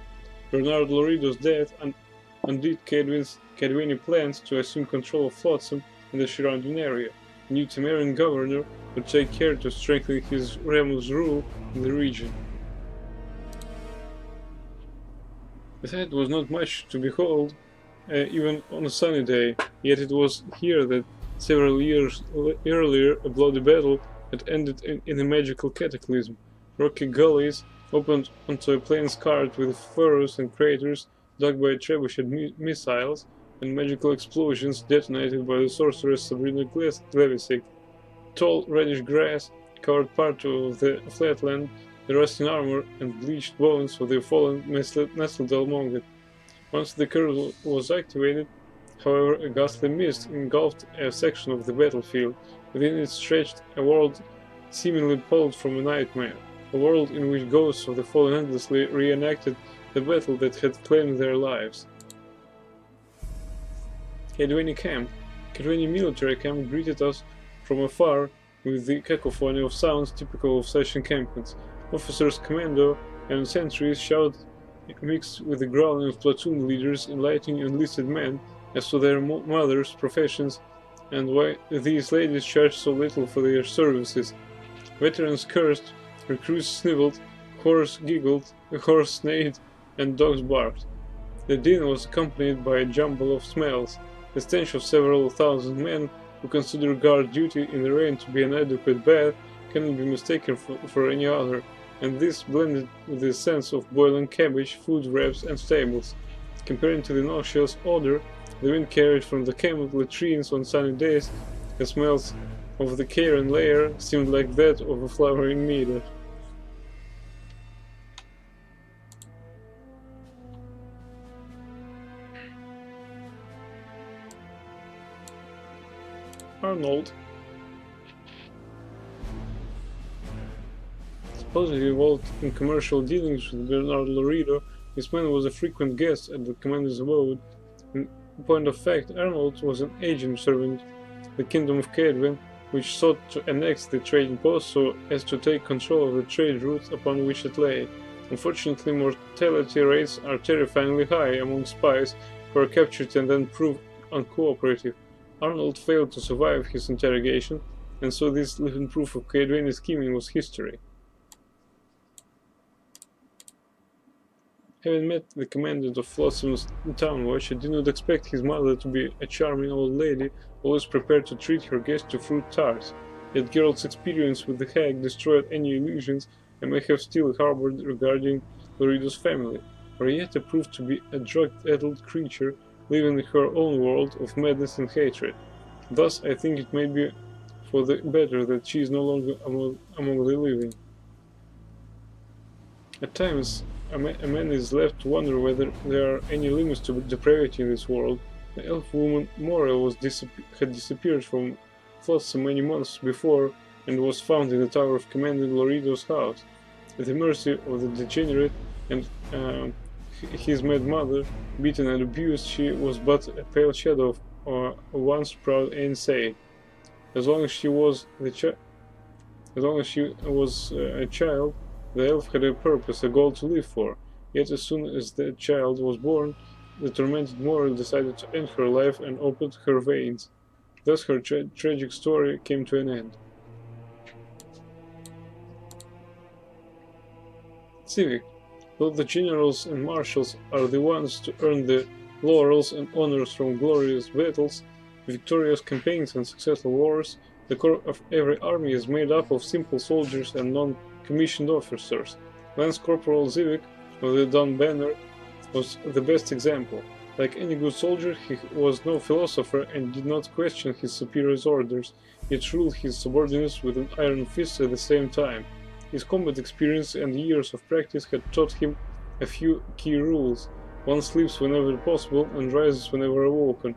A: Bernard Lorido's death undid Cadwini plans to assume control of Flotsam and the surrounding area. The new Temerian governor would take care to strengthen his realm's rule in the region. The sight was not much to behold, even on a sunny day, yet it was here that several years earlier a bloody battle had ended in a magical cataclysm. Rocky gullies opened onto a plain scarred with furrows and craters dug by trebuchet missiles, and magical explosions detonated by the sorceress Sabrina Glevisic. Tall reddish grass covered part of the flatland, the rusting armor and bleached bones of the fallen nestled among it. Once the curve was activated, however, a ghastly mist engulfed a section of the battlefield. Within it stretched a world seemingly pulled from a nightmare, a world in which ghosts of the fallen endlessly reenacted the battle that had claimed their lives. Cadwini camp. Cadwini military camp greeted us from afar with the cacophony of sounds typical of such encampments. Officers, commando, and sentries shouted mixed with the growling of platoon leaders, enlightening enlisted men as to their mothers' professions and why these ladies charged so little for their services. Veterans cursed, recruits sniveled, horse giggled, a horse neighed, and dogs barked. The din was accompanied by a jumble of smells, the stench of several thousand men who consider guard duty in the rain to be an adequate bath cannot be mistaken for any other, and this blended with the sense of boiling cabbage, food wraps, and stables. Comparing to the nauseous odor the wind carried from the camel latrines on sunny days, the smells of the Karen lair seemed like that of a flowering meadow. Arnold, supposedly involved in commercial dealings with Bernard Loredo, this man was a frequent guest at the commander's abode. In point of fact, Arnold was an agent serving the Kingdom of Cadwin, which sought to annex the trading post so as to take control of the trade route upon which it lay. Unfortunately, mortality rates are terrifyingly high among spies who are captured and then prove uncooperative. Arnold failed to survive his interrogation, and so this living proof of Cadwinian scheming was history. Having met the commandant of Flotsам's town watch, I did not expect his mother to be a charming old lady, always prepared to treat her guests to fruit tarts. Yet Geralt's experience with the hag destroyed any illusions I may have still harbored regarding Loredo's family, or yet proved to be a drug-addled creature living in her own world of madness and hatred. Thus, I think it may be for the better that she is no longer among the living. At times, a man is left to wonder whether there are any limits to depravity in this world. The elf woman Morel had disappeared from Flotsam many months before and was found in the tower of Commander Loredo's house. At the mercy of the degenerate and his mad mother, beaten and abused, she was but a pale shadow of a once proud Ainsay. As long as she was a child, the elf had a purpose, a goal to live for. Yet as soon as the child was born, the tormented Morel decided to end her life and opened her veins. Thus her tragic story came to an end. Civic. Though the generals and marshals are the ones to earn the laurels and honors from glorious battles, victorious campaigns and successful wars, the core of every army is made up of simple soldiers and non-commissioned officers. Lance Corporal Zivik of the Dawn Banner was the best example. Like any good soldier, he was no philosopher and did not question his superiors' orders, yet ruled his subordinates with an iron fist at the same time. His combat experience and years of practice had taught him a few key rules. One sleeps whenever possible and rises whenever awoken.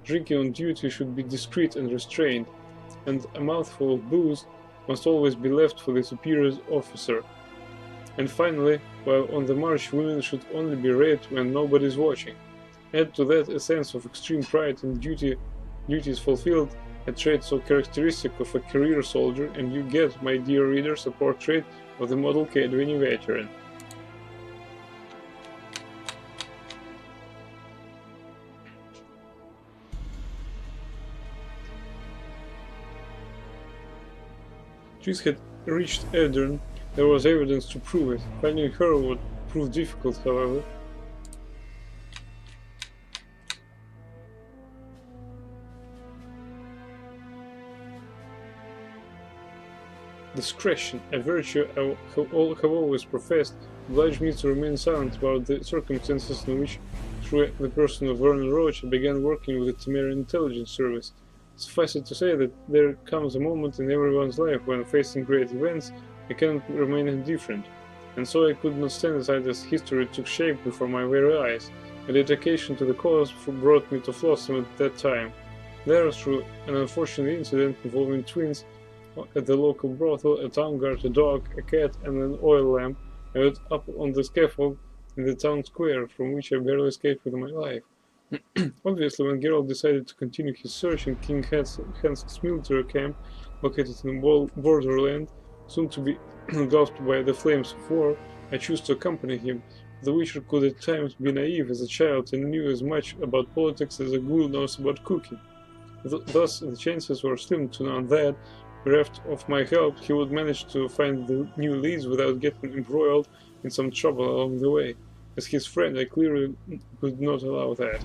A: Drinking on duty should be discreet and restrained, and a mouthful of booze must always be left for the superior officer. And finally, while on the march, women should only be raped when nobody is watching. Add to that a sense of extreme pride in duties fulfilled, a trait so characteristic of a career soldier, and you get, my dear readers, a portrait of the model Cadwini veteran. Tris had reached Aedirn. There was evidence to prove it. Finding her would prove difficult, however. Discretion, a virtue I have always professed, obliged me to remain silent about the circumstances in which, through the person of Vernon Roach, I began working with the Temerian Intelligence Service. Suffice it to say that there comes a moment in everyone's life when, facing great events, I cannot remain indifferent, and so I could not stand aside as history took shape before my very eyes. My dedication to the cause brought me to Flotsam at that time. There, through an unfortunate incident involving twins, at the local brothel, a town guard, a dog, a cat, and an oil lamp, I went up on the scaffold in the town square, from which I barely escaped with my life. Obviously, when Geralt decided to continue his search in King Hansk's military camp, located in borderland, soon to be engulfed by the flames of war, I chose to accompany him. The Witcher could at times be naive as a child and knew as much about politics as a ghoul knows about cooking. Thus, the chances were slim to none that, bereft of my help, he would manage to find the new leads without getting embroiled in some trouble along the way. As his friend, I clearly would not allow that.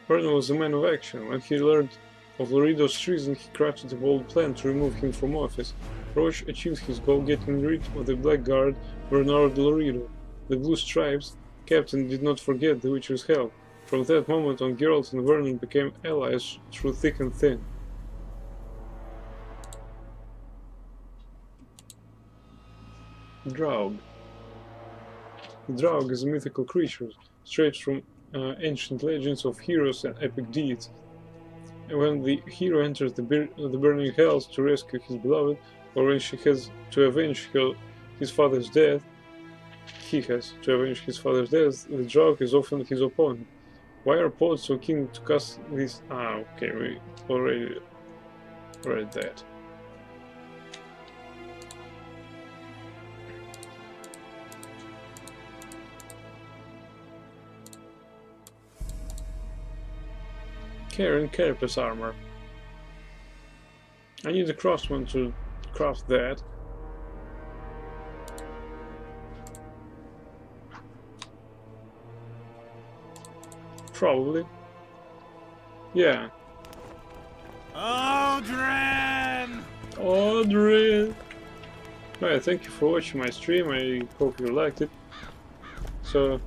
A: Vernon was a man of action. When he learned of Lorido's treason, he crafted a bold plan to remove him from office. Roche achieved his goal, getting rid of the Blackguard Bernard Lorido. The Blue Stripes captain did not forget the Witcher's help. From that moment on, Geralt and Vernon became allies through thick and thin. Draug. The Draug is a mythical creature, straight from ancient legends of heroes and epic deeds. And when the hero enters the burning hells to rescue his beloved, or when she has to avenge his father's death, the Draug is often his opponent. Why are poets so keen to cast this? Okay, we already read that. Care and Carapace armor. I need a craftsman to craft that. Probably. Yeah.
B: Aldrin!
A: Aldrin! Alright, thank you for watching my stream. I hope you liked it. So,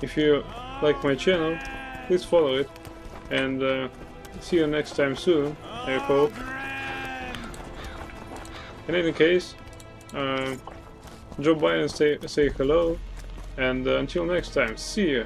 A: if you like my channel, please follow it. And see you next time soon, I hope. In any case, drop by and say hello. And until next time, see ya!